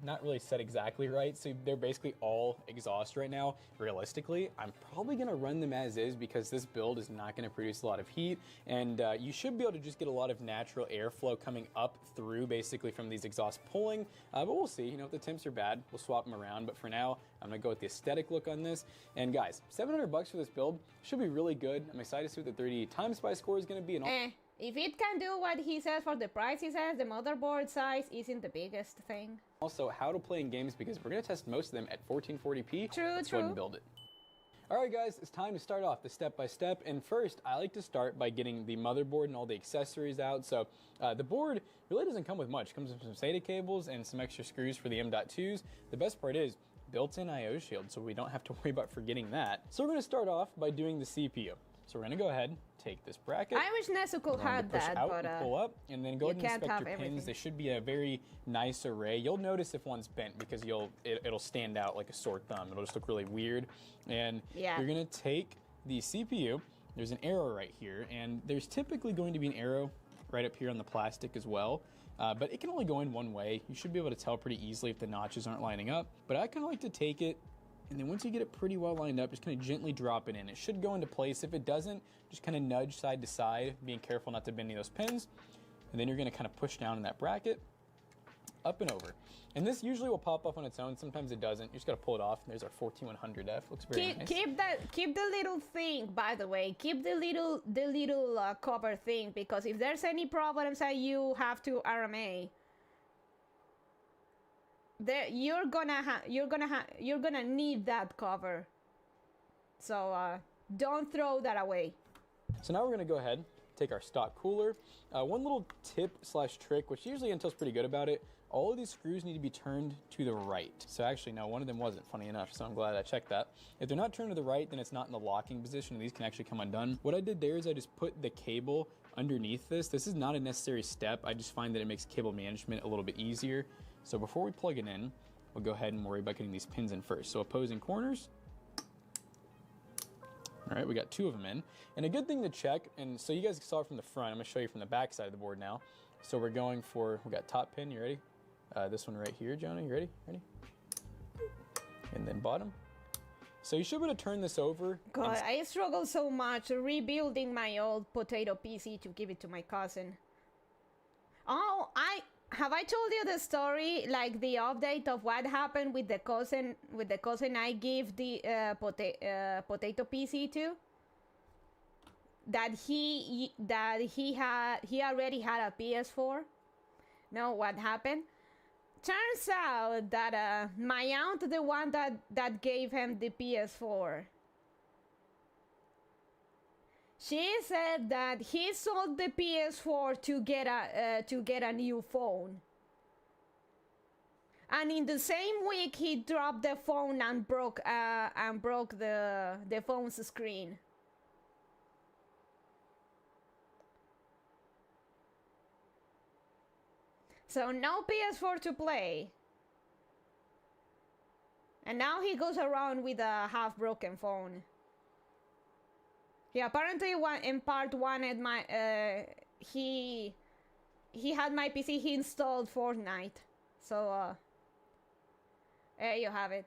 not really set exactly right, so they're basically all exhaust right now. Realistically, I'm probably gonna run them as is because this build is not gonna produce a lot of heat, and you should be able to just get a lot of natural airflow coming up through basically from these exhausts pulling, but we'll see. You know, if the temps are bad, we'll swap them around, but for now I'm gonna go with the aesthetic look on this. And guys, $700 for this build should be really good. I'm excited to see what the 3D time spy score is gonna be. And if it can do what he says for the price he says, the motherboard size isn't the biggest thing. Also, how to play in games, because we're going to test most of them at 1440p. Let's go ahead and build it. Alright guys, it's time to start off the step-by-step, and first I like to start by getting the motherboard and all the accessories out. So the board really doesn't come with much. It comes with some SATA cables and some extra screws for the M.2s. The best part is built-in I/O shield, so we don't have to worry about forgetting that. So we're going to start off by doing the CPU. So we're going to go ahead, take this bracket. I wish Nezuko had that, but and pull up, and then go ahead and inspect your pins. They should be a very nice array. You'll notice if one's bent because it'll stand out like a sore thumb. It'll just look really weird. And you're going to take the CPU. There's an arrow right here, and there's typically going to be an arrow right up here on the plastic as well. But it can only go in one way. You should be able to tell pretty easily if the notches aren't lining up. But I kind of like to take it, and then once you get it pretty well lined up, just kind of gently drop it in. It should go into place. If it doesn't, just kind of nudge side to side, being careful not to bend any of those pins. And then you're going to kind of push down in that bracket. up and over. And this usually will pop up on its own. Sometimes it doesn't. You just gotta pull it off. There's our 14100F. Looks very nice. Keep the little thing, by the way. Keep the little cover thing, because if there's any problems that you have to RMA, you're gonna need that cover. So don't throw that away. So now we're gonna go ahead, take our stock cooler. One little tip / trick, which usually Intel's pretty good about it, all of these screws need to be turned to the right. So actually, no, one of them wasn't, funny enough, so I'm glad I checked that. If they're not turned to the right, then it's not in the locking position, and these can actually come undone. What I did there is I just put the cable underneath this. This is not a necessary step. I just find that it makes cable management a little bit easier. So before we plug it in, we'll go ahead and worry about getting these pins in first. So opposing corners. All right, we got 2 of them in. And a good thing to check, and so you guys saw it from the front, I'm gonna show you from the back side of the board now. So we're going for, we got top pin, you ready? This one right here, Jonah, you ready? Ready? And then bottom. So you should be able to turn this over. God, I struggle so much rebuilding my old potato PC to give it to my cousin. Oh, have I told you the story, like the update of what happened with the cousin I give the potato PC to? That he already had a PS4. No, what happened? Turns out that my aunt, the one that gave him the PS4, she said that he sold the PS4 to get a new phone, and in the same week he dropped the phone and broke the phone's screen. So no PS4 to play. And now he goes around with a half-broken phone. He apparently in part wanted my he had my PC, he installed Fortnite. So there you have it.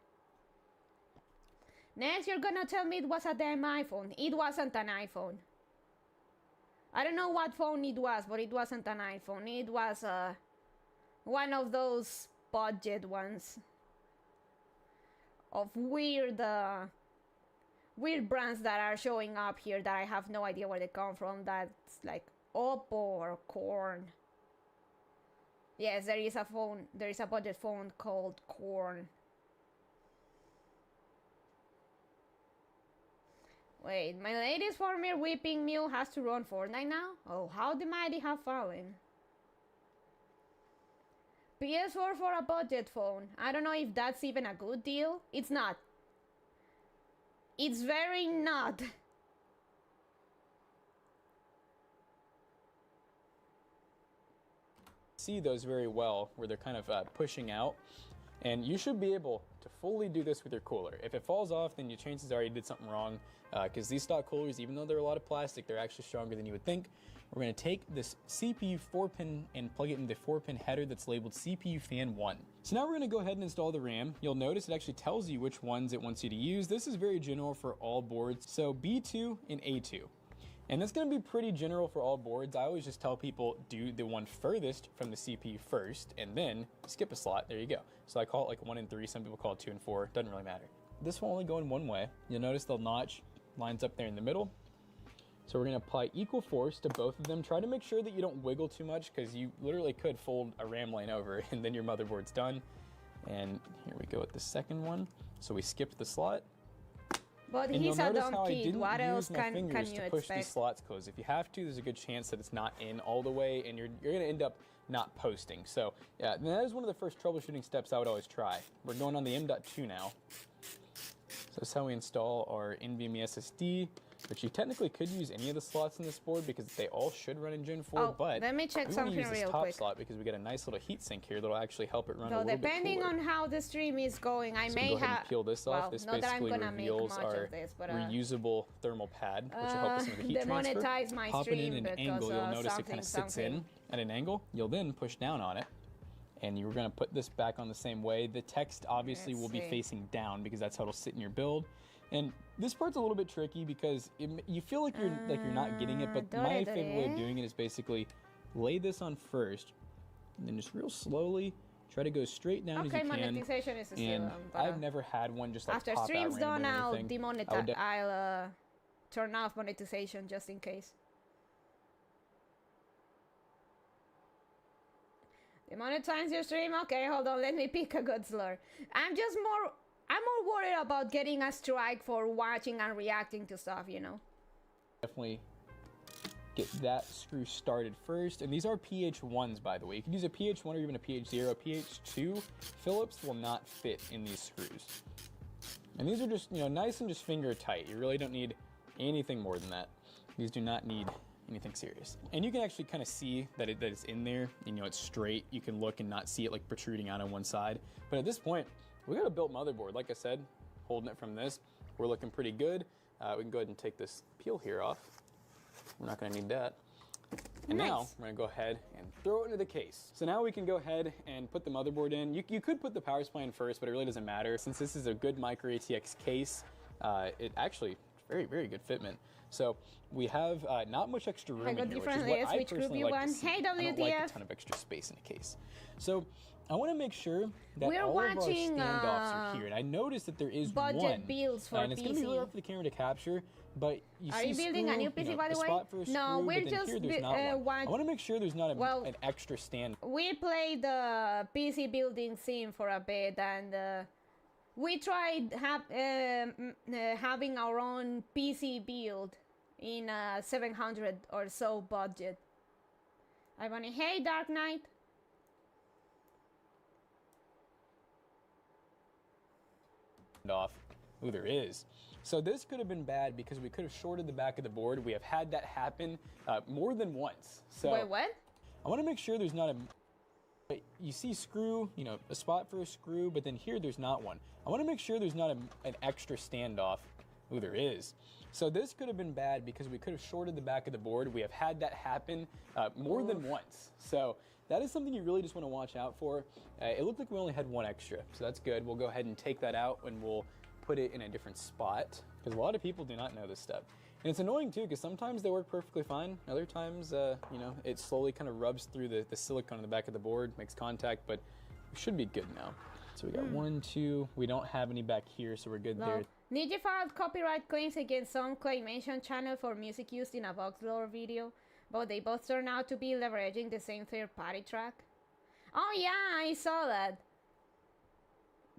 Next you're gonna tell me it was a damn iPhone. It wasn't an iPhone. I don't know what phone it was, but it wasn't an iPhone. It was one of those budget ones of weird brands that are showing up here that I have no idea where they come from. That's like Oppo or Corn. Yes, there is a budget phone called Corn. Wait, my latest former whipping mule has to run Fortnite now? Oh, how the mighty have fallen. PS4 for a budget phone. I don't know if that's even a good deal. It's not. It's very not. See those very well where they're kind of pushing out, and you should be able to fully do this with your cooler. If it falls off, then your chances are you did something wrong, because these stock coolers, even though they're a lot of plastic, they're actually stronger than you would think. We're going to take this CPU 4-pin and plug it into the 4-pin header that's labeled CPU fan 1. So now we're going to go ahead and install the RAM. You'll notice it actually tells you which ones it wants you to use. This is very general for all boards, so B2 and A2. And that's going to be pretty general for all boards. I always just tell people do the one furthest from the CPU first and then skip a slot. There you go. So I call it like 1 and 3. Some people call it 2 and 4. Doesn't really matter. This will only go in one way. You'll notice the notch lines up there in the middle. So we're going to apply equal force to both of them. Try to make sure that you don't wiggle too much, because you literally could fold a RAM lane over and then your motherboard's done. And here we go with the second one. So we skipped the slot. But and he's a dumb kid. What else can you to push expect? These slots closed. If you have to, there's a good chance that it's not in all the way, and you're going to end up not posting. So yeah, that is one of the first troubleshooting steps I would always try. We're going on the M.2 now. So that's how we install our NVMe SSD. But you technically could use any of the slots in this board because they all should run in Gen 4, but let me check we something want to use this real top quick. slot because we got a nice little heat sink here that'll actually help it run a So little bit cooler. depending on how the stream is going, I So may go ahead have and peel this off. This not that I'm basically gonna make reveals much our of this, but reusable thermal pad, which will help us with the heat transfer. demonetize my Pop it stream in an because angle, you'll notice it kind of sits something. in at an angle. You'll then push down on it, and you're going to put this back on the same way. The text obviously will be facing down because that's how it'll sit in your build. And this part's a little bit tricky because you feel like you're not getting it, but my favorite way of doing it is basically lay this on first, and then just real slowly Try to go straight down as Okay, you can. monetization is still And but, I've never had one just like after pop out stream's done, randomly or I'll anything. demonetize. I'll turn off monetization just in case. Demonetize your stream? Okay, hold on, let me pick a good slur. I'm more worried about getting a strike for watching and reacting to stuff, you know? Definitely get that screw started first. And these are PH1s, by the way. You can use a PH1 or even a PH0. PH2 Phillips will not fit in these screws. And these are just, you know, nice and just finger tight. You really don't need anything more than that. These do not need anything serious. And you can actually kind of see that it's in there. You know, it's straight. You can look and not see it like protruding out on one side. But at this point, we got a built motherboard. Like I said, holding it from this, we're looking pretty good. We can go ahead and take this peel here off. We're not gonna need that. And nice. now we're gonna go ahead and throw it into the case. So now we can go ahead and put the motherboard in. You could put the power supply in first, but it really doesn't matter. Since this is a good micro ATX case, it actually, very, very good fitment. So we have not much extra room in here, which is what I personally like to see. Hey, I don't like a WTF. ton of extra space in a case. So I want to make sure that We're all of our watching, standoffs are here. And I noticed that there is budget one. builds for and it's going to be really PC. hard for the camera to capture, but you Are see you building a new PC, by the way? spot for a No, screw, we're but then just here there's not one. I want to make sure there's not an extra stand. We played the PC building sim for a bit, and we tried having our own PC build in a 700 or so budget. I want to, hey, Dark Knight. Off. Ooh, there is. So this could have been bad because we could have shorted the back of the board. We have had that happen more than once. So Wait, what? I want to make sure there's not you see screw, you know, a spot for a screw, but then here there's not one. I want to make sure there's not an extra standoff. Ooh, there is. So this could have been bad because we could have shorted the back of the board. We have had that happen more than once. So that is something you really just want to watch out for. It looked like we only had one extra, so that's good. We'll go ahead and take that out and we'll put it in a different spot because a lot of people do not know this stuff. And it's annoying too because sometimes they work perfectly fine. Other times, you know, it slowly kind of rubs through the silicone on the back of the board, makes contact, but we should be good now. So we got 1, 2. We don't have any back here, so we're good there. Ninja filed copyright claims against some claymation channel for music used in a box lore video, but they both turned out to be leveraging the same third-party track. Oh yeah, I saw that.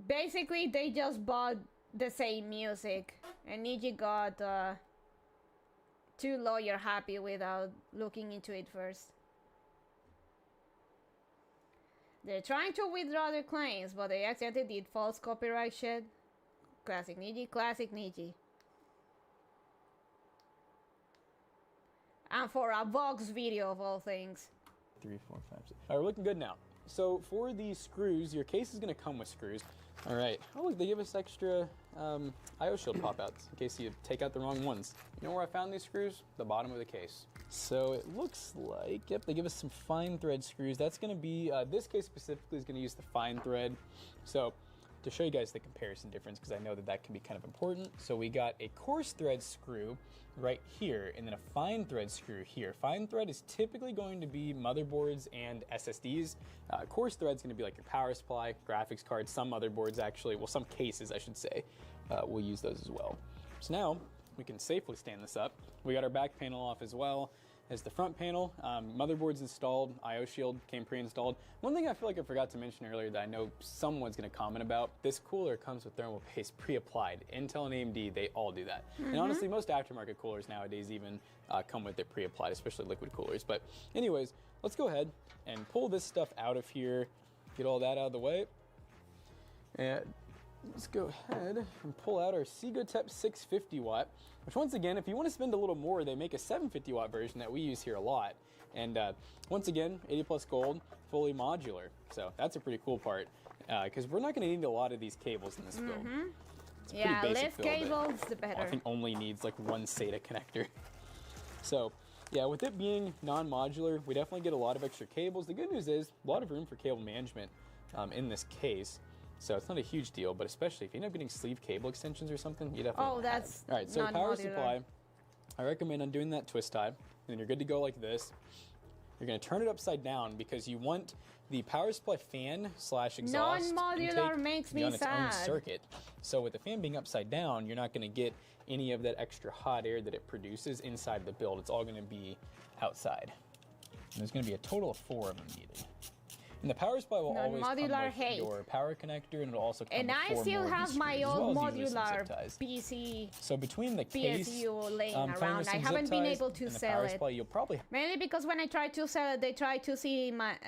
Basically, they just bought the same music, and Niji got two lawyers happy without looking into it first. They're trying to withdraw their claims, but they accidentally did false copyright shit. Classic Niji, classic Niji. And for a Vox video of all things. 3, 4, 5, 6. All right, we're looking good now. So for these screws, your case is going to come with screws. All right. Oh, look, they give us extra IO shield pop-outs in case you take out the wrong ones. You know where I found these screws? The bottom of the case. So it looks like, yep, they give us some fine thread screws. That's going to be, this case specifically is going to use the fine thread. So to show you guys the comparison difference, because I know that that can be kind of important. So we got a coarse thread screw right here, and then a fine thread screw here. Fine thread is typically going to be motherboards and SSDs. Coarse thread is going to be like your power supply, graphics card, some motherboards actually, well, some cases I should say, will use those as well. So now we can safely stand this up. We got our back panel off as well as the front panel. Motherboard's installed, IO shield came pre-installed. One thing I feel like I forgot to mention earlier that I know someone's gonna comment about, this cooler comes with thermal paste pre-applied. Intel and AMD, they all do that. And honestly, most aftermarket coolers nowadays even come with it pre-applied, especially liquid coolers. But anyways, let's go ahead and pull this stuff out of here, get all that out of the way. And let's go ahead and pull out our Sigotep 650 watt, which once again, if you want to spend a little more, they make a 750 watt version that we use here a lot. And once again, 80 plus gold, fully modular. So that's a pretty cool part because we're not going to need a lot of these cables in this build. It's a Yeah, pretty basic less build, cables, the I better. think only needs like one SATA connector. So yeah, with it being non-modular, we definitely get a lot of extra cables. The good news is a lot of room for cable management in this case. So it's not a huge deal, but especially if you end up getting sleeve cable extensions or something, you definitely Oh, that's all right, so power non-modular. supply, I recommend undoing that twist tie, and then you're good to go like this. You're going to turn it upside down because you want the power supply fan slash exhaust Non-modular intake makes to be me on its own sad. circuit. So with the fan being upside down, you're not going to get any of that extra hot air that it produces inside the build. It's all going to be outside. And there's going to be a total of 4 of them needed. And the power supply will always come Non-modular with hate. your power connector, and it'll also come And with I 4 still more have heat my streams, as old well as usually some modular zip ties. PC So between the case, PSU laying playing with around, I some haven't zip been ties able to and the sell power it. supply, you'll probably Mainly because when I try to sell it, they try to see my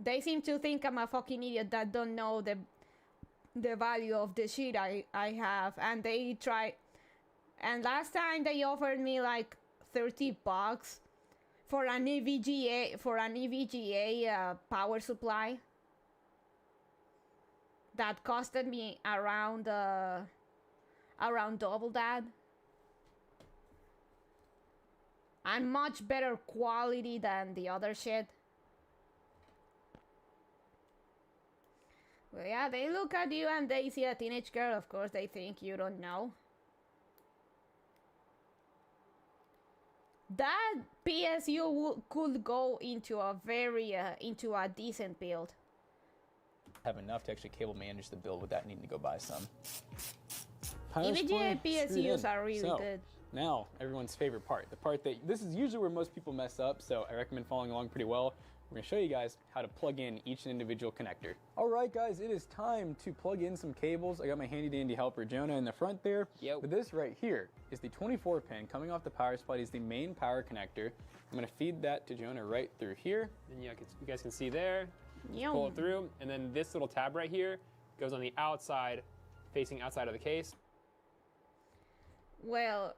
they seem to think I'm a fucking idiot that don't know the value of the shit I have, and they try. And last time they offered me like $30 for an EVGA power supply that costed me around double that, and much better quality than the other shit. Well, yeah, they look at you and they see a teenage girl. Of course, they think you don't know. That PSU could go into a very into a decent build. have enough to actually cable manage the build without needing to go buy some. EVGA PSUs are really good. Now, everyone's favorite part. The part that, this is usually where most people mess up, so I recommend following along pretty well. We're gonna show you guys how to plug in each individual connector. All right, guys, it is time to plug in some cables. I got my handy dandy helper, Jonah, in the front there. Yep. But this right here is the 24 pin coming off the power supply. It is the main power connector. I'm gonna feed that to Jonah right through here. And you guys can see there, Yum. pull it through, and then this little tab right here goes on the outside, facing outside of the case. Well,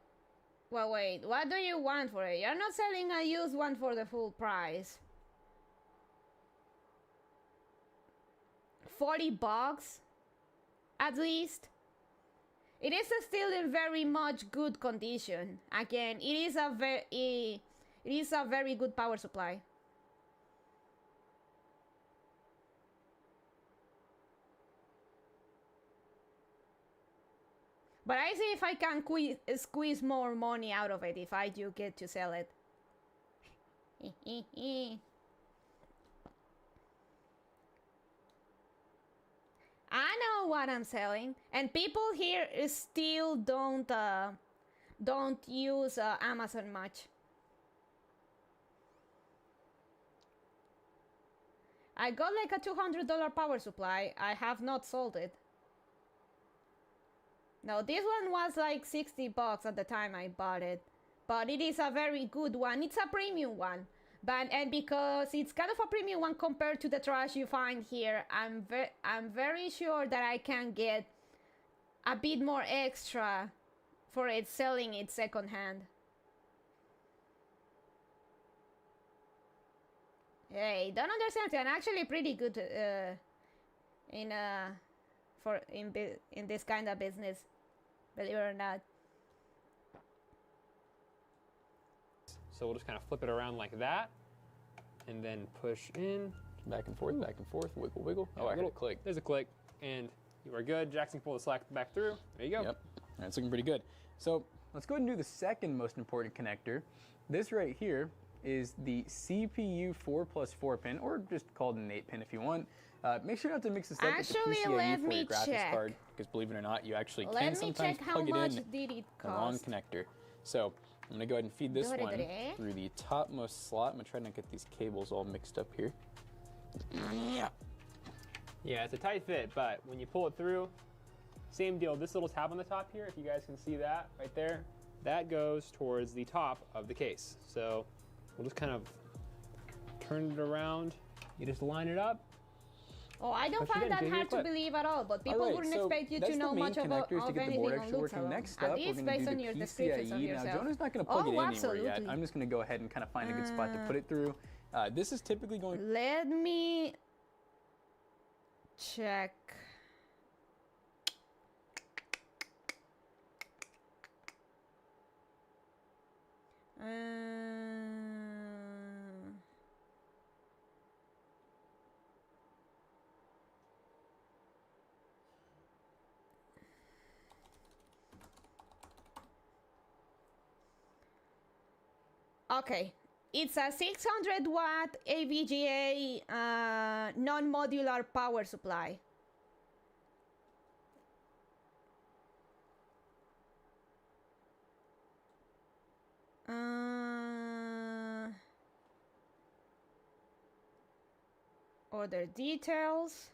wait. What do you want for it? You're not selling a used one for the full price. $40 at least. It is still in very much good condition. Again, it is a very good power supply. But I see if I can squeeze more money out of it if I do get to sell it. I know what I'm selling, and people here still don't use Amazon much. I got like a $200 power supply. I have not sold it. No, this one was like $60 at the time I bought it, but it is a very good one. It's a premium one. And because it's kind of a premium one compared to the trash you find here, I'm very sure that I can get a bit more extra for it selling it secondhand. Hey, don't understand. I'm actually pretty good in this kind of business, believe it or not. So we'll just kind of flip it around like that, and then push in. Back and forth, wiggle, wiggle. Yeah, Oh, I heard a click. There's a click, and you are good. Jackson, pull the slack back through. There you go. Yep, it's looking pretty good. So let's go ahead and do the second most important connector. This right here is the CPU 4+4 pin, or just called an 8 pin if you want. Make sure not to mix this up with the PCIe for your graphics card, because believe it or not, you actually can sometimes plug it in the wrong connector. So I'm gonna go ahead and feed this one through the topmost slot. I'm gonna try not to get these cables all mixed up here. Yeah, it's a tight fit, but when you pull it through, same deal. This little tab on the top here, if you guys can see that right there, that goes towards the top of the case. So we'll just kind of turn it around. You just line it up. Oh, I don't find that hard to believe at all, but people wouldn't expect you to know much about anything on looks alone. Next At up, least we're going based to on do your the descriptions of PCIe. yourself. Now, Jonah's not going to plug it in anywhere yet. Absolutely. I'm just going to go ahead and kind of find a good spot to put it through. This is typically going... Let me check. Okay. It's a 600 watt AVGA non-modular power supply. Order details.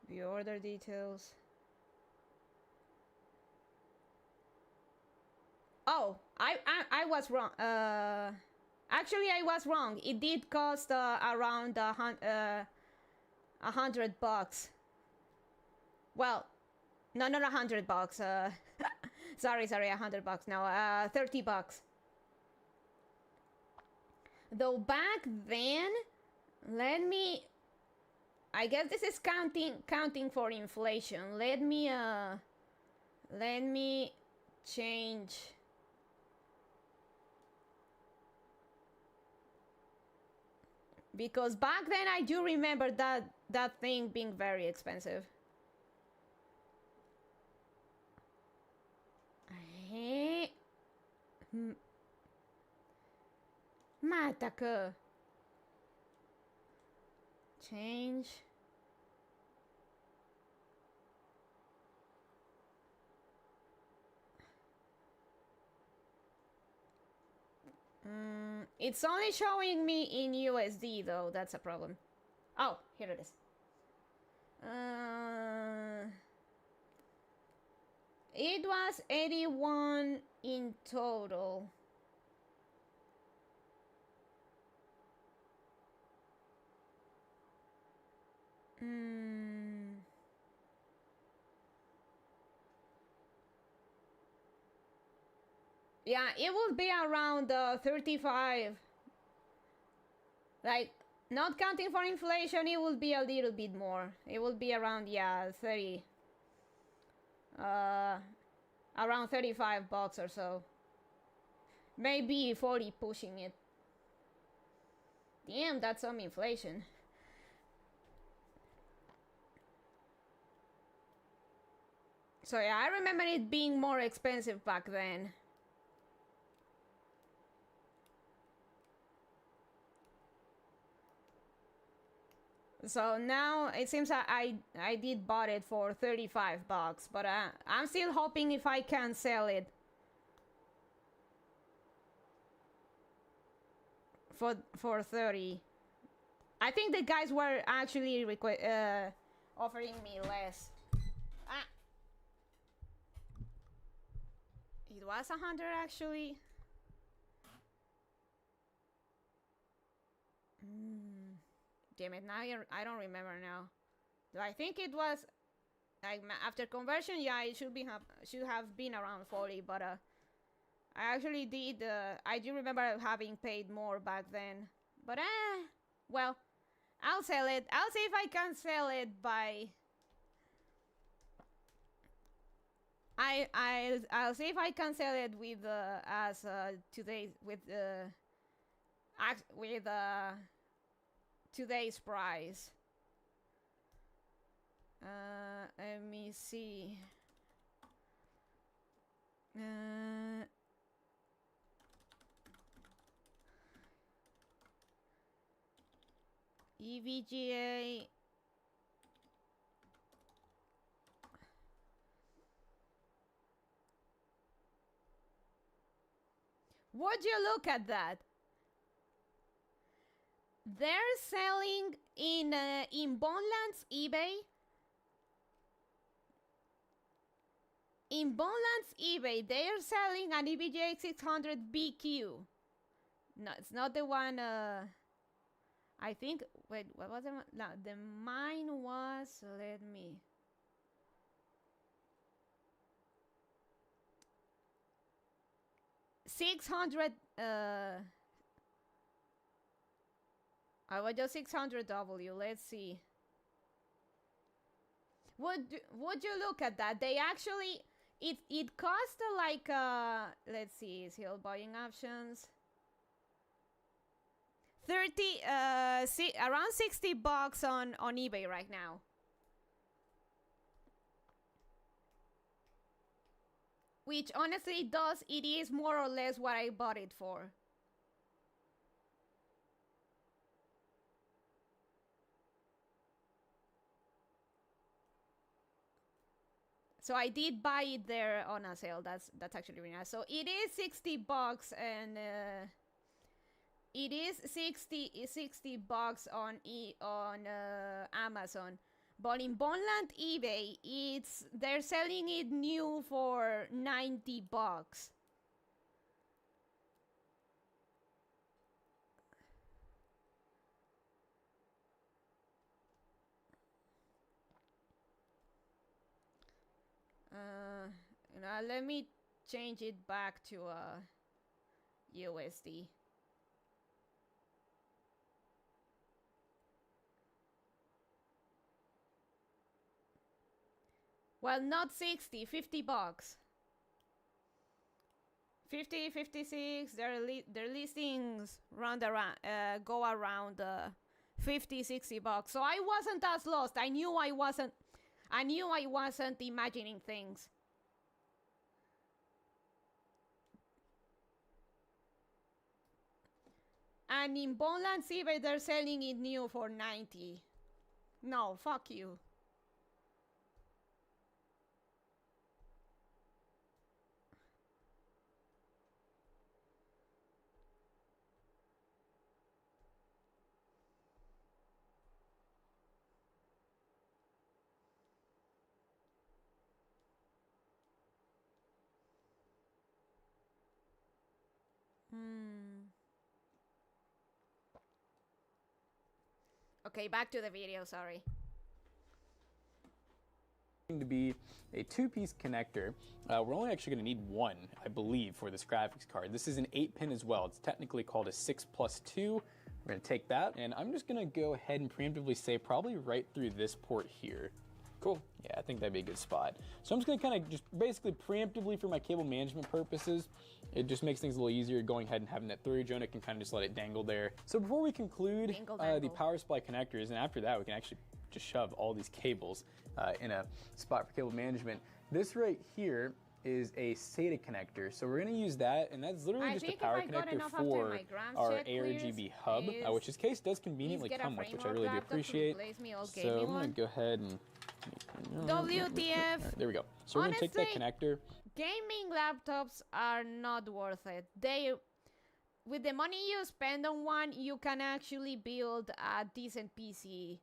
View order details. Oh, I was wrong. Actually, I was wrong. It did cost around $100. Well, no, not $100. Sorry, $100. No, $30. Though back then, I guess this is counting for inflation. Let me change. Because back then I do remember that thing being very expensive. Mataka. Change. It's only showing me in USD though, that's a problem. Oh, here it is. It was 81 in total. Yeah, it would be around 35. Like, not counting for inflation, it would be a little bit more. It would be around, yeah, 30. Around $35 or so. Maybe 40 pushing it. Damn, that's some inflation. So yeah, I remember it being more expensive back then. So now it seems I did bought it for $35, but I'm still hoping if I can sell it for 30. I think the guys were actually offering me less. It was 100 actually. Damn it, now I don't remember now. I think it was like after conversion, yeah, it should have been around 40, but I actually did I do remember having paid more back then. But well, I'll sell it. I'll see if I can sell it by I'll see if I can sell it with as today with today's price. Let me see. EVGA. Would you look at that? They're selling in Bonland's eBay. In Bonland's eBay, they're selling an EVGA 600 BQ. No, it's not the one. I think. Wait, what was the? No, the mine was. Let me. $600. I was just 600W. Let's see. Would you look at that? They actually it cost like let's see, seal buying options. 30 around $60 on eBay right now. which honestly it is more or less what I bought it for. So I did buy it there on a sale. That's actually really nice. So it is $60 and it is 60 bucks on Amazon. But in Bonland eBay, they're selling it new for $90. Let me change it back to USD. Well, not 60, $50. 50, 56. Their listings go around 50, $60. So I wasn't as lost. I knew I wasn't imagining things. And in Bonland eBay, they're selling it new for 90. No, fuck you. Okay, back to the video, sorry. To be a 2-piece connector. We're only actually going to need one, I believe, for this graphics card. This is an 8-pin as well. It's technically called a 6+2. We're going to take that, and I'm just going to go ahead and preemptively say probably right through this port here. Cool. Yeah, I think that'd be a good spot. So I'm just going to kind of just basically preemptively for my cable management purposes. It just makes things a little easier going ahead and having it through. Jonah can kind of just let it dangle there. So before we conclude the power supply connectors, and after that we can actually just shove all these cables in a spot for cable management. This right here is a SATA connector. So we're going to use that, and that's literally just a power connector for our ARGB hub, which this case does conveniently come with, which I really do appreciate. So I'm going to go ahead and... WTF. Right, there we go. So we're going to take that connector. Gaming laptops are not worth it. With the money you spend on one, you can actually build a decent PC.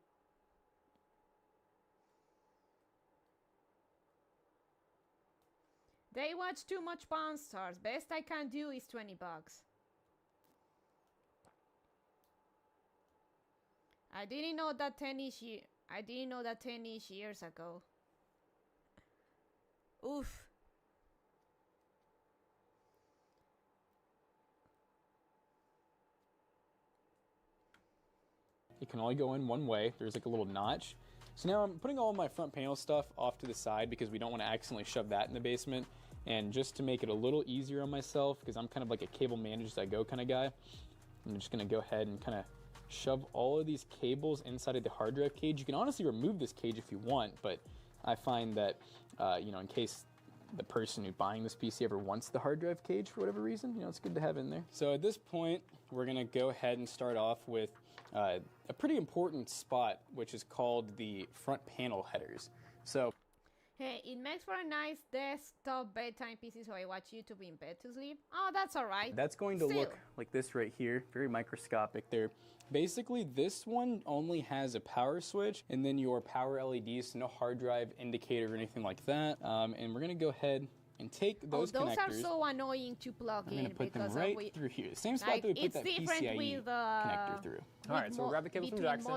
They watch too much Pawn Stars. Best I can do is $20. I didn't know that 10-ish years ago. Oof. It can only go in one way. There's like a little notch. So now I'm putting all of my front panel stuff off to the side because we don't want to accidentally shove that in the basement. And just to make it a little easier on myself, because I'm kind of like a cable manage as I go kind of guy, I'm just going to go ahead and kind of shove all of these cables inside of the hard drive cage. You can honestly remove this cage if you want, but I find that, you know, in case the person who's buying this PC ever wants the hard drive cage for whatever reason, you know, it's good to have in there. So at this point, we're going to go ahead and start off with a pretty important spot, which is called the front panel headers. So, hey, it makes for a nice desktop bedtime PC, so I watch YouTube in bed to sleep. Oh, that's all right. That's going to look like this right here, very microscopic there. Basically, this one only has a power switch and then your power LEDs, so no hard drive indicator or anything like that. And we're going to go ahead and take those connectors. Those are so annoying to plug in. I'm going to put them right through here. The same spot that we put that PCIe connector through. All right, so we'll grab the cable from Jackson.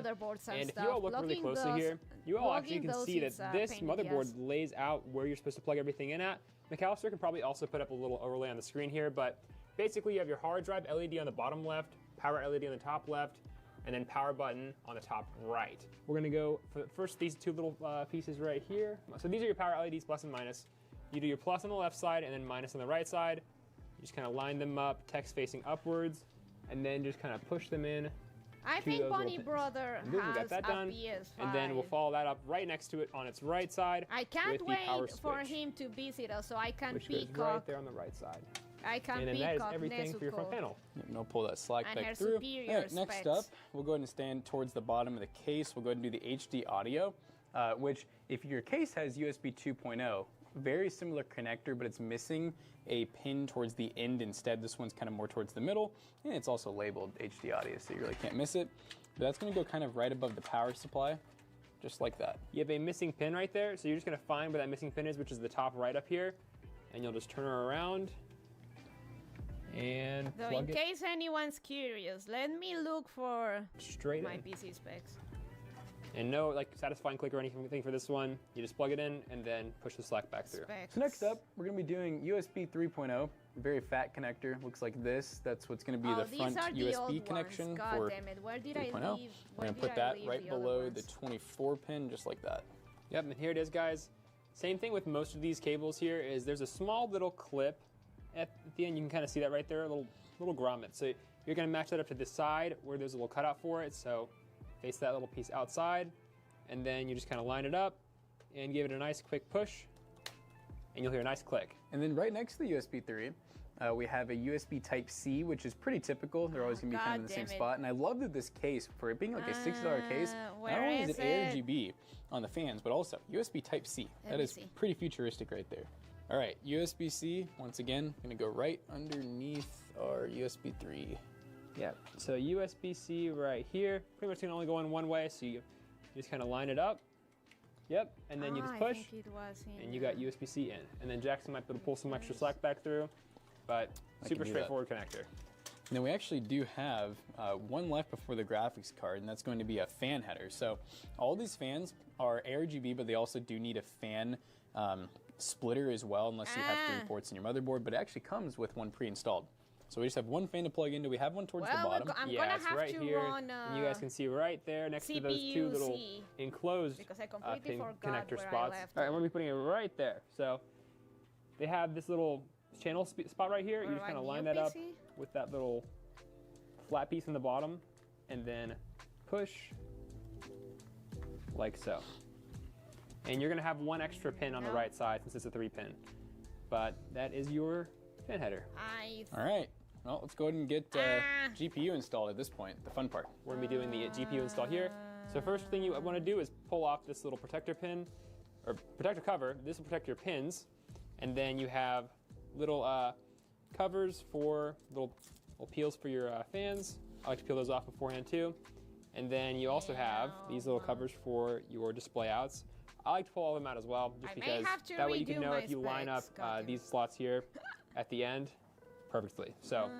And if you all look really closely here, you all actually can see that this motherboard lays out where you're supposed to plug everything in at. McAllister can probably also put up a little overlay on the screen here, but basically you have your hard drive LED on the bottom left, power LED on the top left, and then power button on the top right. We're gonna go for first these two little pieces right here. So these are your power LEDs, plus and minus. You do your plus on the left side and then minus on the right side. You just kind of line them up, text facing upwards, and then just kind of push them in I to think those little Bunny pins. Brother And boom, we got has that a done. PS5. And then we'll follow that up right next to it on its right side. I can't with the power wait for switch, him to visit us so I can which goes peacock. right there on the right side. I can And then that is peacock everything for your front Nezuko. panel. And I'll pull that slack And her back through. superior All right, next specs. up, we'll go ahead and stand towards the bottom of the case. We'll go ahead and do the HD audio, which if your case has USB 2.0, very similar connector, but it's missing a pin towards the end instead. This one's kind of more towards the middle, and it's also labeled HD audio, so you really can't miss it. But that's gonna go kind of right above the power supply, just like that. You have a missing pin right there, so you're just gonna find where that missing pin is, which is the top right up here, and you'll just turn her around and So in plug it case anyone's curious, let me look for straight my in. PC specs. And no like satisfying click or anything for this one. You just plug it in and then push the slack back through. Specs. So next up, we're gonna be doing USB 3.0, very fat connector, looks like this. That's what's gonna be Oh, the these front are the USB old connection ones. God for damn it. Where did I 3.0. leave? We're gonna put that right below the 24 pin, just like that. Yep, and here it is, guys. Same thing with most of these cables here is there's a small little clip at the end. You can kind of see that right there, a little grommet. So you're gonna match that up to this side where there's a little cutout for it. So face that little piece outside, and then you just kind of line it up and give it a nice quick push, and you'll hear a nice click. And then right next to the USB 3, we have a USB Type-C, which is pretty typical. They're always gonna be kind of in the same spot. And I love that this case, for it being like a $60 case, not where only is is it ARGB on the fans, but also USB Type-C. Let That me is see. pretty futuristic right there. All right, USB-C, once again, gonna go right underneath our USB 3. Yep, so USB-C right here. Pretty much gonna only go in one way, so you just kind of line it up. Yep, and then you just I push, think it was in, and you got USB-C in. And then Jackson might be able to pull some extra slack back through, but I super can do that. straightforward connector. And then we actually do have one left before the graphics card, and that's going to be a fan header. So all these fans are ARGB, but they also do need a fan splitter as well, unless you have 3 ports in your motherboard, but it actually comes with one pre-installed. So we just have one fan to plug into. We have one towards the Well, bottom. I'm Yeah, gonna it's have right to here. run And you guys can see right there next to those two little CPU-C, enclosed because I completely forgot connector where I spots. left All right, it. I'm gonna be putting it right there. So they have this little channel spot right here. You Where just my kind of new line that up PC? with that little flat piece in the bottom, and then push like so. And you're gonna have one extra pin on the No. right side since it's a 3-pin. But that is your fan header. All right, well, let's go ahead and get GPU installed at this point, the fun part. We're gonna be doing the GPU install here. So first thing you want to do is pull off this little protector pin, or protector cover. This will protect your pins. And then you have little covers for little peels for your fans. I like to peel those off beforehand too. And then you also have these little covers for your display outs. I like to pull all of them out as well, just I may because have to that way you can redo know my if you line up specs, goddamn. these slots here at the end perfectly. So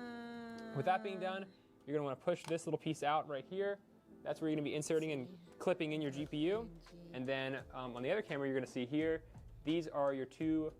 with that being done, you're gonna wanna push this little piece out right here. That's where you're gonna be inserting and clipping in your GPU. And then on the other camera, you're gonna see here, these are your 2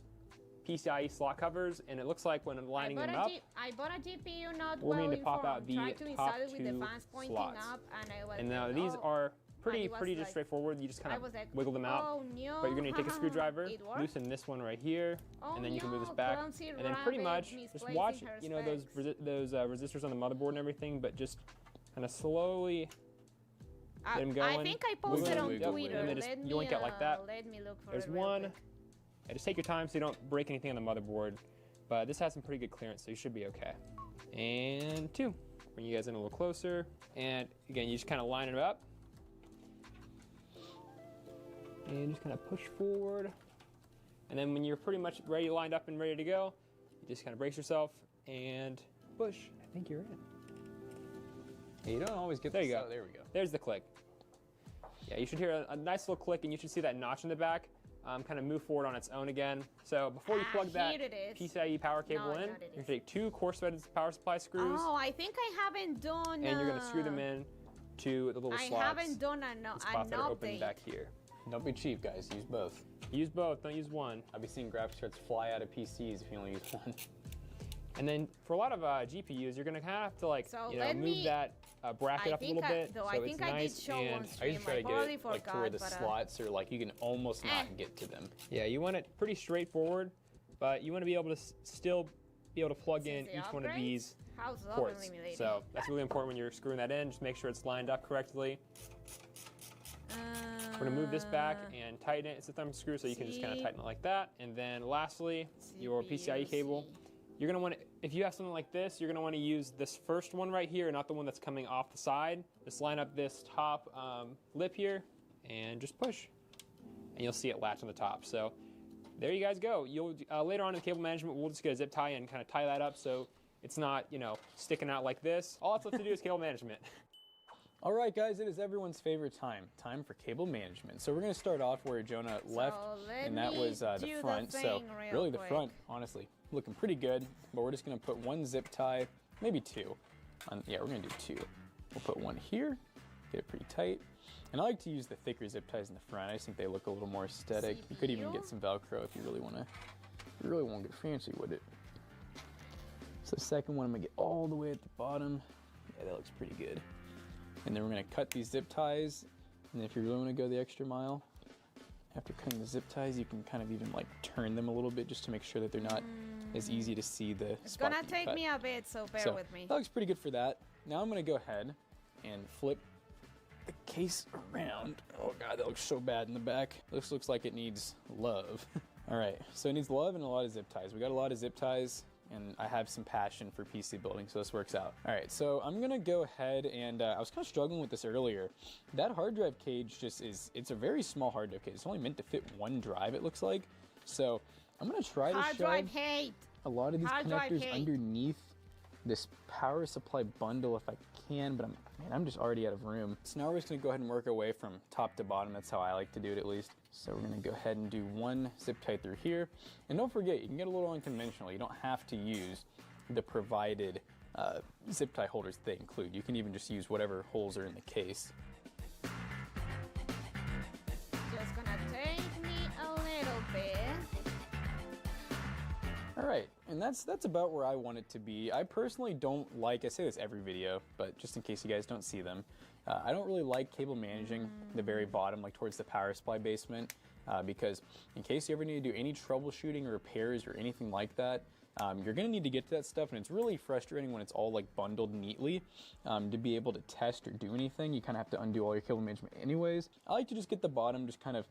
PCIe slot covers, and it looks like when I'm lining them up, I bought a GPU not we're well going to pop informed. out the Tried to top install it with the 2 fans pointing slots. up, and I was and now like, these oh. are pretty it was just like- straightforward. You just kind I of was like, wiggle them out. oh no. But you're gonna take a screwdriver, It worked? loosen this one right here, Oh, and then you can move this no, back. clumsy And then pretty rabbit much just misplacing watch, her you know, those specs. resistors on the motherboard and everything, but just kind of slowly I, get 'em going. I think I posted Wiggle, on wiggle, Twitter. and then just Let me, yoink it like that. Let me look for There's it real one. quick. Yeah, just take your time so you don't break anything on the motherboard. But this has some pretty good clearance, so you should be okay. And 2. Bring you guys in a little closer. And again, you just kind of line it up. And just kind of push forward. And then when you're pretty much ready, lined up and ready to go, you just kind of brace yourself and push. I think you're in. Yeah, you don't always get There this you go. out. There we go. There's the click. Yeah, you should hear a nice little click, and you should see that notch in the back kind of move forward on its own again. So before you plug that here it is. PCIe power cable No, in, not it you're going is. to take 2 coarse-threaded power supply screws, Oh, I think I haven't done. and you're going to screw them in to the little I slots. haven't done an the spots that are open update. back here. Don't be cheap, guys. Use both. Use both, don't use one. I've been seeing graphics cards fly out of PCs if you only use one. And then for a lot of GPUs, you're going to kind of have to like, So you know, let move me- that bracket I up a think little bit, though so I it's think nice I did show and on I stream. just try to get probably it like to where the forgot, but, slots are like you can almost not get to them. yeah, you want it pretty straightforward, but you want to be able to still be able to plug in Since each the one of upgrades? these How's love ports. eliminated? So that's really important when you're screwing that in. Just make sure it's lined up correctly. We're gonna move this back and tighten it. It's a thumb screw, so you can just kind of tighten it like that. And then lastly, your PCIe cable. You're gonna want to, if you have something like this, you're gonna want to use this first one right here, not the one that's coming off the side. Just line up this top lip here and just push, and you'll see it latch on the top. So there you guys go. You'll later on in cable management, we'll just get a zip tie and kind of tie that up so it's not, you know, sticking out like this. All that's left to do is cable management. All right, guys, it is everyone's favorite time for cable management. So we're gonna start off where Jonah left, and that was the front. So really the front, honestly, looking pretty good, but we're just gonna put one zip tie, maybe two. Yeah, we're gonna do two. We'll put one here, get it pretty tight. And I like to use the thicker zip ties in the front. I just think they look a little more aesthetic. You could even get some Velcro if you really wanna get fancy with it. So the second one, I'm gonna get all the way at the bottom. Yeah, that looks pretty good. And then we're gonna cut these zip ties. And if you really wanna go the extra mile, after cutting the zip ties, you can kind of even like turn them a little bit just to make sure that they're not as easy to see the It's spot gonna that you take cut. me a bit, so bear with me. That looks pretty good for that. Now I'm gonna go ahead and flip the case around. Oh God, that looks so bad in the back. This looks like it needs love. All right, so it needs love and a lot of zip ties. We got a lot of zip ties, and I have some passion for PC building, so this works out. All right, so I'm gonna go ahead and I was kind of struggling with this earlier. That hard drive cage it's a very small hard drive cage. It's only meant to fit one drive, it looks like. So I'm gonna try to Hard shove drive hate. a lot of these Hard drive connectors hate. underneath this power supply bundle if I can, but I'm just already out of room. So now we're just gonna go ahead and work our way from top to bottom. That's how I like to do it, at least. So we're gonna go ahead and do one zip tie through here. And don't forget, you can get a little unconventional. You don't have to use the provided zip tie holders they include. You can even just use whatever holes are in the case. Just gonna take me a little bit. All right, and that's about where I want it to be. I personally don't like, I say this every video, but just in case you guys don't see them, I don't really like cable managing the very bottom, like towards the power supply basement, because in case you ever need to do any troubleshooting or repairs or anything like that, you're gonna need to get to that stuff, and it's really frustrating when it's all like bundled neatly. To be able to test or do anything, you kind of have to undo all your cable management anyways. I like to just get the bottom just kind of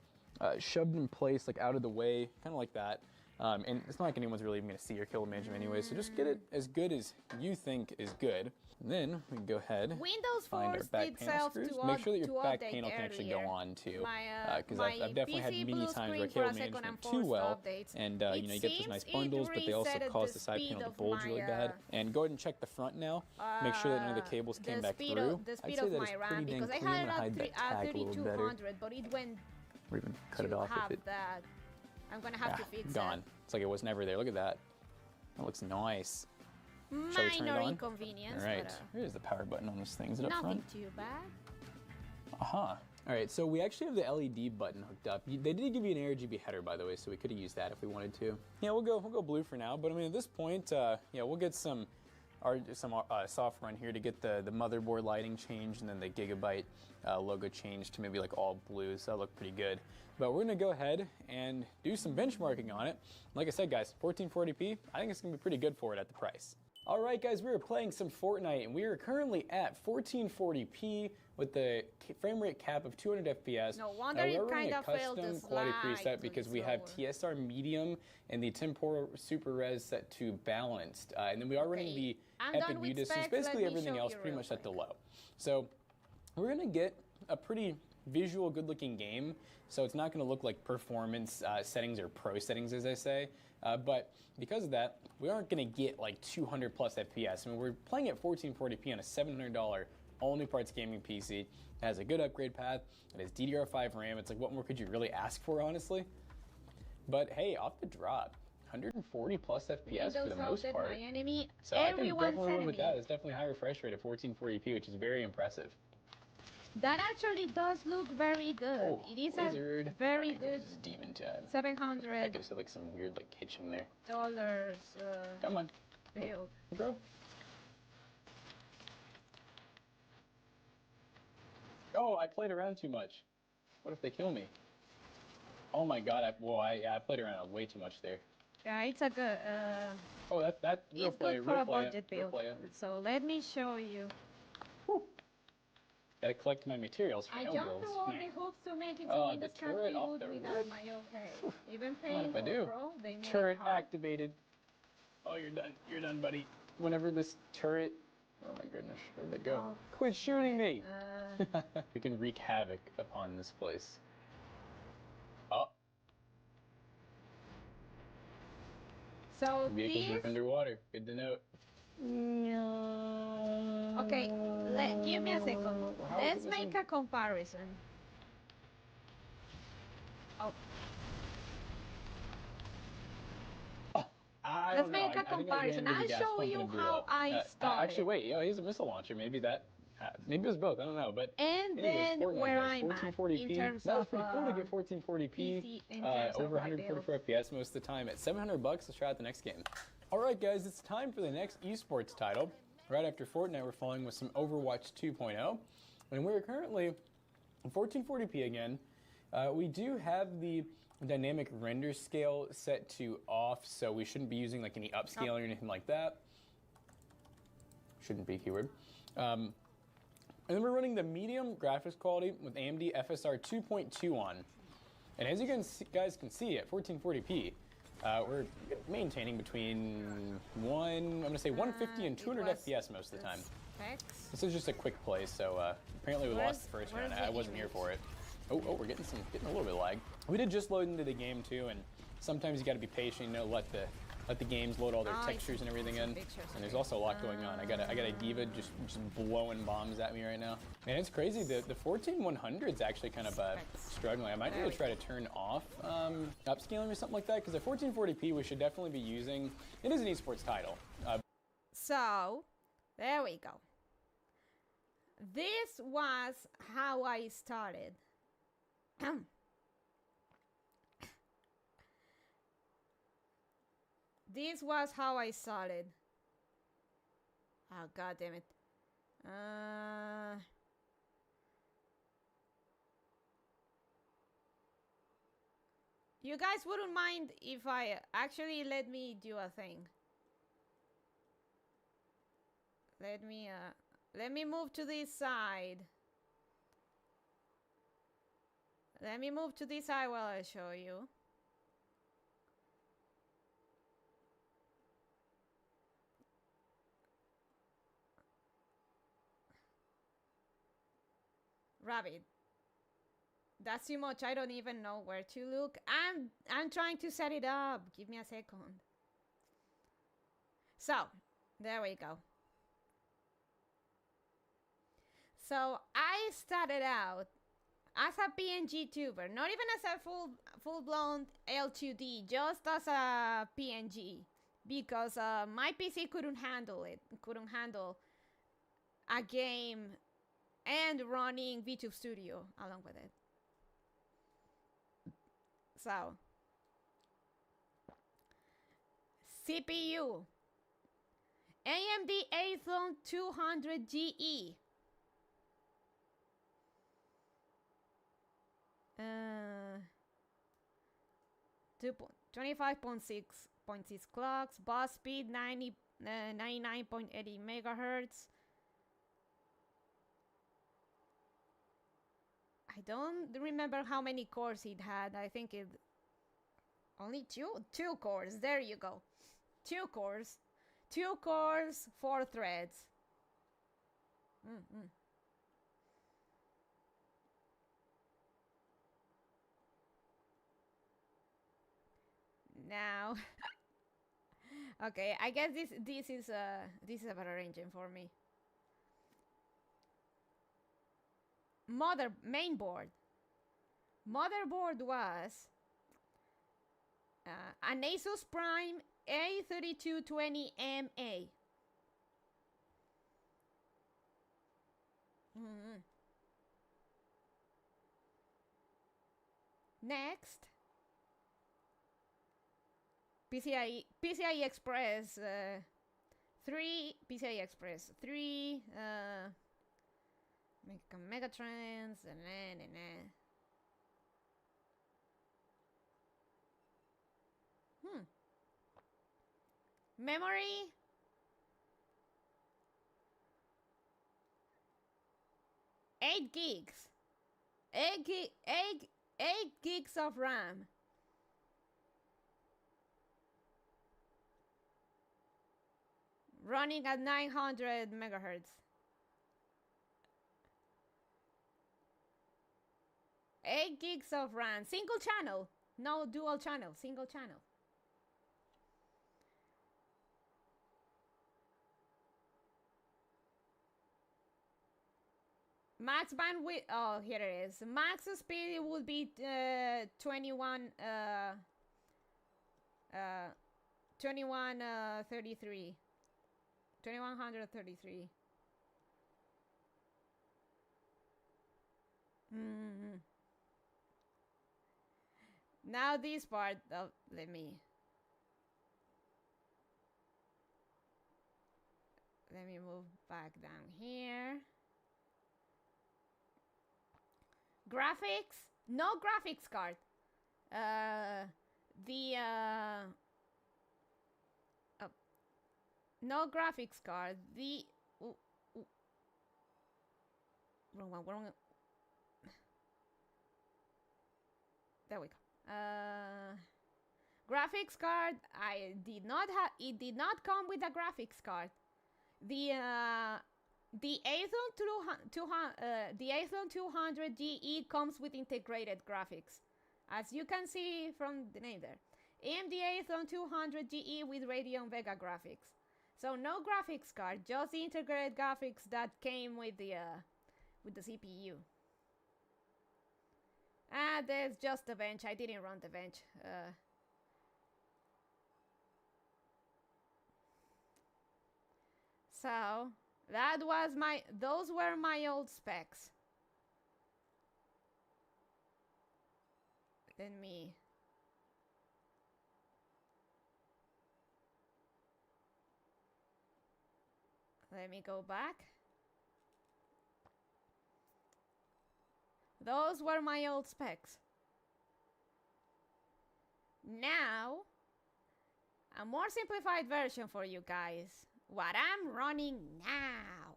shoved in place, like out of the way, kind of like that. And it's not like anyone's really even going to see your cable management anyway, so just get it as good as you think is good. And then we can go ahead, Windows find our forced back panel itself screws. to Make sure that your back update panel can actually go earlier. on too, because My I've definitely had PC many blue times where screen cable for a second management and too forced well, updates. and you know, you get those nice It bundles, but they also reset cause the the side speed panel to of bulge really my, bad. And go ahead and check the front now. Make sure that none of the cables came back through. The I'd speed say of that my it's RAM, pretty dang because I clean. I'm had gonna hide that tag a little better, 3200, but it went or even cut it to off have if it that. I'm gonna have to fix gone. It's like it was never there. Look at that. That looks nice. that. Shall we turn it Minor on? inconvenience, All right, but here's the power button on this thing. Is it up nothing front? too bad. All right, so we actually have the LED button hooked up. They did give you an RGB header, by the way, so we could have used that if we wanted to. Yeah, we'll go blue for now. But I mean, at this point, yeah, we'll get some software on here to get the motherboard lighting changed, and then the Gigabyte logo changed to maybe like all blue. So that'll look pretty good. But we're gonna go ahead and do some benchmarking on it. Like I said, guys, 1440p. I think it's gonna be pretty good for it at the price. All right, guys, we are playing some Fortnite, and we are currently at 1440p with the frame rate cap of 200 FPS. No wonder we are it running kinda a failed custom to quality slide preset to because the we have slower. TSR medium and the temporal super res set to balanced, and then we are running the I'm Epic done with view distance. specs. Basically Let me everything show else you pretty real much set to quick. low. So we're gonna get a pretty visual, good-looking game. So it's not gonna look like performance settings or pro settings, as I say. But because of that, we aren't gonna get like 200 plus FPS. I mean, we're playing at 1440p on a $700 all new parts gaming PC. It has a good upgrade path. It has DDR5 RAM. It's like, what more could you really ask for, honestly? But hey, off the drop, 140 plus FPS for the most part. My enemy, So I can everyone's definitely live with enemy. that. It's definitely high refresh rate at 1440p, which is very impressive. That actually does look very good. Oh, It is wizard. a very good This is demon time. I $700 guess like some weird like kitchen there. Come on, build. bro. Oh, I played around too much. What if they kill me? Oh my god, I played around way too much there. Yeah, it's a good. Oh, that real It's play, good for real a play, budget real build. play. So let me show you. Gotta collect my materials for I no jumped builds. through all the hoops to make it so Oh, Windows the can't turret off reboot the without roof. my own head. Even What paying if I for do? Pro, they made Turret it hard. activated. Oh, you're done. You're done, buddy. Whenever this turret... Oh my goodness, where'd it go? Oh. Quit shooting me! Uh, We can wreak havoc upon this place. Oh, so vehicles this... are underwater. Good to note. Okay, give me a second. Let's make a comparison. Oh, let's make a comparison. I'll show you how I started. Actually, wait. He has a missile launcher. Maybe that. Maybe it was both. I don't know. But And anyways, then Fortnite where has I'm at 1440p. in terms That was of pretty cool to get 1440p. PC in terms Over of my build. 144 FPS most of the time. At $700, let's try out the next game. All right, guys, it's time for the next esports title. Right after Fortnite, we're following with some Overwatch 2.0, and we're currently in 1440p again. We do have the dynamic render scale set to off, so we shouldn't be using like any upscaling or anything like that. Shouldn't be keyword. And then we're running the medium graphics quality with AMD FSR 2.2 on. And as you guys can see at 1440p, we're maintaining between I'm gonna say 150 and 200 FPS most of the time. This is just a quick play, so apparently we lost the first round. I wasn't here for it. Oh, we're getting a little bit of lag. We did just load into the game too, and sometimes you got to be patient. You know, let the games load all their textures and everything in. And there's also a lot going on. I got a diva just blowing bombs at me right now. Man, it's crazy. The 14100's actually kind of struggling. I might really try to turn off upscaling or something like that, because at 1440p we should definitely be using. It is an esports title. So there we go. This was how I started. This was how I started. Oh, god damn it. You guys wouldn't mind if I actually let me do a thing. Let me move to this side. Let me move to this side while I show you. Rabbit. That's too much. I don't even know where to look. I'm trying to set it up. Give me a second. So, there we go. So, I started out as a PNG tuber, not even as a full-blown L2D, just as a PNG, because my PC couldn't handle it. Couldn't handle a game and running VTube Studio along with it. So, CPU, AMD Athlon 200 GE. 25.6 clocks, bus speed 99.80 megahertz. I don't remember how many cores it had. I think it only two cores. There you go. 2 cores. 4 threads. Now, okay, I guess this is a better engine for me. Mainboard was an Asus Prime A3220MA. Next, PCI Express 3, Megatrends, Memory. 8 gigs. 8 gigs of RAM. Running at 900 megahertz. 8 gigs of RAM. Single channel. No dual channel. Single channel. Max bandwidth. Oh, here it is. Max speed would be 2133. 2133. Now this part of, let me move back down here. Graphics, no graphics card. No graphics card. Wrong one. There we go. Graphics card. It did not come with a graphics card. The Athlon 200 GE comes with integrated graphics, as you can see from the name there. AMD Athlon 200 GE with Radeon Vega graphics. So no graphics card, just the integrated graphics that came with the CPU. There's just the bench. I didn't run the bench. So those were my old specs. Let me go back. Those were my old specs. Now, a more simplified version for you guys. What I'm running now.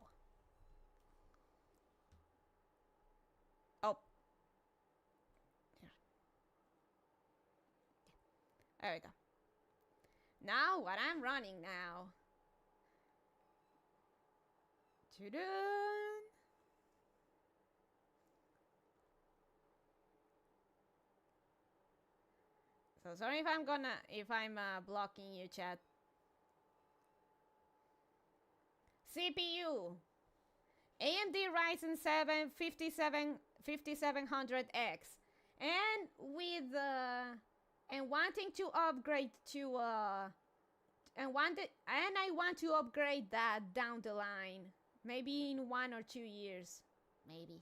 Oh. Here. There we go. Now, what I'm running now. So sorry if I'm blocking you, chat. CPU. AMD Ryzen 7 5700X. And wanting to upgrade to I want to upgrade that down the line. Maybe in 1 or 2 years. Maybe.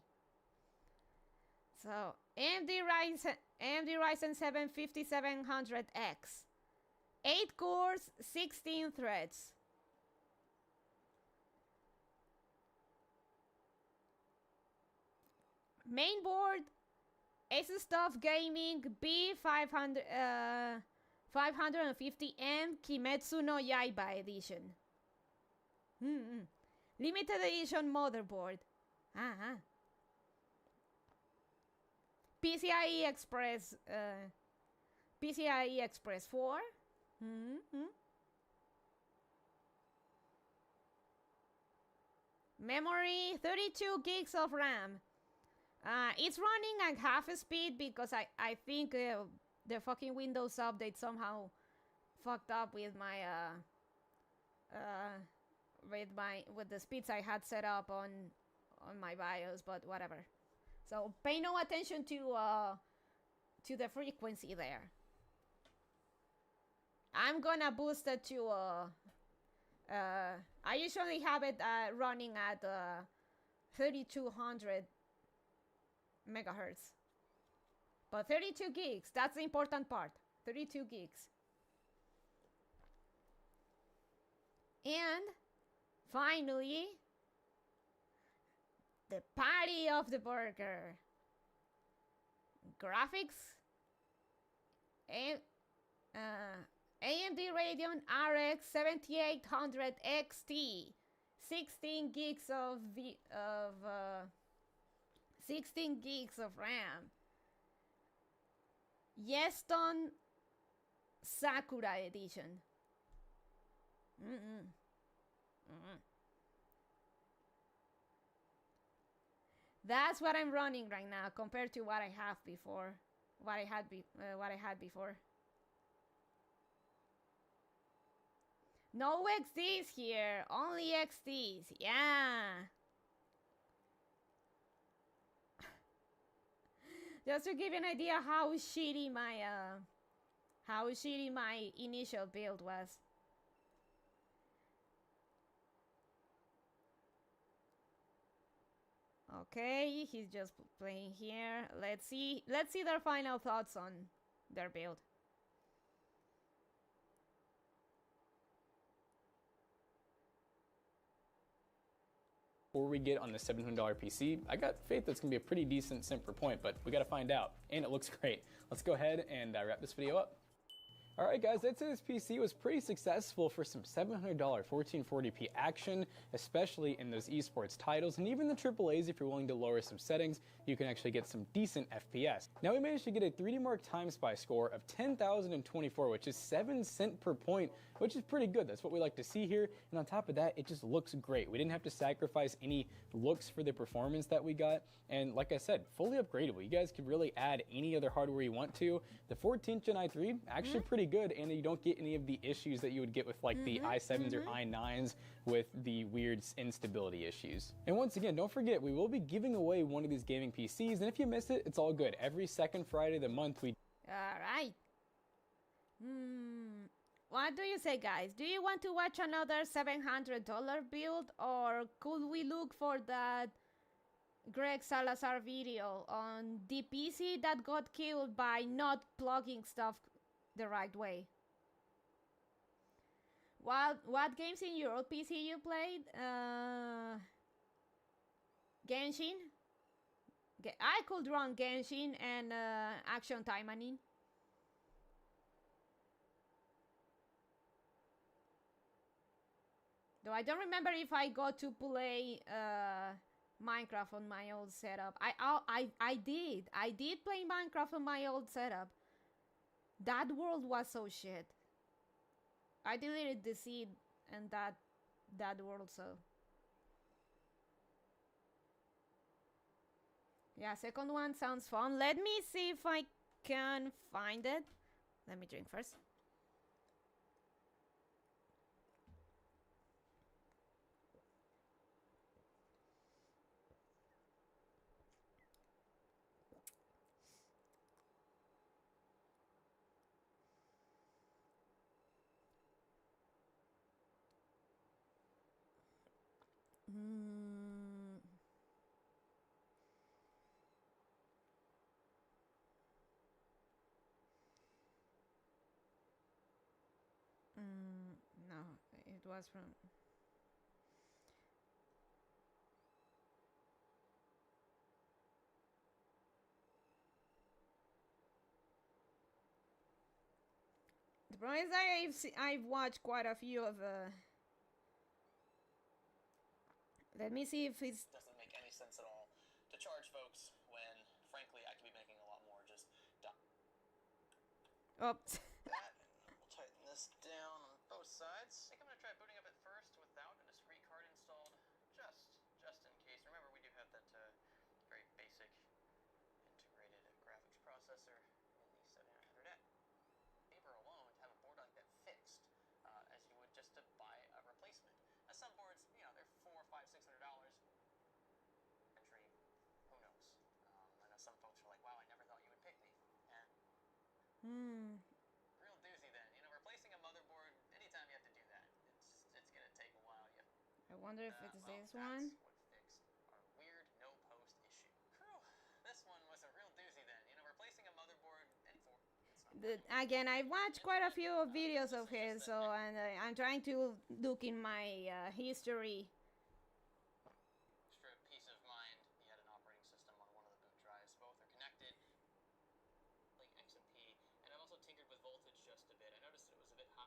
So AMD Ryzen 7 5700X. 8 cores, 16 threads. Mainboard, Asus TUF Gaming B550M Kimetsu no Yaiba edition. Limited edition motherboard. PCIe Express 4. Memory, 32 gigs of RAM. It's running at half speed because I think the fucking Windows update somehow fucked up with my with the speeds I had set up on my BIOS, but whatever. So pay no attention to the frequency there. I'm gonna boost it to I usually have it running at 3200 megahertz. But 32 gigs, that's the important part. 32 gigs. And finally, the patty of the burger. Graphics. AMD Radeon RX 7800 XT, 16 gigs of 16 gigs of RAM. Yeston Sakura edition. That's what I'm running right now compared to what I have before. What I had before. No XDs here, only XDs. Yeah. Just to give you an idea how shitty my initial build was. Okay, he's just playing here. Let's see their final thoughts on their build. Before we get on the $700 PC, I got faith that's gonna be a pretty decent simp per point, but we gotta find out, and it looks great. Let's go ahead and wrap this video up. All right, guys, I'd say this PC was pretty successful for some $700 1440p action, especially in those esports titles, and even the AAAs. If you're willing to lower some settings, you can actually get some decent FPS. Now, we managed to get a 3D Mark Time Spy score of 10,024, which is 7 cents per point, which is pretty good. That's what we like to see here, and on top of that, it just looks great. We didn't have to sacrifice any looks for the performance that we got, and like I said, fully upgradable. You guys can really add any other hardware you want to. The 14th Gen i3, actually pretty good, and you don't get any of the issues that you would get with like the i7s or i9s with the weird instability issues. And once again, don't forget, we will be giving away one of these gaming PCs, and if you miss it, it's all good. Every second Friday of the month we... Alright. What do you say, guys? Do you want to watch another $700 build, or could we look for that Greg Salazar video on the PC that got killed by not plugging stuff the right way? What games in your old PC you played? Genshin? I could run Genshin and Action Taimanin. Though I don't remember if I got to play Minecraft on my old setup. I did play Minecraft on my old setup. That world was so shit. I deleted the seed and that world, so. Yeah, second one sounds fun. Let me see if I can find it. Let me drink first. No, it was from... The problem is I've watched quite a few of... Let me see if it's... Doesn't make any sense at all to charge folks when, frankly, I could be making a lot more just... Oops. That, and we'll tighten this down on both sides. I think I'm going to try booting up at first without a discrete card installed, just in case. Remember, we do have that very basic integrated graphics processor in the 7900X. Paper alone to have a board like that fixed, as you would just to buy a replacement. Now, some boards, you know, they're $400, $500, $600. Entry, who knows? I know some folks are like, wow, I never thought you would pick me. And real doozy then. You know, replacing a motherboard, anytime you have to do that, it's gonna take a while. I wonder if it's well, this one. What fixed our weird no-post issue. Whew, this one was a real doozy then. You know, replacing a motherboard, Again, I watched quite a few videos of his, so and I'm trying to look in my history. Extra peace of mind. He had an operating system on one of the boot drives. Both are connected. Like XMP, and I've also tinkered with voltage just a bit. I noticed it was a bit high.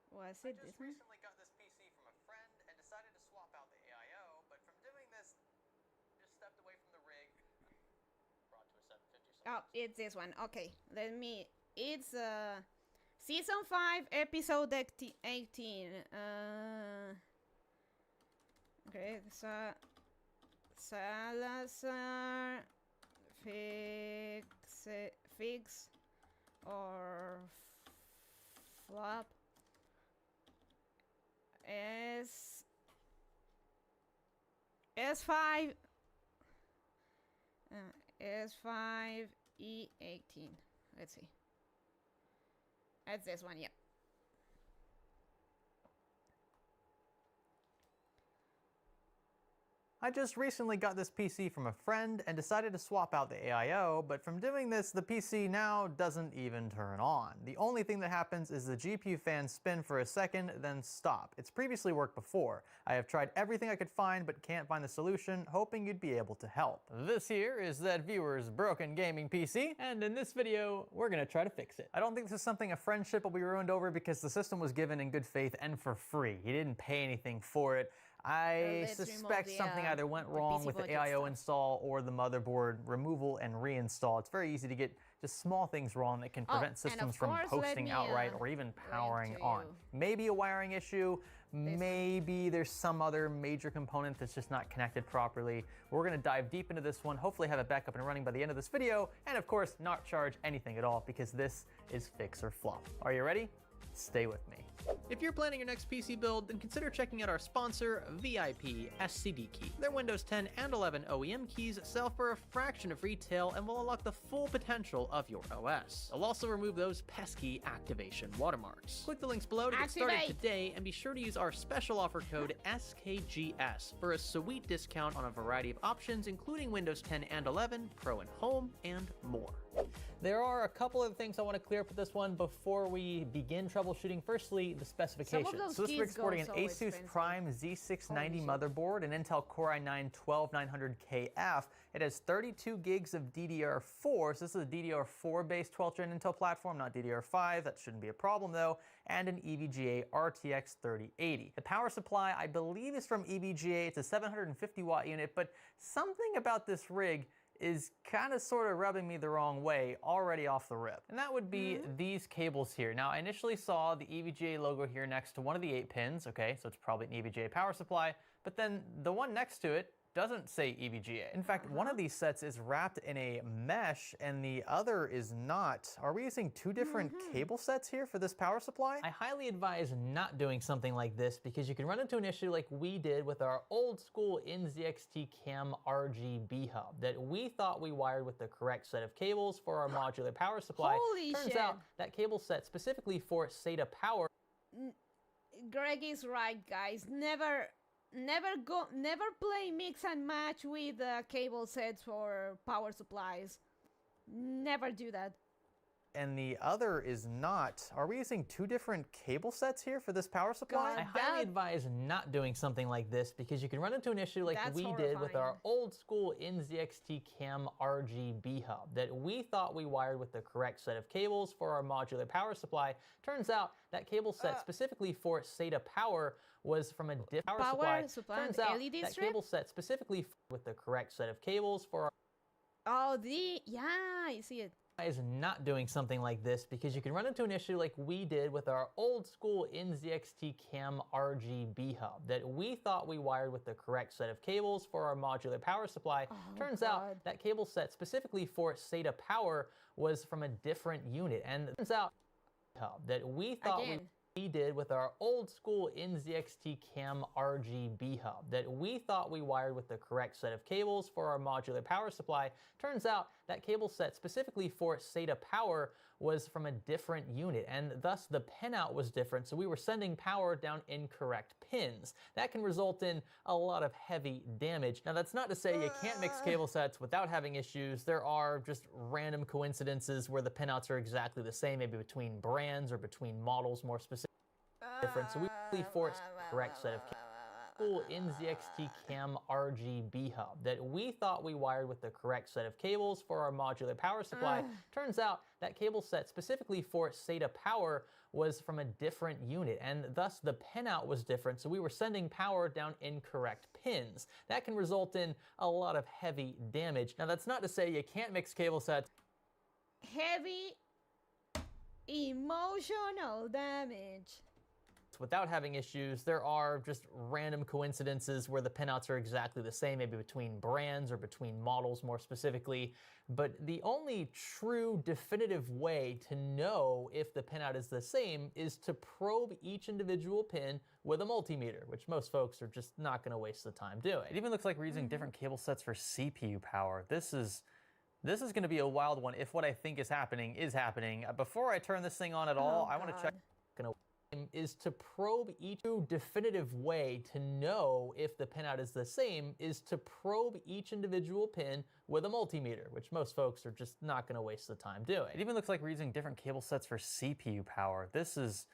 Was I it this just one? recently got this PC from a friend and decided to swap out the AIO, but from doing this, just stepped away from the rig. Brought to a 750 Oh, it's this one. Okay, let me. It's season 5, episode 18. Okay, so Salazar fix or flop S5 S5 E18. Let's see. That's this one, yeah. I just recently got this PC from a friend and decided to swap out the AIO, but from doing this, the PC now doesn't even turn on. The only thing that happens is the GPU fans spin for a second, then stop. It's previously worked before. I have tried everything I could find, but can't find the solution, hoping you'd be able to help. This here is that viewer's broken gaming PC, and in this video, we're gonna try to fix it. I don't think this is something a friendship will be ruined over because the system was given in good faith and for free. He didn't pay anything for it. I suspect something either went wrong with the AIO install or the motherboard removal and reinstall. It's very easy to get just small things wrong that can prevent systems from posting outright or even powering on. Maybe a wiring issue, maybe there's some other major component that's just not connected properly. We're gonna dive deep into this one, hopefully have it back up and running by the end of this video, and of course not charge anything at all because this is fix or flop. Are you ready? Stay with me. If you're planning your next PC build, then consider checking out our sponsor, VIP SCD Key. Their Windows 10 and 11 OEM keys sell for a fraction of retail and will unlock the full potential of your OS. They'll also remove those pesky activation watermarks. Click the links below to get started today, and be sure to use our special offer code SKGS for a sweet discount on a variety of options, including Windows 10 and 11, Pro and Home, and more. There are a couple of things I want to clear up with this one before we begin troubleshooting. Firstly, the specifications. So this rig's sporting an Asus Prime Z690 motherboard, an Intel Core i9-12900KF. It has 32 gigs of DDR4, so this is a DDR4-based 12th gen Intel platform, not DDR5. That shouldn't be a problem though, and an EVGA RTX 3080. The power supply, I believe, is from EVGA. It's a 750 watt unit, but something about this rig is kind of sort of rubbing me the wrong way already off the rip. And that would be these cables here. Now, I initially saw the EVGA logo here next to one of the 8 pins, okay, so it's probably an EVGA power supply, but then the one next to it doesn't say EVGA. In fact, one of these sets is wrapped in a mesh and the other is not. Are we using two different cable sets here for this power supply? I highly advise not doing something like this because you can run into an issue like we did with our old school NZXT Cam RGB hub that we thought we wired with the correct set of cables for our modular power supply. Holy Turns shit. out that cable set specifically for SATA power. Greg is right, guys. Never play mix and match with cable sets for power supplies. Never do that. And the other is not. Are we using two different cable sets here for this power supply? I highly advise not doing something like this because you can run into an issue like we did with our old school NZXT Cam RGB hub that we thought we wired with the correct set of cables for our modular power supply. Turns out that cable set specifically for SATA power was from a different power supply. Turns out that cable set specifically with the correct set of cables for our I see it. Is not doing something like this because you can run into an issue like we did with our old school NZXT Cam RGB hub that we thought we wired with the correct set of cables for our modular power supply. Turns out that cable set specifically for SATA power was from a different unit, and turns out that we thought we did with our old school NZXT Cam RGB hub that we thought we wired with the correct set of cables for our modular power supply. Turns out that cable set specifically for SATA power was from a different unit, and thus the pinout was different, so we were sending power down incorrect pins. That can result in a lot of heavy damage. Now, that's not to say you can't mix cable sets without having issues. There are just random coincidences where the pinouts are exactly the same, maybe between brands or between models more specific. Different, so we really forced the correct set of simple NZXT cam RGB hub that we thought we wired with the correct set of cables for our modular power supply. Turns out that cable set specifically for SATA power was from a different unit, and thus the pinout was different, so we were sending power down incorrect pins. That can result in a lot of heavy damage. Now that's not to say you can't mix cable sets. Heavy emotional damage. Without having issues. There are just random coincidences where the pinouts are exactly the same, maybe between brands or between models more specifically. But the only true definitive way to know if the pinout is the same is to probe each individual pin with a multimeter, which most folks are just not going to waste the time doing. It even looks like we're using different cable sets for CPU power. This is going to be a wild one if what I think is happening is happening. Before I turn this thing on at all, I want to check is to probe each definitive way to know if the pinout is the same is to probe each individual pin with a multimeter, which most folks are just not going to waste the time doing. It even looks like we're using different cable sets for CPU power. This is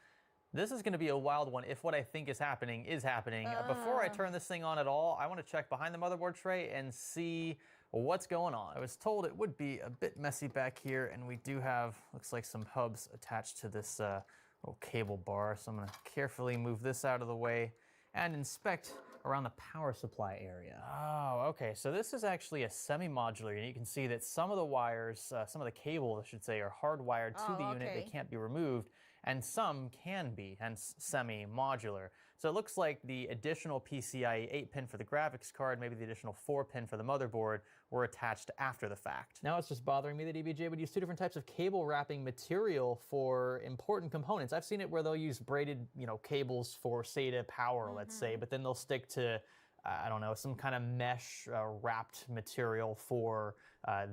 going to be a wild one if what I think is happening is happening. Before I turn this thing on at all, I want to check behind the motherboard tray and see what's going on. I was told it would be a bit messy back here, and we do have, looks like some hubs attached to this little cable bar, so I'm going to carefully move this out of the way and inspect around the power supply area. Oh, okay, so this is actually a semi-modular, and you can see that some of the wires, some of the cable, I should say, are hardwired to the unit. They can't be removed, and some can be, hence semi-modular. So it looks like the additional PCIe 8-pin for the graphics card, maybe the additional 4-pin for the motherboard, were attached after the fact. Now it's just bothering me that EBJ would use two different types of cable wrapping material for important components. I've seen it where they'll use braided, cables for SATA power, let's say, but then they'll stick to I don't know, some kind of mesh wrapped material for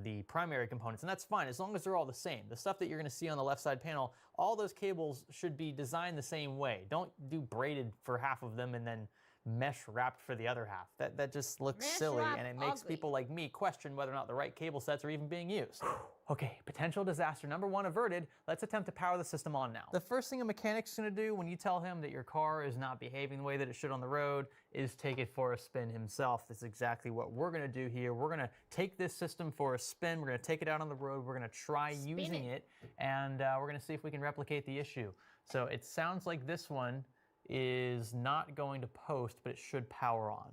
the primary components, and that's fine as long as they're all the same. The stuff that you're going to see on the left side panel, all those cables should be designed the same way. Don't do braided for half of them and then mesh wrapped for the other half. That just looks silly, and it makes people like me question whether or not the right cable sets are even being used. Okay, potential disaster number 1 averted. Let's attempt to power the system on now. The first thing a mechanic's gonna do when you tell him that your car is not behaving the way that it should on the road is take it for a spin himself. That's exactly what we're gonna do here. We're gonna take this system for a spin. We're gonna take it out on the road. We're gonna try using it, and we're gonna see if we can replicate the issue. So it sounds like this one is not going to post, but it should power on.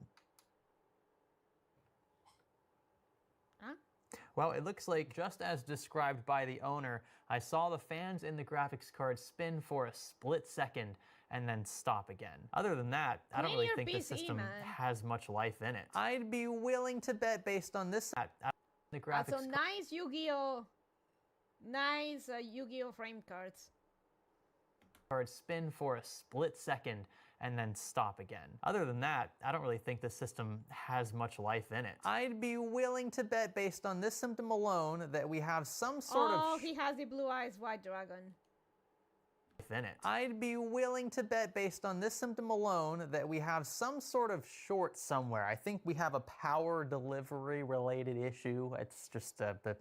Huh? Well, it looks like just as described by the owner, I saw the fans in the graphics card spin for a split second and then stop again. Other than that, I don't really think the system has much life in it. I'd be willing to bet based on this the graphics So nice Yu-Gi-Oh! Nice Yu-Gi-Oh! Frame cards. Card spin for a split second and then stop again. Other than that, I don't really think the system has much life in it. I'd be willing to bet based on this symptom alone that we have some sort of... Oh, he has the blue eyes white dragon. In it. I'd be willing to bet based on this symptom alone that we have some sort of short somewhere. I think we have a power delivery related issue. It's just the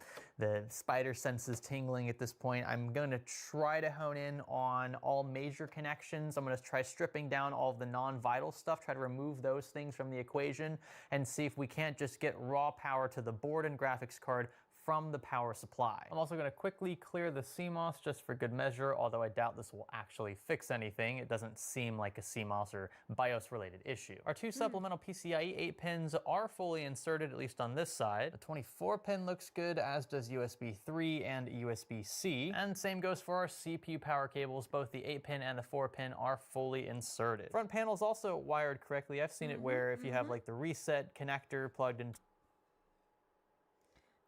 spider senses tingling at this point. I'm going to try to hone in on all major connections. I'm going to try stripping down all of the non-vital stuff, try to remove those things from the equation, and see if we can't just get raw power to the board and graphics card from the power supply. I'm also going to quickly clear the CMOS just for good measure, although I doubt this will actually fix anything. It doesn't seem like a CMOS or BIOS related issue. Our two supplemental PCIe 8 pins are fully inserted, at least on this side. The 24 pin looks good, as does USB 3 and USB-C. And same goes for our CPU power cables. Both the 8 pin and the 4 pin are fully inserted. Front panel is also wired correctly. I've seen it where if you have like the reset connector plugged in.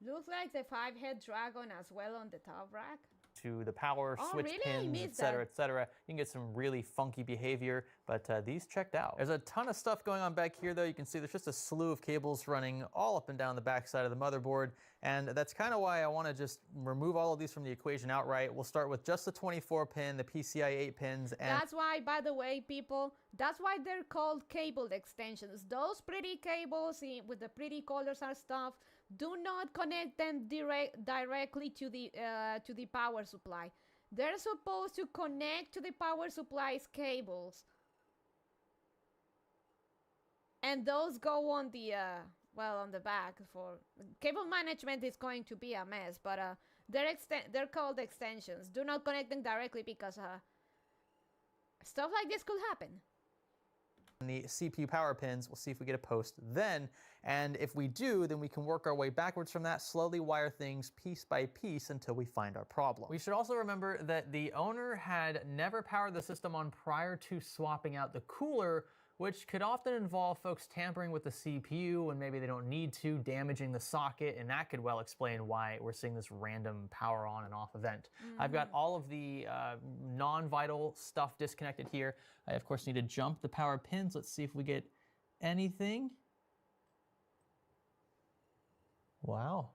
Looks like the 5-head dragon as well on the top rack. To the power switch pins, etc., etc. You can get some really funky behavior, but these checked out. There's a ton of stuff going on back here, though. You can see there's just a slew of cables running all up and down the back side of the motherboard, and that's kind of why I want to just remove all of these from the equation outright. We'll start with just the 24 pin, the PCIe 8 pins, and that's why, by the way, people, that's why they're called cable extensions. Those pretty cables with the pretty colors and stuff, do not connect them directly to the power supply. They're supposed to connect to the power supply's cables. And those go on the, well, on the back. For cable management is going to be a mess, but they're called extensions. Do not connect them directly because stuff like this could happen. The CPU power pins, we'll see if we get a post then, and if we do, then we can work our way backwards from that, slowly wire things piece by piece until we find our problem. We should also remember that the owner had never powered the system on prior to swapping out the cooler, which could often involve folks tampering with the CPU when maybe they don't need to, damaging the socket, and that could well explain why we're seeing this random power on and off event. I've got all of the non-vital stuff disconnected here. I, of course, need to jump the power pins. Let's see if we get anything. Wow.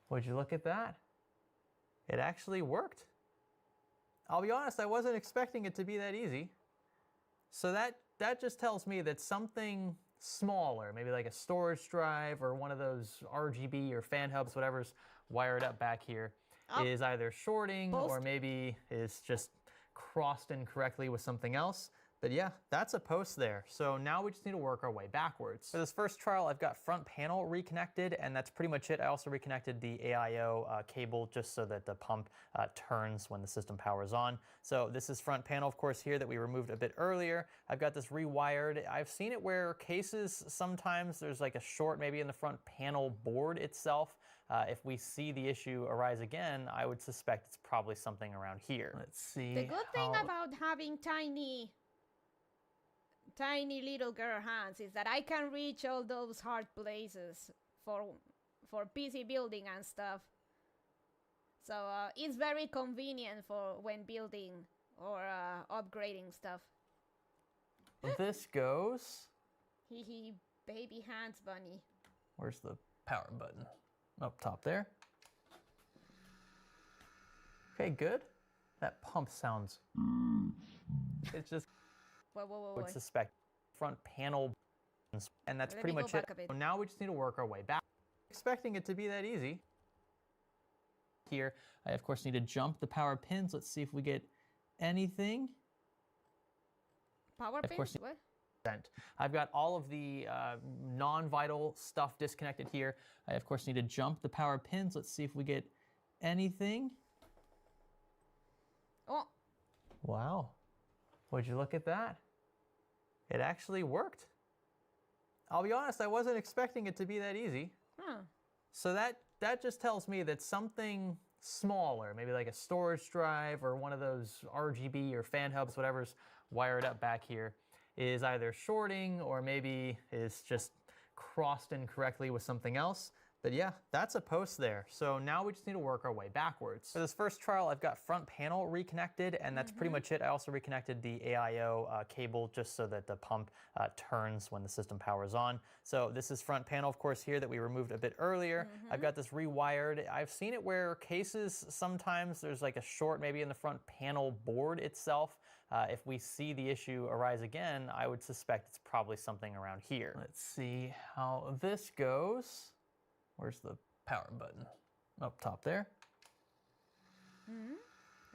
Would you look at that? It actually worked. I'll be honest, I wasn't expecting it to be that easy. So that just tells me that something smaller, maybe like a storage drive or one of those RGB or fan hubs, whatever's wired up back here, is either shorting or maybe is just crossed incorrectly with something else. But yeah, that's a post there. So now we just need to work our way backwards. For this first trial, I've got front panel reconnected, and that's pretty much it. I also reconnected the AIO cable just so that the pump turns when the system powers on. So this is front panel, of course, here that we removed a bit earlier. I've got this rewired. I've seen it where cases, sometimes there's like a short maybe in the front panel board itself. If we see the issue arise again, I would suspect it's probably something around here. Let's see. The good thing about having tiny little girl hands is that I can reach all those hard places for PC building and stuff. So it's very convenient for when building or upgrading stuff. This goes. Hee baby hands bunny. Where's the power button? Up top there. Okay, good. That pump sounds. It's just. Whoa. Would suspect front panel, and that's pretty much it. Now we just need to work our way back. Expecting it to be that easy. Here, I of course need to jump the power pins. Let's see if we get anything. Power pins? What? I've got all of the non-vital stuff disconnected here. I of course need to jump the power pins. Let's see if we get anything. Oh. Wow. Would you look at that? It actually worked. I'll be honest, I wasn't expecting it to be that easy. So that just tells me that something smaller, maybe like a storage drive or one of those RGB or fan hubs, whatever's wired up back here, is either shorting or maybe is just crossed incorrectly with something else. But yeah, that's a post there. So now we just need to work our way backwards. For this first trial, I've got front panel reconnected, and that's pretty much it. I also reconnected the AIO cable just so that the pump turns when the system powers on. So this is front panel, of course, here that we removed a bit earlier. I've got this rewired. I've seen it where cases, sometimes there's like a short maybe in the front panel board itself. If we see the issue arise again, I would suspect it's probably something around here. Let's see how this goes. Where's the power button? Up top there.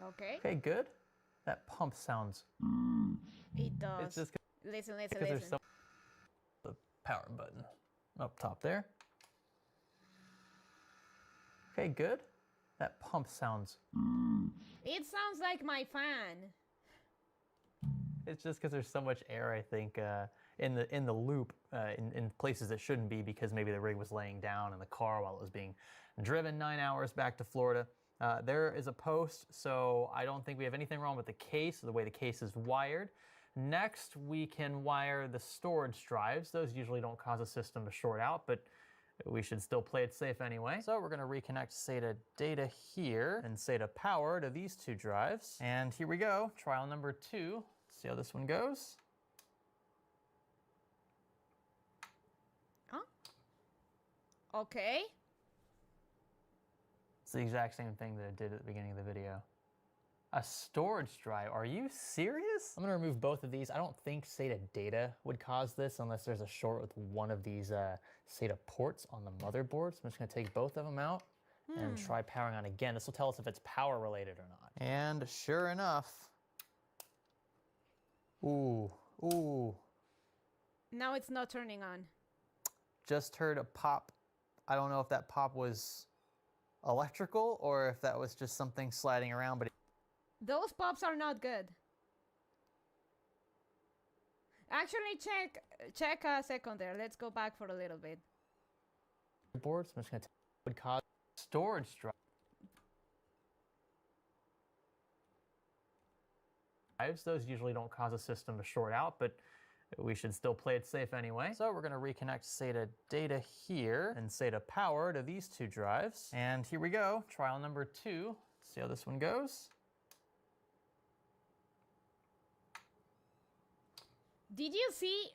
Okay. Okay, good. That pump sounds. It does. It's just listen. there's the power button. Up top there. Okay, good. That pump sounds. It sounds like my fan. It's just because there's so much air, I think, in the loop in places that shouldn't be, because maybe the rig was laying down in the car while it was being driven 9 hours back to Florida. There is a post, so I don't think we have anything wrong with the case, the way the case is wired. Next, we can wire the storage drives. Those usually don't cause a system to short out, but we should still play it safe anyway. So we're gonna reconnect SATA data here and SATA power to these two drives. And here we go, trial number 2. See how this one goes. Okay. It's the exact same thing that I did at the beginning of the video. A storage drive, are you serious? I'm gonna remove both of these. I don't think SATA data would cause this unless there's a short with one of these SATA ports on the motherboard. So I'm just gonna take both of them out and try powering on again. This will tell us if it's power related or not. And sure enough, ooh. Now it's not turning on. Just heard a pop. I don't know if that pop was electrical or if that was just something sliding around, but Those pops are not good. Actually, check a second there. Let's go back for a little bit. boards. I'm just going to would cause storage drives. Those usually don't cause a system to short out, but we should still play it safe anyway. So we're going to reconnect SATA data here and SATA power to these two drives. And here we go, trial number 2. Let's see how this one goes. Did you see?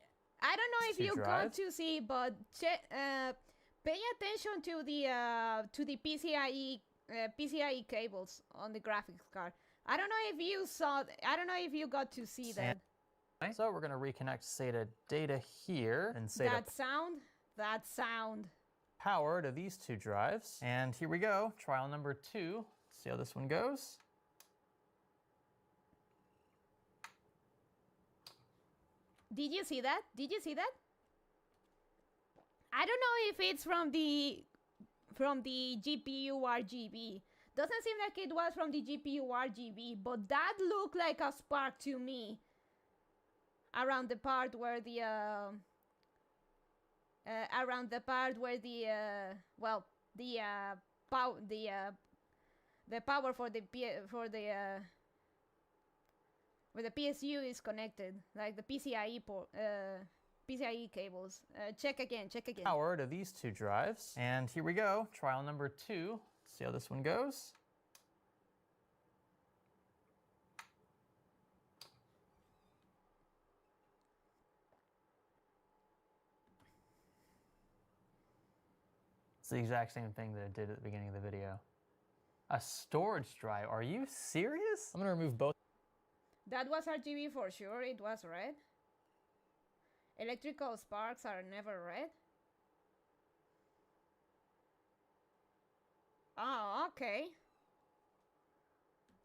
I don't know if you got to see, but pay attention to the PCIe cables on the graphics card. I don't know if you saw. I don't know if you got to see that. So we're going to reconnect SATA data here and SATA that sound power to these two drives. And here we go, trial number 2. Let's see how this one goes. Did you see that? Did you see that? I don't know if it's from the GPU RGB. Doesn't seem like it was from the GPU RGB, but that looked like a spark to me. Around the part where the power for the where the PSU is connected, like the PCIe cables. Check again. Power to these two drives. And here we go, trial number 2. Let's see how this one goes. It's the exact same thing that it did at the beginning of the video. A storage drive, are you serious? I'm gonna remove both. That was RGB for sure, it was red. Electrical sparks are never red. Oh, okay.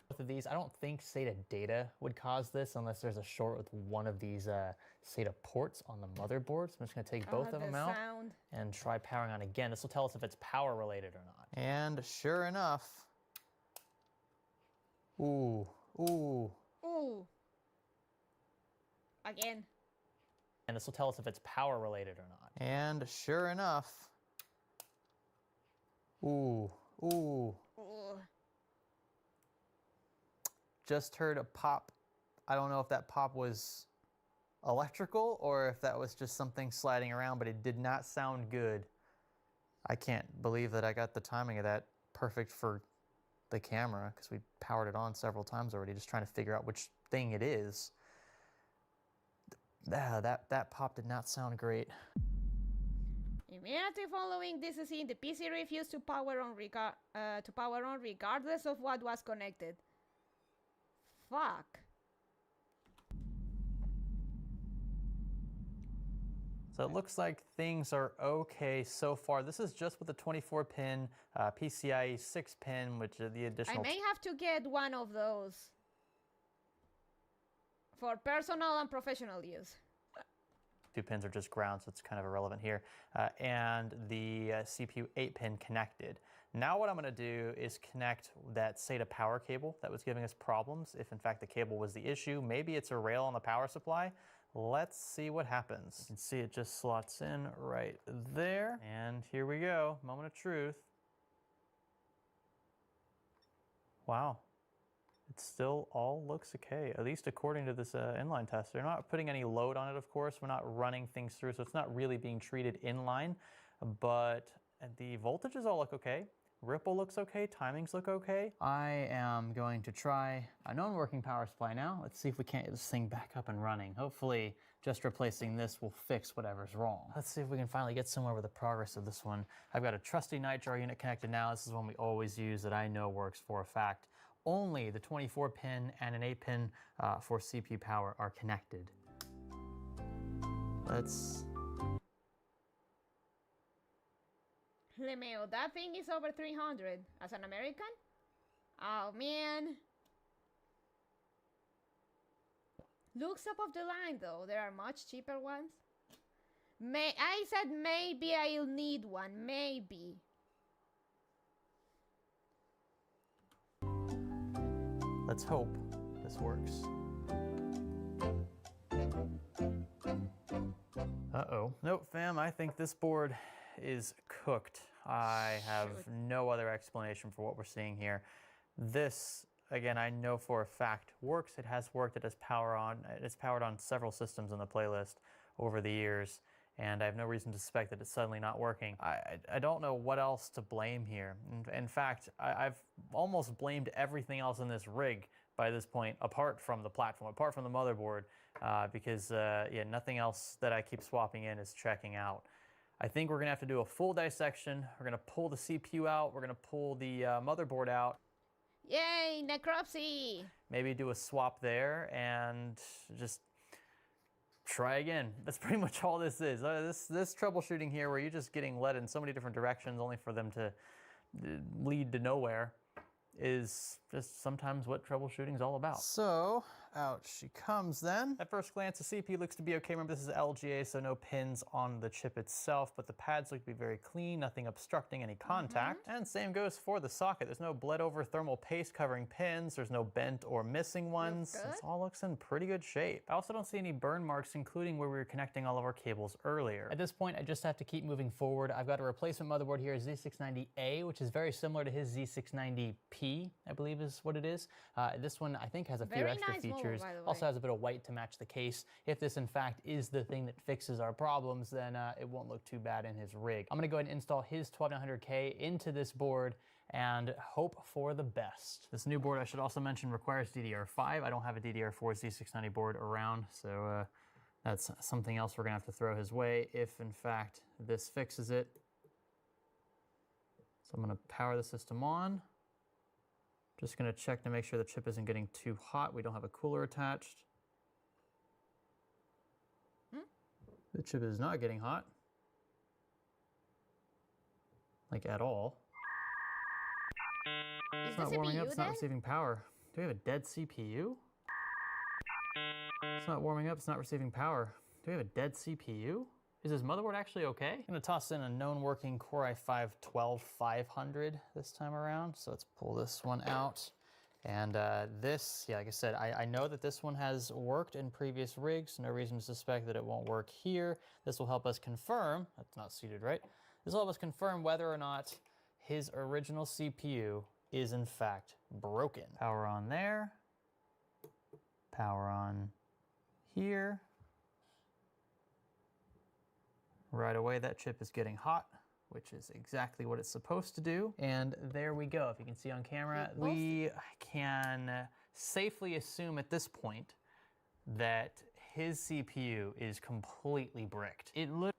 Both of these, I don't think SATA data would cause this unless there's a short with one of these SATA ports on the motherboard. So I'm just gonna take both of them out and try powering on again. This will tell us if it's power related or not. And sure enough, ooh. Again. And this will tell us if it's power related or not. And sure enough, ooh. Just heard a pop. I don't know if that pop was electrical or if that was just something sliding around, but it did not sound good. I can't believe that I got the timing of that perfect for the camera because we powered it on several times already, just trying to figure out which thing it is. That pop did not sound great. Immediately following this scene, the PC refused to power on regardless of what was connected. Fuck. So it looks like things are okay so far. This is just with the 24-pin PCIe 6-pin, which is the additional. I may have to get one of those for personal and professional use. 2 pins are just ground, so it's kind of irrelevant here. And the CPU 8-pin connected. Now what I'm going to do is connect that SATA power cable that was giving us problems. If in fact the cable was the issue, maybe it's a rail on the power supply. Let's see what happens. You can see it just slots in right there. And here we go, moment of truth. Wow. It still all looks okay, at least according to this inline test. They're not putting any load on it, of course. We're not running things through, so it's not really being treated inline, but the voltages all look okay. Ripple looks okay, timings look okay. I am going to try a non-working power supply now. Let's see if we can't get this thing back up and running. Hopefully, just replacing this will fix whatever's wrong. Let's see if we can finally get somewhere with the progress of this one. I've got a trusty Nitro unit connected now. This is one we always use that I know works for a fact. Only the 24-pin and an 8-pin for CPU power are connected. Let's... Lemeo, that thing is over 300. As an American? Oh, man. Looks top of the line, though. There are much cheaper ones. I said maybe I'll need one. Maybe. Let's hope this works. Uh-oh. Nope, fam, I think this board is cooked. I have no other explanation for what we're seeing here. This, again, I know for a fact works. It has worked. It has power on. It's powered on several systems in the playlist over the years, and I have no reason to suspect that it's suddenly not working. I don't know what else to blame here. In fact, I've almost blamed everything else in this rig by this point, apart from the platform, apart from the motherboard, because yeah, nothing else that I keep swapping in is checking out. I think we're gonna have to do a full dissection. We're gonna pull the CPU out. We're gonna pull the motherboard out. Yay, necropsy! Maybe do a swap there and just try again. That's pretty much all this is. This troubleshooting here, where you're just getting led in so many different directions only for them to lead to nowhere, is just sometimes what troubleshooting is all about. So, out she comes then. At first glance, the CPU looks to be okay. Remember, this is LGA, so no pins on the chip itself, but the pads look to be very clean, nothing obstructing any contact. And same goes for the socket. There's no bled over thermal paste covering pins. There's no bent or missing ones. This all looks in pretty good shape. I also don't see any burn marks, including where we were connecting all of our cables earlier. At this point, I just have to keep moving forward. I've got a replacement motherboard here, Z690A, which is very similar to his Z690P, I believe is what it is. This one, I think, has a few extra features. Also has a bit of white to match the case. If this, in fact, is the thing that fixes our problems, then it won't look too bad in his rig. I'm gonna go ahead and install his 12900K into this board and hope for the best. This new board, I should also mention, requires DDR5. I don't have a DDR4 Z690 board around, so that's something else we're gonna have to throw his way if, in fact, this fixes it. So I'm gonna power the system on. Just gonna check to make sure the chip isn't getting too hot. We don't have a cooler attached. The chip is not getting hot. Like at all. It's not warming up, it's not receiving power. Do we have a dead CPU? It's not warming up, it's not receiving power. Do we have a dead CPU? Is this motherboard actually okay? I'm gonna toss in a known working Core i5-12500 this time around. So let's pull this one out. And this, yeah, like I said, I know that this one has worked in previous rigs. No reason to suspect that it won't work here. This will help us confirm, that's not seated, right? This will help us confirm whether or not his original CPU is in fact broken. Power on there. Power on here. Right away, that chip is getting hot, which is exactly what it's supposed to do. And there we go. If you can see on camera, we can safely assume at this point that his CPU is completely bricked. It literally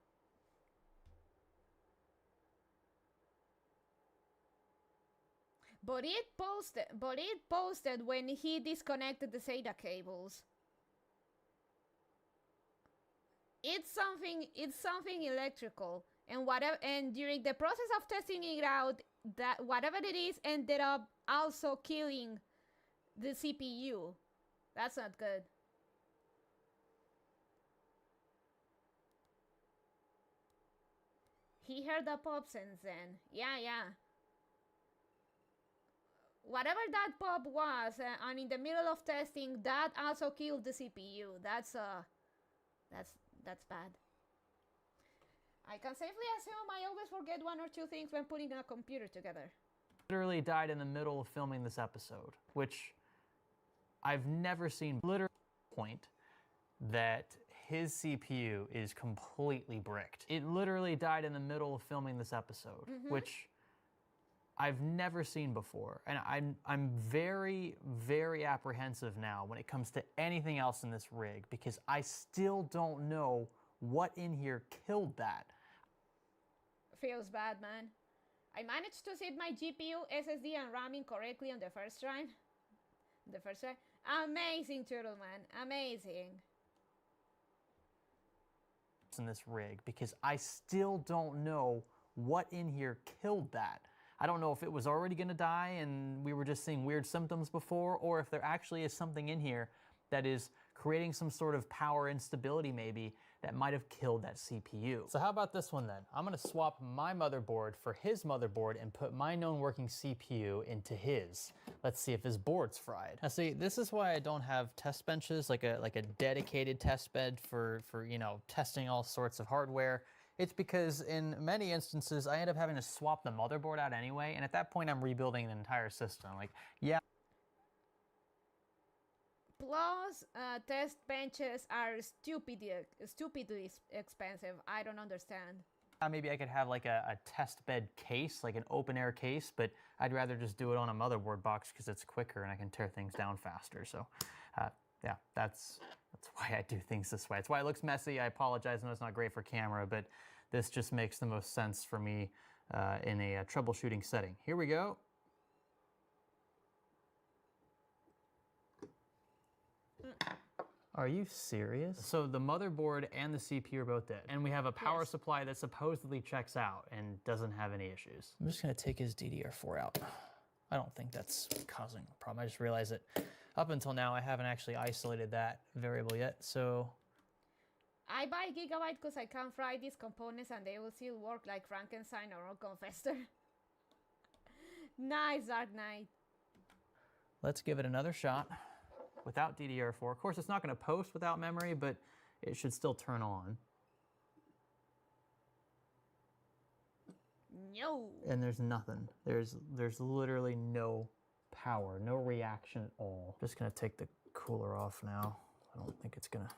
But it posted when he disconnected the SATA cables. It's something electrical, and during the process of testing it out, that whatever it is ended up also killing the CPU. That's not good. He heard the pop since then. Yeah. Whatever that pop was, and in the middle of testing, that also killed the CPU. That's bad. I can safely assume I always forget one or two things when putting a computer together. Literally died in the middle of filming this episode, which I've never seen. Literally point that his CPU is completely bricked. It literally died in the middle of filming this episode, which I've never seen before. And I'm very, very apprehensive now when it comes to anything else in this rig, because I still don't know what in here killed that. Feels bad, man. I managed to set my GPU, SSD, and RAM incorrectly on the first try. Amazing, Turtle Man. Amazing. In this rig, because I still don't know what in here killed that. I don't know if it was already gonna die and we were just seeing weird symptoms before, or if there actually is something in here that is creating some sort of power instability maybe that might have killed that CPU. So how about this one then? I'm gonna swap my motherboard for his motherboard and put my known working CPU into his. Let's see if his board's fried. Now see, this is why I don't have test benches, like a dedicated test bed for you know, testing all sorts of hardware. It's because in many instances, I end up having to swap the motherboard out anyway, and at that point I'm rebuilding the entire system. Like, yeah. Plus, test benches are stupidly expensive. I don't understand. Maybe I could have like a test bed case, like an open air case, but I'd rather just do it on a motherboard box because it's quicker and I can tear things down faster. So yeah, that's why I do things this way. It's why it looks messy. I apologize. I know it's not great for camera, but this just makes the most sense for me in a troubleshooting setting. Here we go. Are you serious? So the motherboard and the CPU are both dead. And we have a power supply that supposedly checks out and doesn't have any issues. I'm just gonna take his DDR4 out. I don't think that's causing a problem. I just realized that up until now, I haven't actually isolated that variable yet, so. I buy Gigabyte because I can fry these components and they will still work like Frankenstein or Confessor. Nice, Dark Knight. Let's give it another shot. Without DDR4. Of course, it's not going to post without memory, but it should still turn on. No. And there's nothing. There's literally no power, no reaction at all. Just going to take the cooler off now. I don't think it's going to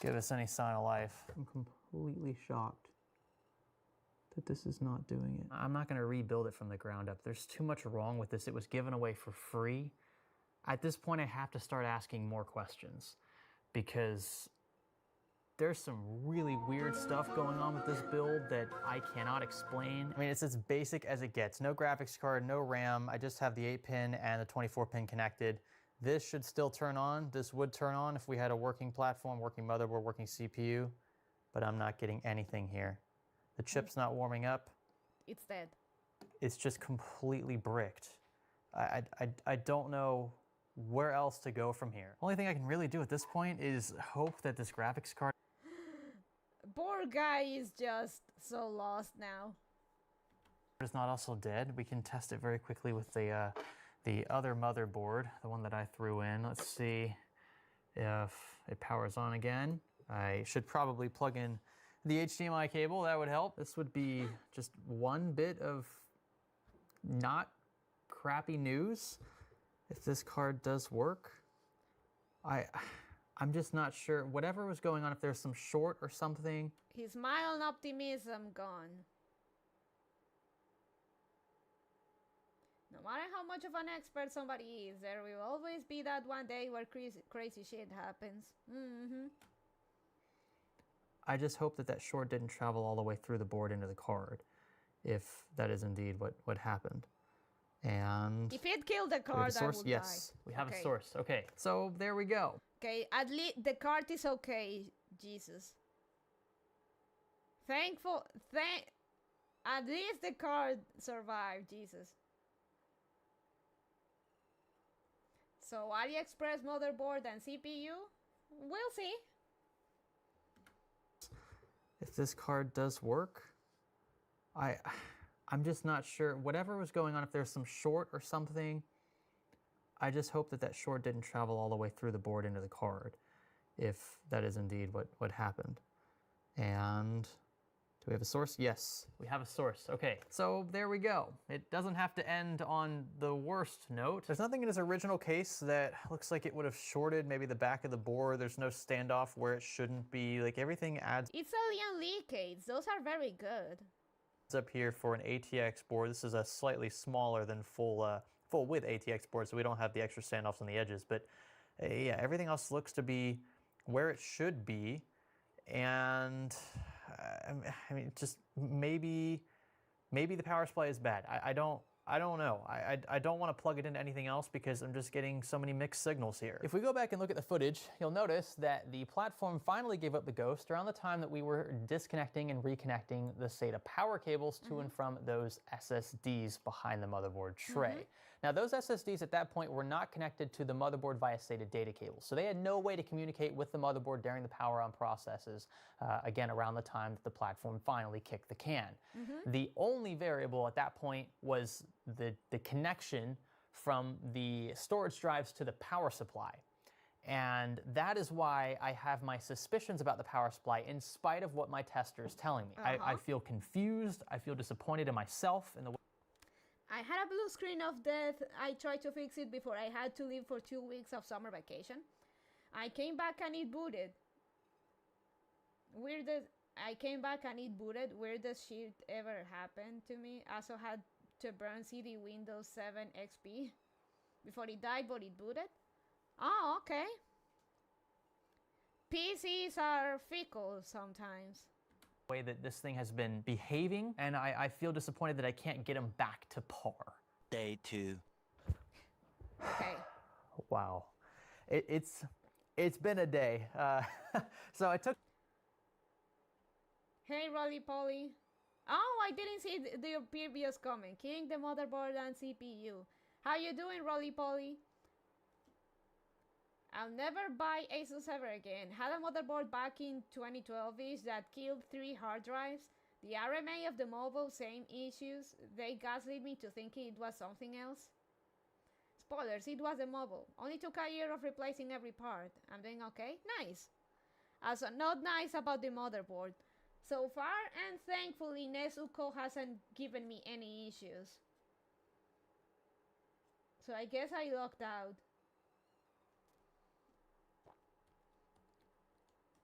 give us any sign of life. I'm completely shocked that this is not doing it. I'm not going to rebuild it from the ground up. There's too much wrong with this. It was given away for free. At this point, I have to start asking more questions because there's some really weird stuff going on with this build that I cannot explain. I mean, it's as basic as it gets. No graphics card, no RAM. I just have the 8-pin and the 24-pin connected. This should still turn on. This would turn on if we had a working platform, working motherboard, working CPU, but I'm not getting anything here. The chip's not warming up. It's dead. It's just completely bricked. I don't know where else to go from here. Only thing I can really do at this point is hope that this graphics card. Poor guy is just so lost now. It's not also dead. We can test it very quickly with the other motherboard, the one that I threw in. Let's see if it powers on again. I should probably plug in the HDMI cable. That would help. This would be just one bit of not crappy news. If this card does work, I'm just not sure. Whatever was going on, if there's some short or something. His mild optimism gone. No matter how much of an expert somebody is, there will always be that one day where crazy shit happens. I just hope that that short didn't travel all the way through the board into the card, if that is indeed what happened. And if it killed the card, I would yes, die. We have a source. Okay, so there we go. Okay, at least the card is okay, Jesus. At least the card survived, Jesus. So AliExpress motherboard and CPU, we'll see. If this card does work, I'm just not sure. Whatever was going on, if there's some short or something, I just hope that that short didn't travel all the way through the board into the card, if that is indeed what happened. And do we have a source? Yes, we have a source. Okay, so there we go. It doesn't have to end on the worst note. There's nothing in his original case that looks like it would have shorted maybe the back of the board. There's no standoff where it shouldn't be. Like, everything adds. It's alien leakages. Those are very good. Up here for an ATX board. This is a slightly smaller than full width ATX board, so we don't have the extra standoffs on the edges. But yeah, everything else looks to be where it should be. And I mean, just maybe the power supply is bad. I don't know. I don't want to plug it into anything else because I'm just getting so many mixed signals here. If we go back and look at the footage, you'll notice that the platform finally gave up the ghost around the time that we were disconnecting and reconnecting the SATA power cables to and from those SSDs behind the motherboard tray. Now those SSDs at that point were not connected to the motherboard via SATA data cables, so they had no way to communicate with the motherboard during the power on processes, again around the time that the platform finally kicked the can. The only variable at that point was the connection from the storage drives to the power supply. And that is why I have my suspicions about the power supply in spite of what my tester is telling me. I feel confused, I feel disappointed in myself and the way I had a blue screen of death. I tried to fix it before I had to leave for 2 weeks of summer vacation. I came back and it booted. I came back and it booted. Weirdest shit ever happened to me. I also had to burn CD Windows 7 XP before it died, but it booted. Oh, okay. PCs are fickle sometimes. Way that this thing has been behaving, and I feel disappointed that I can't get him back to par. Day 2. Okay. Wow. It's been a day. So I took... Hey, Rolly Polly. Oh, I didn't see the previous comment. Killing the motherboard and CPU. How you doing, Rolly Polly? I'll never buy Asus ever again. Had a motherboard back in 2012-ish that killed 3 hard drives. The RMA of the mobile, same issues. They gaslit me to think it was something else. Spoilers, it was the mobile. Only took a year of replacing every part. I'm doing okay? Nice. Also, not nice about the motherboard. So far, and thankfully, Nezuko hasn't given me any issues. So I guess I logged out.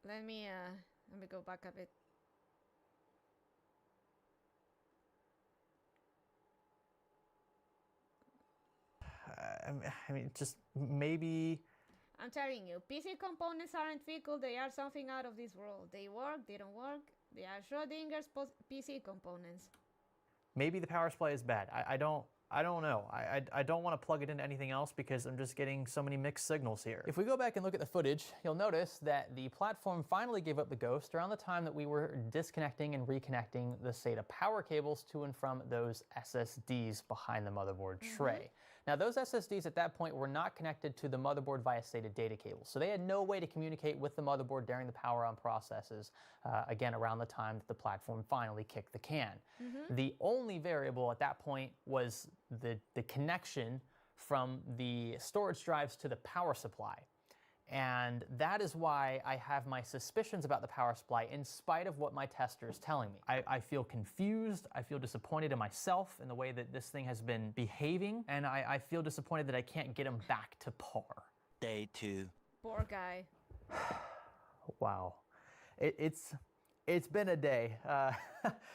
Let me go back a bit. I mean, just maybe... I'm telling you, PC components aren't fickle, they are something out of this world. They work, they don't work, they are Schrodinger's PC components. Maybe the power supply is bad. I don't know. I don't want to plug it into anything else because I'm just getting so many mixed signals here. If we go back and look at the footage, you'll notice that the platform finally gave up the ghost around the time that we were disconnecting and reconnecting the SATA power cables to and from those SSDs behind the motherboard tray. Now those SSDs at that point were not connected to the motherboard via SATA data cables, so they had no way to communicate with the motherboard during the power on processes, again around the time that the platform finally kicked the can. The only variable at that point was the connection from the storage drives to the power supply. And that is why I have my suspicions about the power supply in spite of what my tester is telling me. I feel confused, I feel disappointed in myself in the way that this thing has been behaving, and I feel disappointed that I can't get him back to par. Day 2. Poor guy. Wow. It's been a day.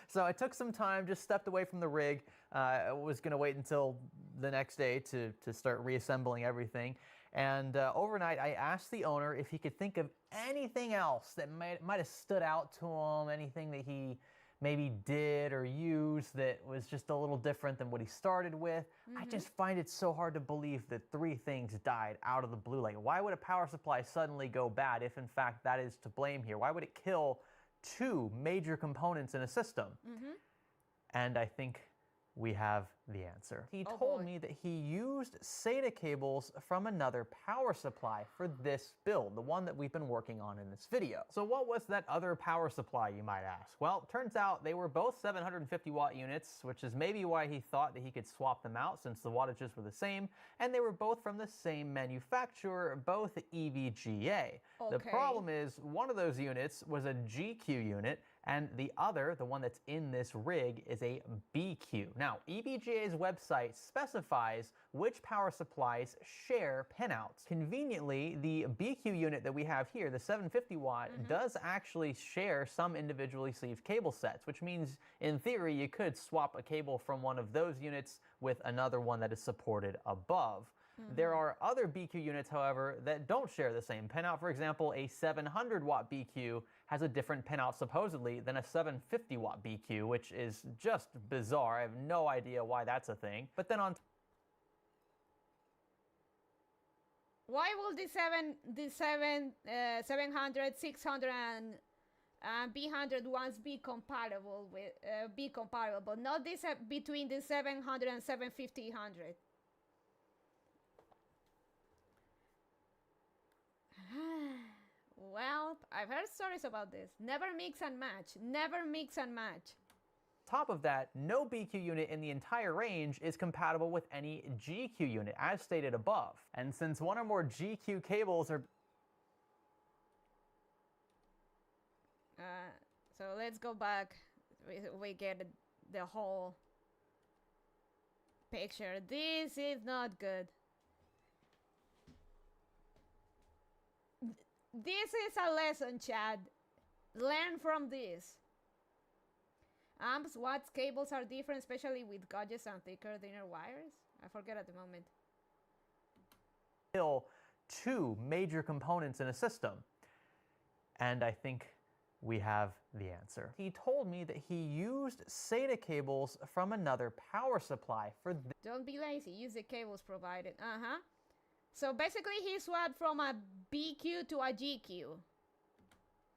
So I took some time, just stepped away from the rig. I was gonna wait until the next day to start reassembling everything. And overnight, I asked the owner if he could think of anything else that might have stood out to him, anything that he maybe did or used that was just a little different than what he started with. I just find it so hard to believe that 3 things died out of the blue. Like, why would a power supply suddenly go bad if in fact that is to blame here? Why would it kill 2 major components in a system? And I think we have the answer. He told me that he used SATA cables from another power supply for this build, the one that we've been working on in this video. So what was that other power supply, you might ask? Well, it turns out they were both 750 watt units, which is maybe why he thought that he could swap them out since the wattages were the same, and they were both from the same manufacturer, both EVGA. The problem is one of those units was a GQ unit, and the other, the one that's in this rig, is a BQ. Now, EVGA's website specifies which power supplies share pinouts. Conveniently, the BQ unit that we have here, the 750 watt, does actually share some individually sleeved cable sets, which means, in theory, you could swap a cable from one of those units with another one that is supported above. There are other BQ units, however, that don't share the same pinout. For example, a 700 watt BQ has a different pinout supposedly than a 750 watt BQ, which is just bizarre. I have no idea why that's a thing. But then on Why will the 700, 600, and B100 ones be compatible with but not this between the 700 and 750, 100? Well, I've heard stories about this. Never mix and match. Never mix and match. top of that, no BQ unit in the entire range is compatible with any GQ unit, as stated above. And since one or more GQ cables are... So let's go back. We get the whole picture. This is not good. This is a lesson, Chad. Learn from this. Amps, watts, cables are different, especially with gauges and thicker, thinner wires. I forget at the moment. Still two major components in a system. And I think we have the answer. He told me that he used SATA cables from another power supply for this. Don't be lazy, use the cables provided. So basically he swapped from a BQ to a GQ.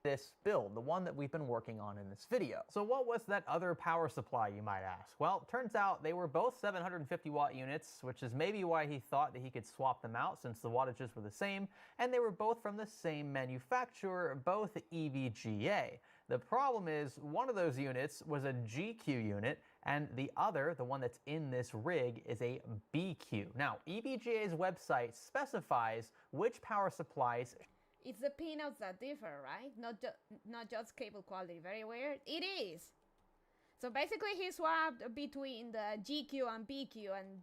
This build, the one that we've been working on in this video. So what was that other power supply, you might ask? Well, turns out they were both 750 watt units, which is maybe why he thought that he could swap them out since the wattages were the same, and they were both from the same manufacturer, both EVGA. The problem is one of those units was a GQ unit, and the other, the one that's in this rig, is a BQ. Now, EVGA's website specifies which power supplies... It's the pinouts that differ, right? Not just cable quality. Very weird. It is. So basically he swapped between the GQ and BQ and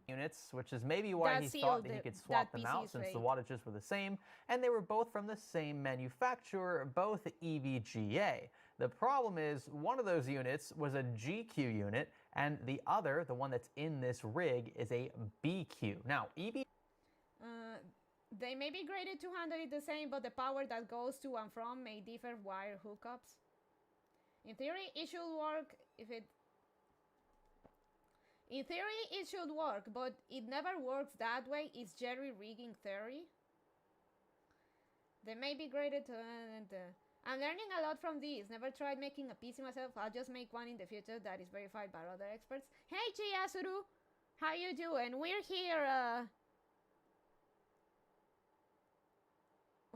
units, which is maybe why he thought that he could swap them out since the wattages were the same, and they were both from the same manufacturer, both EVGA. The problem is one of those units was a GQ unit, and the other, the one that's in this rig, is a BQ. Now, they may be graded to handle it the same, but the power that goes to and from may differ wire hookups. In theory, it should work but it never works that way. It's jerry-rigging theory. They may be graded to... I'm learning a lot from this. Never tried making a PC myself. I'll just make one in the future that is verified by other experts. Hey, Chiyasuru! How you doing?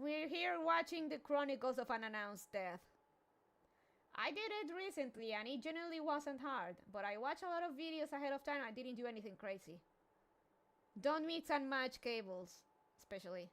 We're here watching the Chronicles of an Announced Death. I did it recently and it generally wasn't hard, but I watched a lot of videos ahead of time. I didn't do anything crazy. Don't mix and match cables, especially.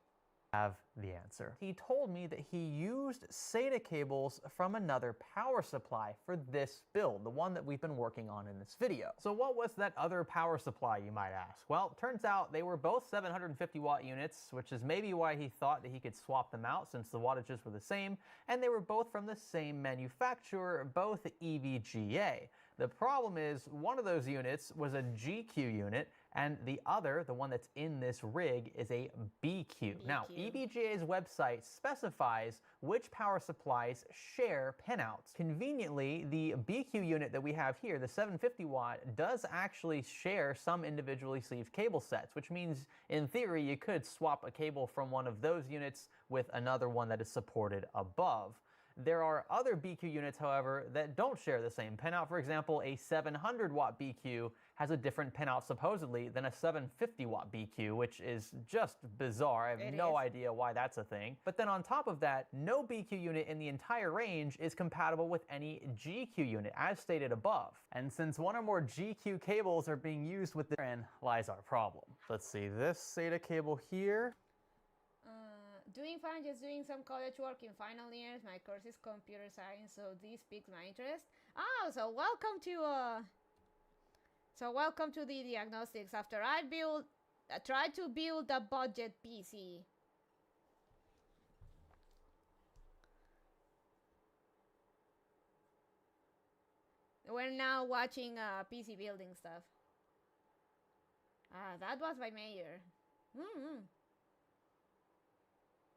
Have the answer. He told me that he used SATA cables from another power supply for this build, the one that we've been working on in this video. So what was that other power supply, you might ask? Well, turns out they were both 750 watt units, which is maybe why he thought that he could swap them out since the wattages were the same, and they were both from the same manufacturer, both EVGA. The problem is one of those units was a GQ unit, and the other, the one that's in this rig, is a BQ. Now, EVGA's website specifies which power supplies share pinouts. Conveniently, the BQ unit that we have here, the 750 watt, does actually share some individually sleeved cable sets, which means, in theory, you could swap a cable from one of those units with another one that is supported above. There are other BQ units, however, that don't share the same pinout. For example, a 700 watt BQ has a different pinout supposedly than a 750 watt BQ, which is just bizarre. I have no idea why that's a thing. But then on top of that, no BQ unit in the entire range is compatible with any GQ unit, as stated above. And since one or more GQ cables are being used with therein lies our problem. Let's see, this SATA cable here. Doing fine, just doing some college work in final years. My course is computer science, so this piques my interest. Oh, so welcome to the diagnostics. After I tried to build a budget PC. We're now watching PC building stuff. That was by Mayor. Mm-hmm.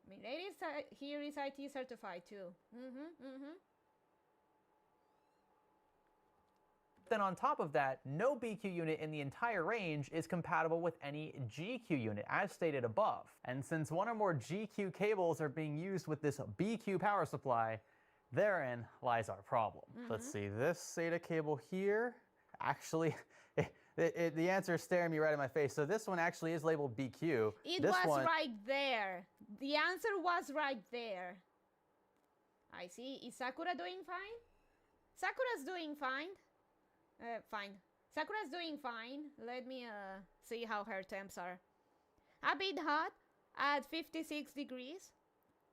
My lady here is IT certified too. Then on top of that, no BQ unit in the entire range is compatible with any GQ unit, as stated above. And since one or more GQ cables are being used with this BQ power supply, therein lies our problem. Let's see, this SATA cable here, actually, the answer is staring me right in my face. So this one actually is labeled BQ. It this was one, right there. The answer was right there. I see. Is Sakura doing fine? Sakura's doing fine. Fine. Sakura's doing fine. Let me see how her temps are. A bit hot at 56 degrees,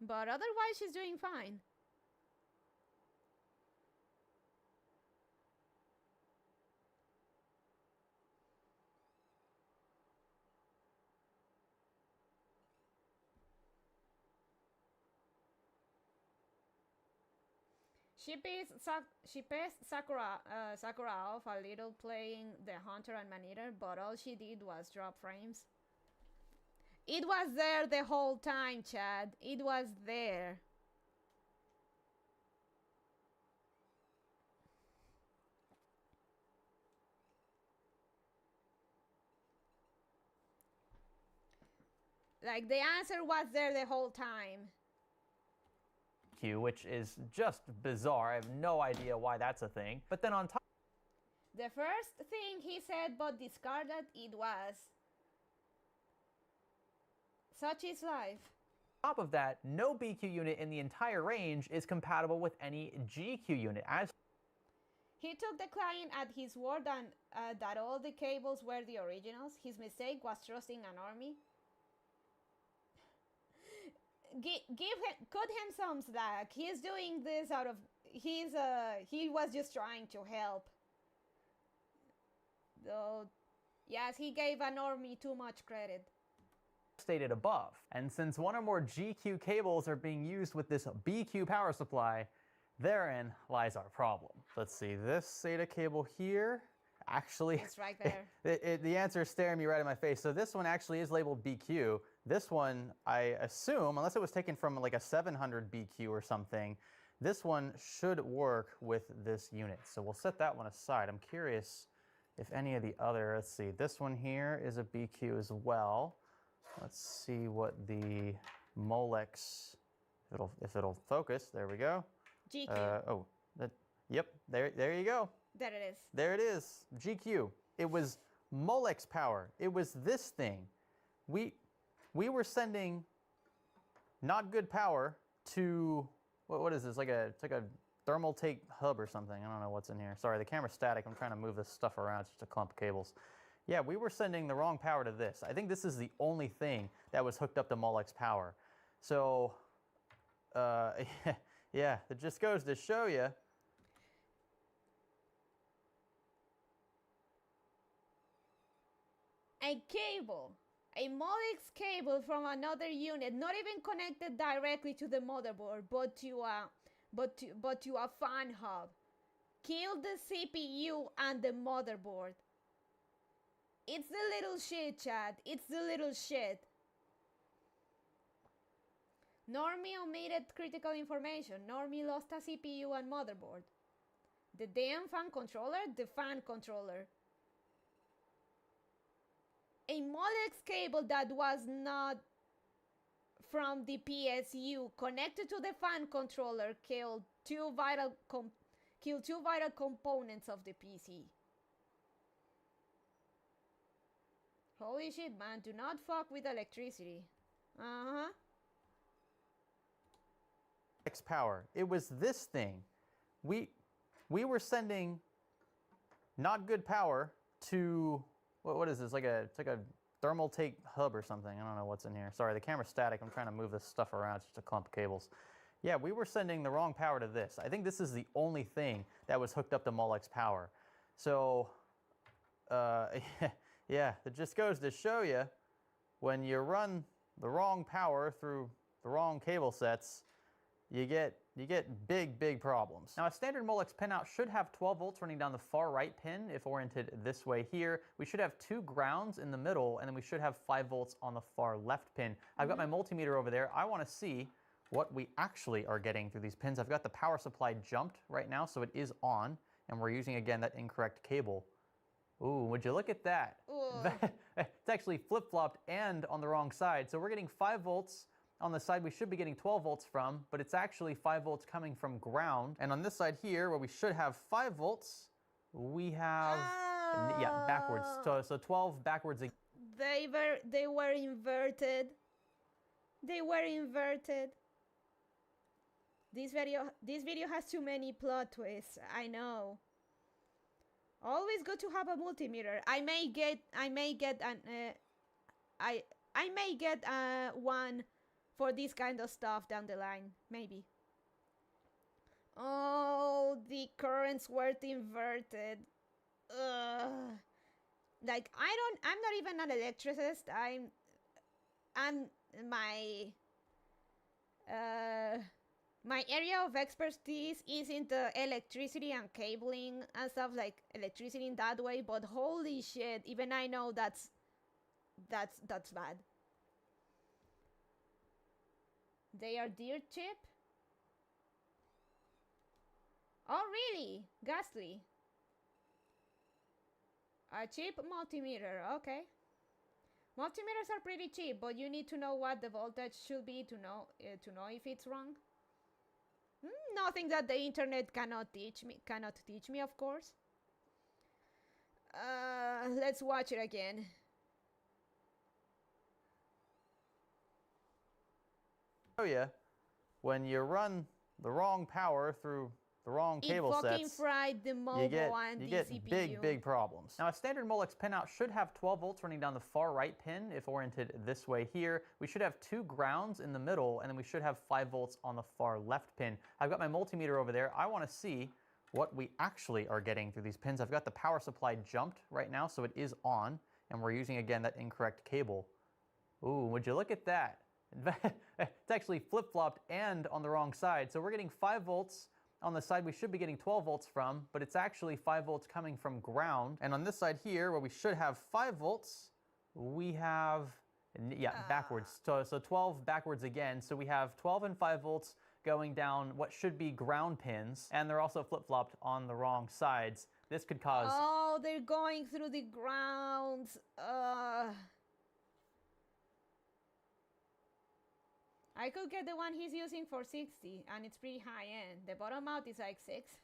but otherwise she's doing fine. She pissed Sakura off a little playing the Hunter and Man-Eater, but all she did was drop frames. It was there the whole time, Chad. It was there. Like, the answer was there the whole time. which is just bizarre. I have no idea why that's a thing. But then on top The first thing he said but discarded it was. Such is life. of that, no BQ unit in the entire range is compatible with any GQ unit. As He took the client at his word and that all the cables were the originals. His mistake was trusting an army. Cut him some slack. He's doing this out of he was just trying to help. Though, yes, he gave an army too much credit. Stated above. And since one or more GQ cables are being used with this BQ power supply, therein lies our problem. Let's see, this SATA cable here, actually, It's right there. the answer is staring me right in my face. So this one actually is labeled BQ. This one, I assume, unless it was taken from like a 700 BQ or something, this one should work with this unit. So we'll set that one aside. I'm curious if any of the other, let's see, this one here is a BQ as well. Let's see what the Molex, if it'll focus, there we go. GQ. Yep, there you go. There it is. There it is, GQ. It was Molex power. It was this thing. We were sending not good power to, what is this, it's like a thermal take hub or something. I don't know what's in here. Sorry, the camera's static. I'm trying to move this stuff around. It's just a clump of cables. Yeah, we were sending the wrong power to this. I think this is the only thing that was hooked up to Molex power. So, yeah, it just goes to show you. A cable, a Molex cable from another unit, not even connected directly to the motherboard, but to a fan hub, killed the CPU and the motherboard. It's the little shit, Chad. It's the little shit. Normie omitted critical information. Normie lost a CPU and motherboard. The damn fan controller, the fan controller. A Molex cable that was not from the PSU connected to the fan controller killed two vital components of the PC. Holy shit, man, do not fuck with electricity. X power. It was this thing. We were sending not good power to, what is this? It's like a thermal take hub or something. I don't know what's in here. Sorry, the camera's static. I'm trying to move this stuff around. It's just a clump of cables. Yeah, we were sending the wrong power to this. I think this is the only thing that was hooked up to Molex power. So, yeah, it just goes to show you when you run the wrong power through the wrong cable sets, you get you get big problems. Now, a standard Molex pinout should have 12 volts running down the far right pin if oriented this way here. We should have 2 grounds in the middle, and then we should have 5 volts on the far left pin. I've got my multimeter over there. I want to see what we actually are getting through these pins. I've got the power supply jumped right now, so it is on, and we're using, again, that incorrect cable. Ooh, would you look at that? It's actually flip-flopped and on the wrong side. So we're getting 5 volts on the side we should be getting 12 volts from, but it's actually 5 volts coming from ground. And on this side here, where we should have 5 volts, we have, yeah, backwards. So 12 backwards. They were inverted. They were inverted. This video has too many plot twists. I know. Always good to have a multimeter. I may get one for this kind of stuff down the line, maybe. Oh, the currents were inverted. Like I'm not even an electricist. My area of expertise is into electricity and cabling and stuff, like electricity in that way, but holy shit, even I know that's bad. They are dirt chip? Oh really? Ghastly. A cheap multimeter, okay. Multimeters are pretty cheap, but you need to know what the voltage should be to know if it's wrong. Nothing that the internet cannot teach me, of course. Let's watch it again. Oh yeah, when you run the wrong power through the wrong cable sets, it fucking fried the mobile and the CPU. You get big problems. Now, a standard Molex pinout should have 12 volts running down the far right pin if oriented this way here. We should have 2 grounds in the middle, and then we should have 5 volts on the far left pin. I've got my multimeter over there. I want to see what we actually are getting through these pins. I've got the power supply jumped right now, so it is on, and we're using, again, that incorrect cable. Ooh, would you look at that? It's actually flip-flopped and on the wrong side. So we're getting 5 volts on the side we should be getting 12 volts from, but it's actually 5 volts coming from ground. And on this side here, where we should have 5 volts, we have, yeah, backwards. So 12 backwards again. So we have 12 and 5 volts going down what should be ground pins, and they're also flip-flopped on the wrong sides. This could cause... Oh, they're going through the grounds. I could get the one he's using for 60, and it's pretty high end. The bottom out is like 6.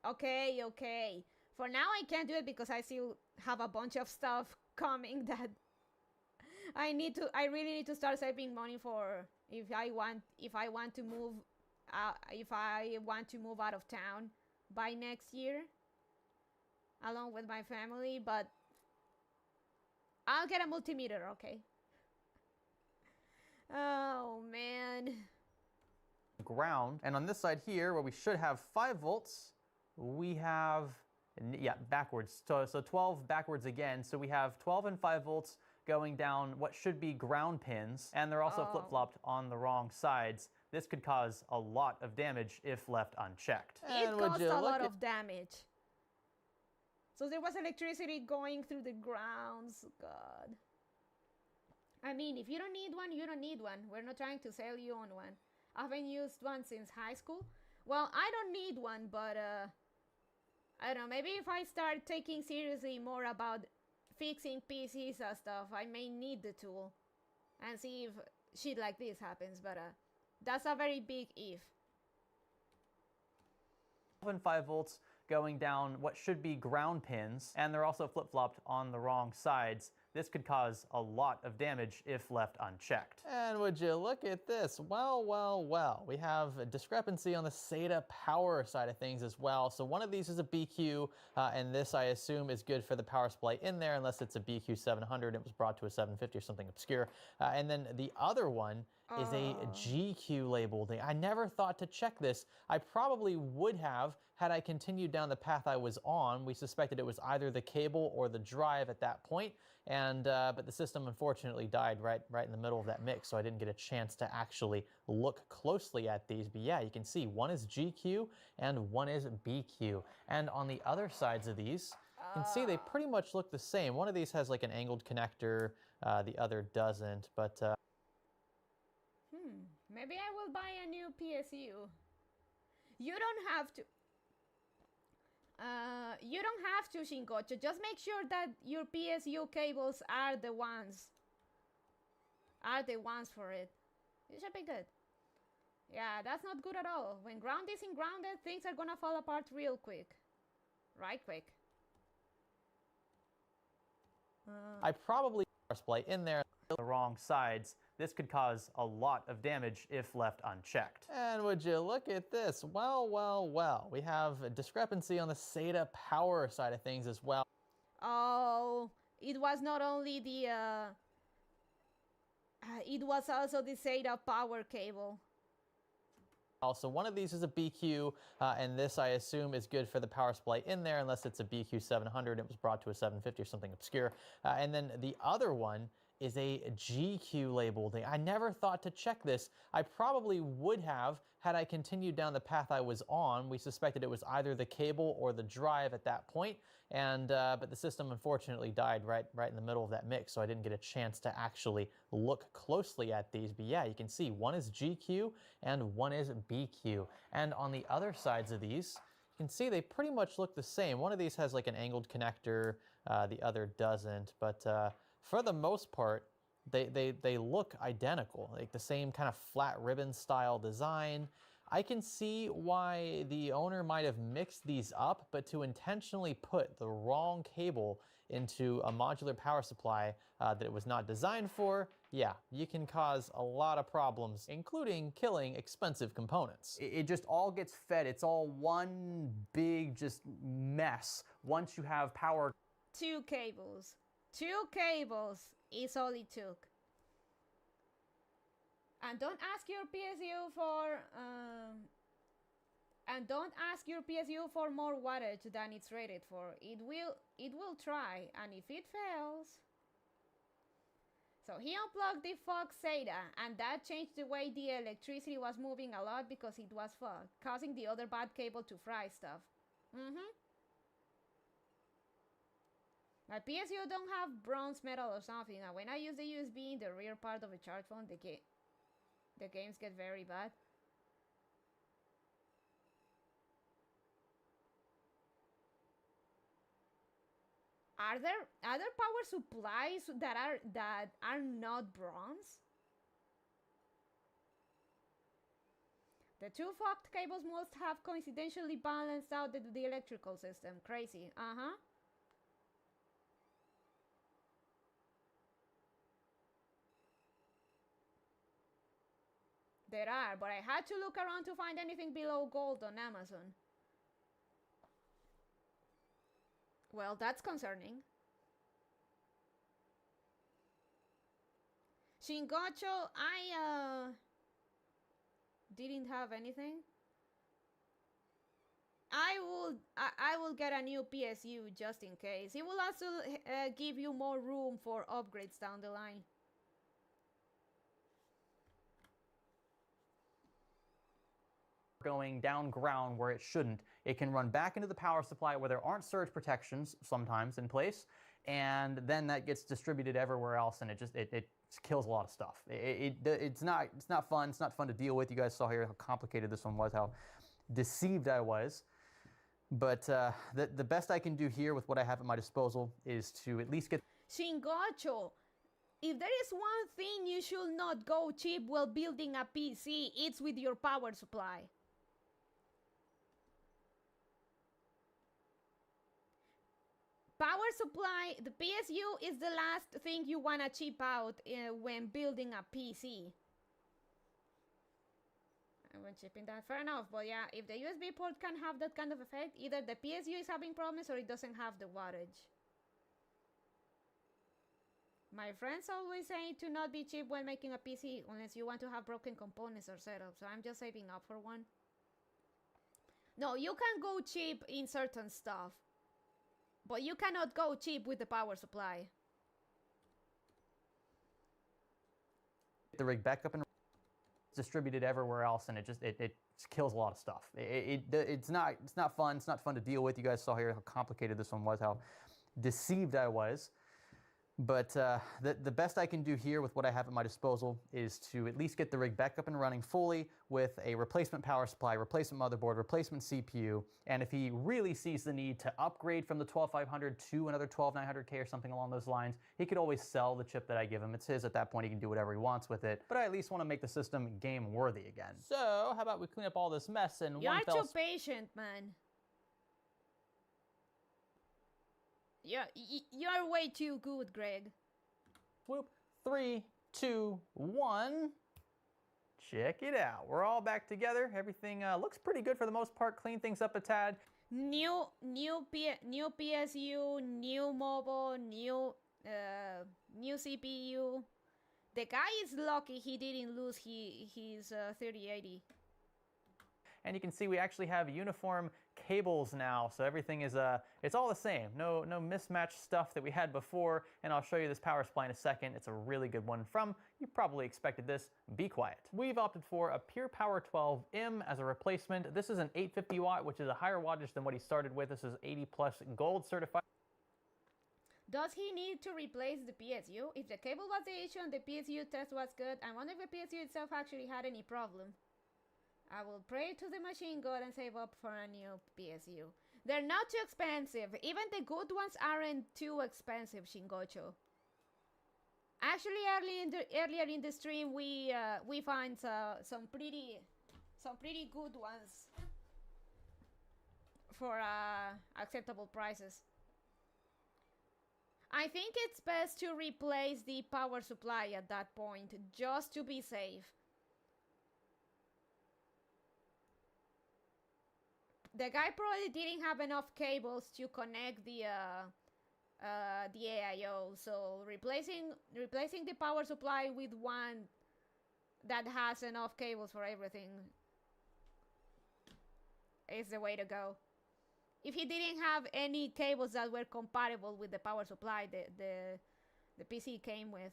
Okay. For now, I can't do it because I still have a bunch of stuff coming that I really need to start saving money for if I want to move out of town by next year, along with my family. But I'll get a multimeter, okay? Oh man. Ground. And on this side here, where we should have 5 volts, we have, yeah, backwards. So 12 backwards again. So we have 12 and 5 volts going down what should be ground pins, and they're also flip-flopped on the wrong sides. This could cause a lot of damage if left unchecked. It caused a lot of damage. So there was electricity going through the grounds. God. I mean, if you don't need one, you don't need one. We're not trying to sell you on one. I haven't used one since high school. Well, I don't need one, but I don't know. Maybe if I start taking seriously more about fixing PCs and stuff, I may need the tool and see if shit like this happens. But that's a very big if. 5 volts going down what should be ground pins, and they're also flip-flopped on the wrong sides. This could cause a lot of damage if left unchecked. And would you look at this? Well. We have a discrepancy on the SATA power side of things as well. So one of these is a BQ, and this I assume is good for the power supply in there, unless it's a BQ 700. It was brought to a 750 or something obscure. And then the other one is a GQ labeled thing. I never thought to check this. I probably would have, had I continued down the path I was on, we suspected it was either the cable or the drive at that point, and but the system unfortunately died right in the middle of that mix, so I didn't get a chance to actually look closely at these. But yeah, you can see one is GQ and one is BQ, and on the other sides of these, you can see they pretty much look the same. One of these has like an angled connector, the other doesn't, but Maybe I will buy a new PSU. You don't have to. You don't have to, Shingocho. Just make sure that your PSU cables are the ones. For it. You should be good. Yeah, that's not good at all. When ground isn't grounded, things are gonna fall apart real quick. Right quick. I probably display in there the wrong sides. This could cause a lot of damage if left unchecked. And would you look at this? Well, well, well. We have a discrepancy on the SATA power side of things as well. Oh, it was not only the it was also the SATA power cable. Also, one of these is a BQ, and this I assume is good for the power supply in there, unless it's a BQ 700. It was brought to a 750 or something obscure. And then the other one is a GQ label thing. I never thought to check this. I probably would have had I continued down the path I was on. We suspected it was either the cable or the drive at that point, and but the system unfortunately died right in the middle of that mix, so I didn't get a chance to actually look closely at these. But yeah, you can see one is GQ and one is BQ, and on the other sides of these, you can see they pretty much look the same. One of these has like an angled connector, the other doesn't, but for the most part, they look identical, like the same kind of flat ribbon style design. I can see why the owner might have mixed these up, but to intentionally put the wrong cable into a modular power supply that it was not designed for, yeah, you can cause a lot of problems, including killing expensive components. It just all gets fed. It's all one big just mess once you have power. Two cables is all it took. And don't ask your PSU for more wattage than it's rated for. It will try, and if it fails. So he unplugged the fog SATA, and that changed the way the electricity was moving a lot because it was fog, causing the other bad cable to fry stuff. My PSU don't have bronze metal or something, and when I use the USB in the rear part of a charge phone, the games get very bad. Are there other power supplies that are not bronze? The two fogged cables must have coincidentally balanced out the electrical system. Crazy. There are, but I had to look around to find anything below gold on Amazon. Well, that's concerning. Shingocho, I didn't have anything. I will get a new PSU just in case. It will also give you more room for upgrades down the line. Going down ground where it shouldn't. It can run back into the power supply where there aren't surge protections sometimes in place, and then that gets distributed everywhere else, and it kills a lot of stuff. It's not fun. It's not fun to deal with. You guys saw here how complicated this one was, how deceived I was. But the best I can do here with what I have at my disposal is to at least get. Shingocho, if there is one thing you should not go cheap while building a PC, it's with your power supply. Power supply, the PSU is the last thing you want to cheap out when building a PC. I went chipping that, fair enough, but yeah, if the USB port can have that kind of effect, either the PSU is having problems or it doesn't have the wattage. My friends always say to not be cheap when making a PC unless you want to have broken components or setup, so I'm just saving up for one. No, you can go cheap in certain stuff, but you cannot go cheap with the power supply. The rig back up and distributed everywhere else, and it just kills a lot of stuff. It's not fun. It's not fun to deal with. You guys saw here how complicated this one was, how deceived I was. But the best I can do here with what I have at my disposal is to at least get the rig back up and running fully with a replacement power supply, replacement motherboard, replacement CPU, and if he really sees the need to upgrade from the 12500 to another 12900K or something along those lines, he could always sell the chip that I give him. It's his at that point. He can do whatever he wants with it, but I at least want to make the system game worthy again. So how about we clean up all this mess in one fell swoop? You're too patient, man. You're way too good, Greg. Swoop. 3, 2, 1. Check it out. We're all back together. Everything looks pretty good for the most part. Clean things up a tad. New PSU, new mobile, new CPU. The guy is lucky he didn't lose his 3080. And you can see we actually have uniform cables now, so everything is it's all the same. No mismatched stuff that we had before, and I'll show you this power supply in a second. It's a really good one from, you probably expected this, Be Quiet. We've opted for a Pure Power 12M as a replacement. This is an 850 watt, which is a higher wattage than what he started with. This is 80 plus gold certified. Does he need to replace the PSU? If the cable was the issue and the PSU test was good, I wonder if the PSU itself actually had any problem. I will pray to the machine god and save up for a new PSU. They're not too expensive. Even the good ones aren't too expensive, Shingocho. Actually, earlier in the stream, we find some pretty good ones for acceptable prices. I think it's best to replace the power supply at that point, just to be safe. The guy probably didn't have enough cables to connect the AIO, so replacing the power supply with one that has enough cables for everything is the way to go. If he didn't have any cables that were compatible with the power supply the PC came with,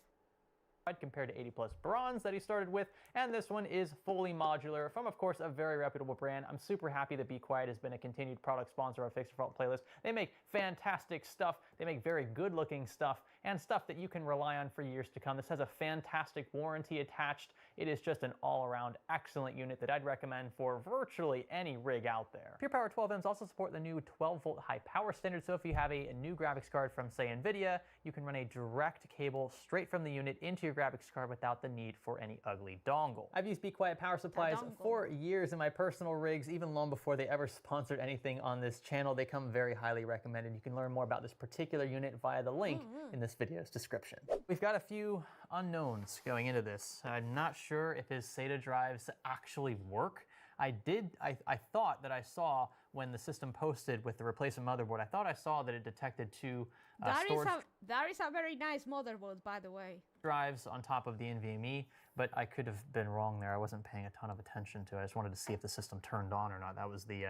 compared to 80 plus bronze that he started with, and this one is fully modular from, of course, a very reputable brand. I'm super happy that Be Quiet has been a continued product sponsor of Fix Your Fault playlist. They make fantastic stuff, they make very good looking stuff, and stuff that you can rely on for years to come. This has a fantastic warranty attached. It is just an all-around excellent unit that I'd recommend for virtually any rig out there. Pure Power 12Ms also support the new 12-volt high power standard, so if you have a new graphics card from, say, NVIDIA, you can run a direct cable straight from the unit into your graphics card without the need for any ugly dongle. I've used Be Quiet power supplies for years in my personal rigs, even long before they ever sponsored anything on this channel. They come very highly recommended. You can learn more about this particular unit via the link in this video's description. We've got a few unknowns going into this. I'm not sure if his SATA drives actually work. I thought that I saw when the system posted with the replacement motherboard, I thought I saw that it detected two storage... That is a very nice motherboard, by the way. ...drives on top of the NVMe, but I could have been wrong there. I wasn't paying a ton of attention to it. I just wanted to see if the system turned on or not. That was the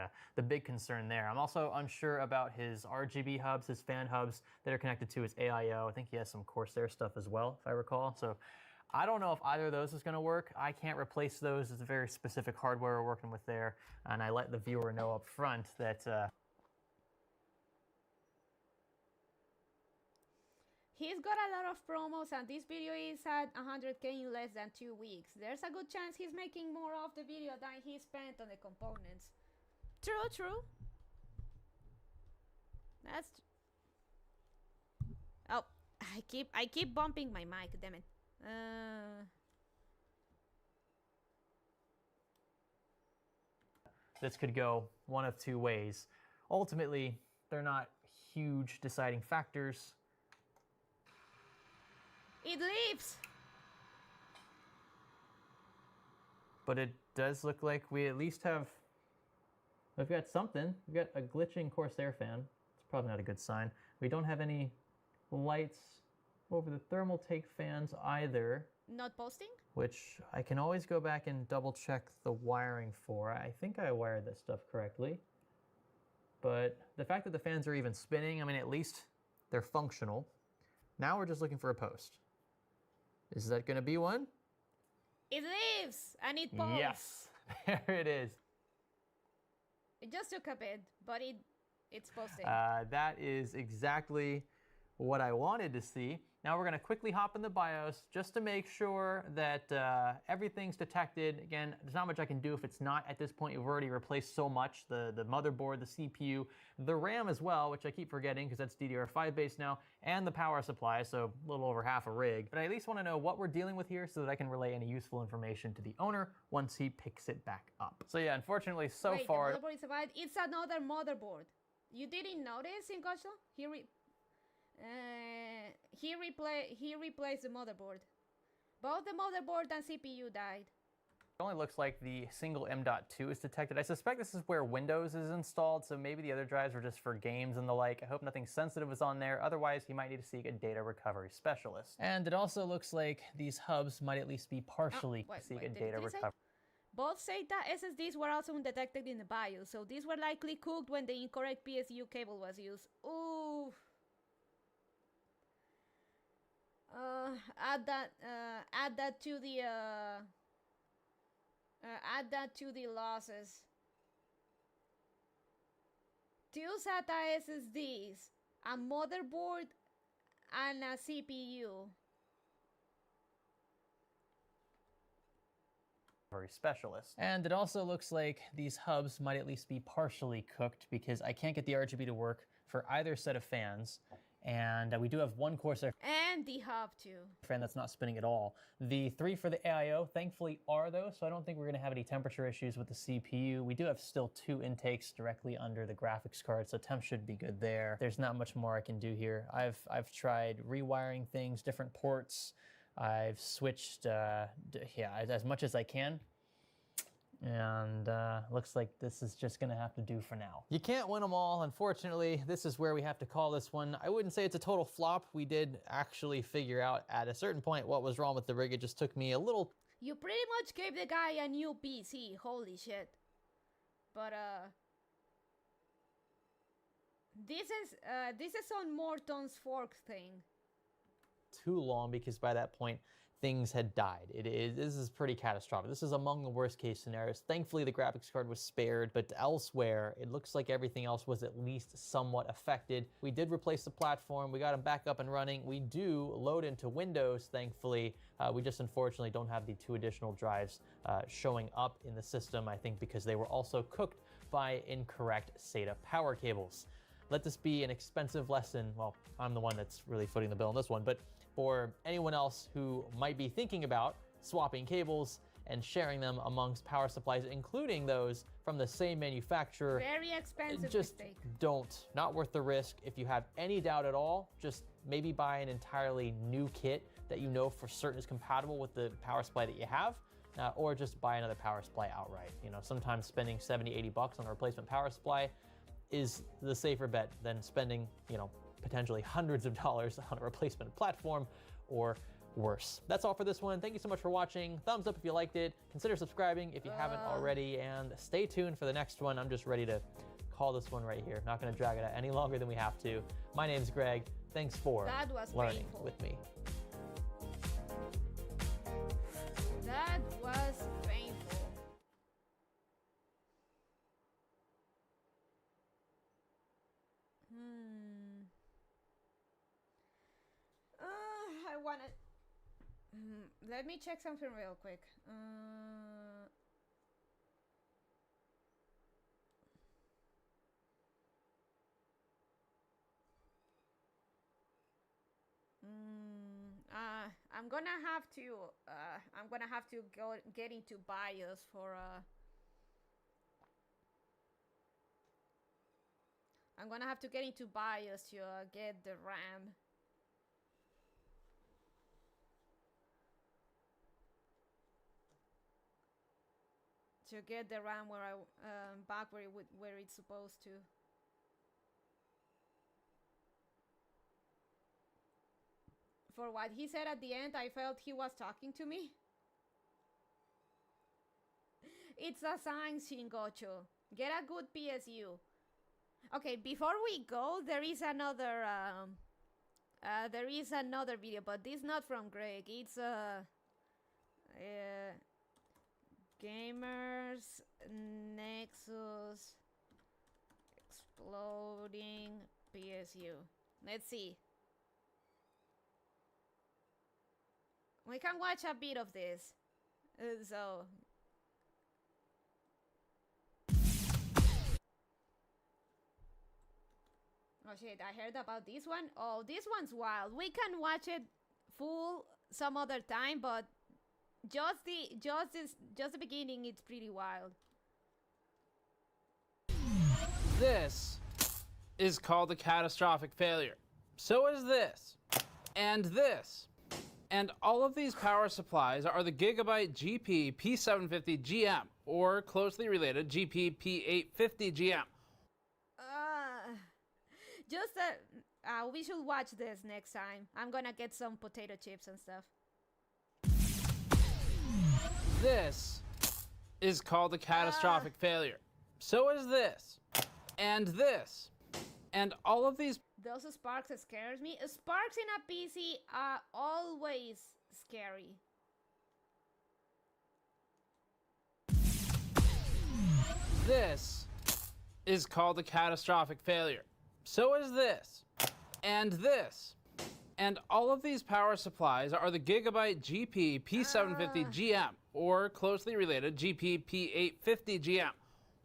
big concern there. I'm also unsure about his RGB hubs, his fan hubs that are connected to his AIO. I think he has some Corsair stuff as well, if I recall. So I don't know if either of those is going to work. I can't replace those. It's a very specific hardware we're working with there, and I let the viewer know up front that he's got a lot of promos, and this video is at 100K in less than 2 weeks. There's a good chance he's making more of the video than he spent on the components. True. That's... Oh, I keep bumping my mic, damn it. This could go one of two ways. Ultimately, they're not huge deciding factors. It leaves! But it does look like we at least have... We've got something. We've got a glitching Corsair fan. It's probably not a good sign. We don't have any lights over the thermal take fans either. Not posting? Which I can always go back and double check the wiring for. I think I wired this stuff correctly. but the fact that the fans are even spinning, I mean, at least they're functional. Now we're just looking for a post. Is that going to be one? It lives and it pulls. Yes, there it is. It just took a bit, but it's posting. That is exactly what I wanted to see. Now we're going to quickly hop in the BIOS just to make sure that everything's detected. Again, there's not much I can do if it's not. At this point, you've already replaced so much. The motherboard, the CPU, the RAM as well, which I keep forgetting because that's DDR5 based now, and the power supply, so a little over half a rig. But I at least want to know what we're dealing with here so that I can relay any useful information to the owner once he picks it back up. So yeah, unfortunately, so Wait, far... the motherboard is survived. It's another motherboard. You didn't notice in Gocho? He replaced the motherboard. Both the motherboard and CPU died. It only looks like the single M.2 is detected. I suspect this is where Windows is installed, so maybe the other drives were just for games and the like. I hope nothing sensitive is on there. Otherwise, you might need to seek a data recovery specialist. And it also looks like these hubs might at least be partially data recovery. Both SATA SSDs were also undetected in the BIOS, so these were likely cooked when the incorrect PSU cable was used. Ooh. Add that to the losses. Two SATA SSDs, a motherboard, and a CPU. Specialist. And it also looks like these hubs might at least be partially cooked because I can't get the RGB to work for either set of fans. And we do have one Corsair and the hub too. Fan that's not spinning at all. The 3 for the AIO thankfully are though, so I don't think we're gonna have any temperature issues with the CPU. We do have still 2 intakes directly under the graphics card, so temp should be good there. There's not much more I can do here. I've tried rewiring things, different ports. I've switched, as much as I can. And looks like this is just gonna have to do for now. You can't win them all, unfortunately. This is where we have to call this one. I wouldn't say it's a total flop. We did actually figure out at a certain point what was wrong with the rig. It just took me a little... You pretty much gave the guy a new PC, holy shit. But this is on Morton's fork thing. Too long because by that point things had died. This is pretty catastrophic. This is among the worst case scenarios. Thankfully the graphics card was spared, but elsewhere it looks like everything else was at least somewhat affected. We did replace the platform. We got them back up and running. We do load into Windows, thankfully. We just unfortunately don't have the 2 additional drives showing up in the system, I think because they were also cooked by incorrect SATA power cables. Let this be an expensive lesson. Well, I'm the one that's really footing the bill on this one, but for anyone else who might be thinking about swapping cables and sharing them amongst power supplies, including those from the same manufacturer. Very expensive just mistake. Don't. Not worth the risk. If you have any doubt at all, just maybe buy an entirely new kit that you know for certain is compatible with the power supply that you have, or just buy another power supply outright. You know, sometimes spending 70, 80 bucks on a replacement power supply is the safer bet than spending, you know, potentially hundreds of dollars on a replacement platform or worse. That's all for this one. Thank you so much for watching. Thumbs up if you liked it. Consider subscribing if you haven't already, and stay tuned for the next one. I'm just ready to call this one right here. Not gonna drag it out any longer than we have to. My name's Greg. Thanks for learning with me. That was painful. I wanna... let me check something real quick. I'm gonna have to go get into BIOS for I'm gonna have to get into BIOS to get the RAM. To get the RAM where I back where it's supposed to. For what he said at the end, I felt he was talking to me. It's a sign, Shingocho. Get a good PSU. Okay, before we go, there is another video, but this not from Greg. It's Gamers Nexus Exploding PSU. Let's see. We can watch a bit of this. So oh shit, I heard about this one. Oh, this one's wild. We can watch it full some other time, but just the beginning, it's pretty wild. This is called a catastrophic failure. So is this. And this. And all of these power supplies are the Gigabyte GP P750 GM, or closely related GP P850 GM. We should watch this next time. I'm gonna get some potato chips and stuff. This is called a catastrophic failure. So is this. And this. And all of these. Those sparks scares me. Sparks in a PC are always scary. This is called a catastrophic failure. So is this. And this. And all of these power supplies are the Gigabyte GP P750 GM, or closely related GP P850 GM.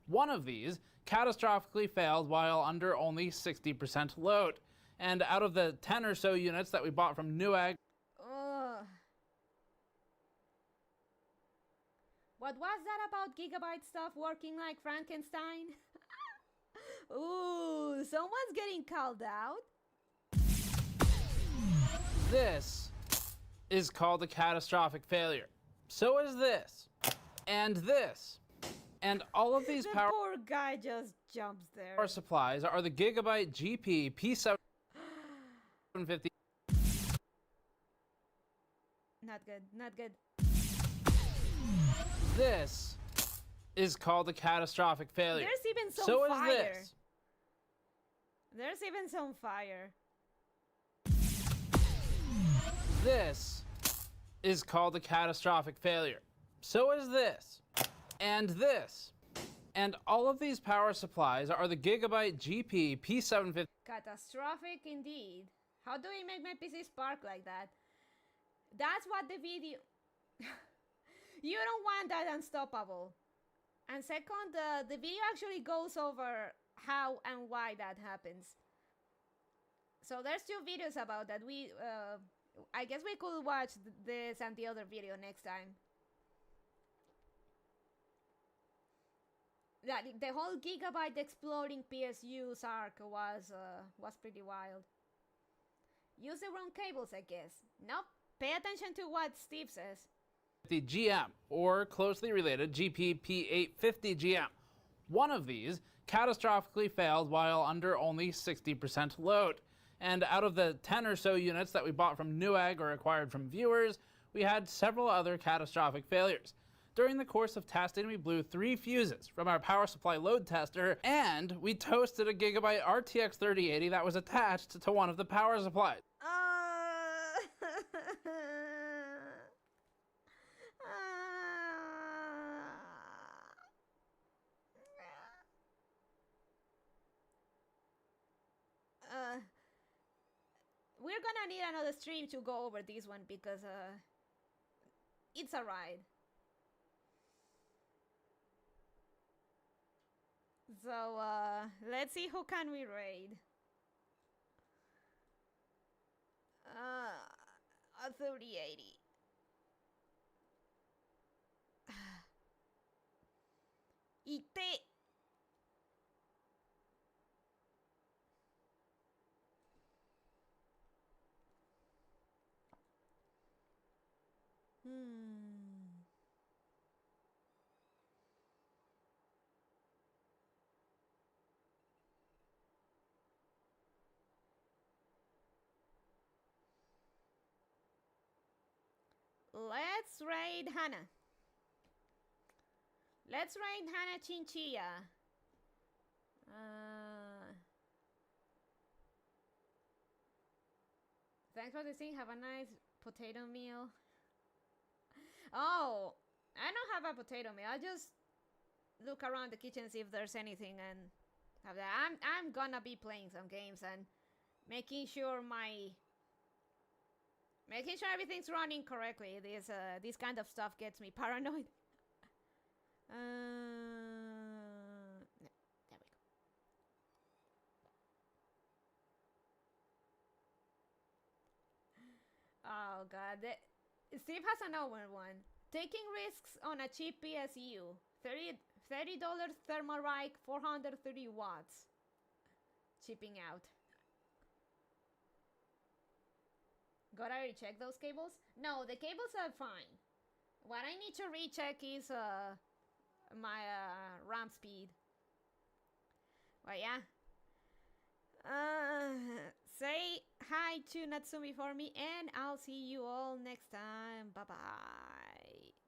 One of these catastrophically failed while under only 60% load. And out of the 10 or so units that we bought from Newegg, what was that about Gigabyte stuff working like Frankenstein? Ooh, someone's getting called out. this is called a catastrophic failure. So is this. And this. And all of these The power poor guy just jumps there. supplies are the Gigabyte GP P750. Not good, not good. This is called a catastrophic failure. There's even some So fire. is this. There's even some fire. This is called a catastrophic failure. So is this. And this. And all of these power supplies are the Gigabyte GP P750. Catastrophic indeed. How do we make my PC spark like that? That's what the video... You don't want that unstoppable. And second, the video actually goes over how and why that happens. So there's 2 videos about that. I guess we could watch this and the other video next time. The whole Gigabyte exploding PSU's arc was pretty wild. Use the wrong cables, I guess. Nope. Pay attention to what Steve says. The GM, or closely related GP P850 GM. One of these catastrophically failed while under only 60% load. And out of the 10 or so units that we bought from Newegg or acquired from viewers, we had several other catastrophic failures. During the course of testing, we blew 3 fuses from our power supply load tester, and we toasted a Gigabyte RTX 3080 that was attached to one of the power supplies. We're gonna need another stream to go over this one because it's a ride. So let's see who can we raid. A 3080. IT. Let's raid Hannah. Let's raid Hannah Chinchilla. thanks for the thing. Have a nice potato meal. Oh, I don't have a potato meal. I just look around the kitchen, see if there's anything, and have that. I'm gonna be playing some games and making sure everything's running correctly. This kind of stuff gets me paranoid. There we go. Oh god, Steve has another one. Taking risks on a cheap PSU. $30 thermal rack, 430 watts. Chipping out. Gotta recheck those cables? No, the cables are fine. What I need to recheck is my RAM speed. Well, yeah. Say hi to Natsumi for me, and I'll see you all next time. Bye bye.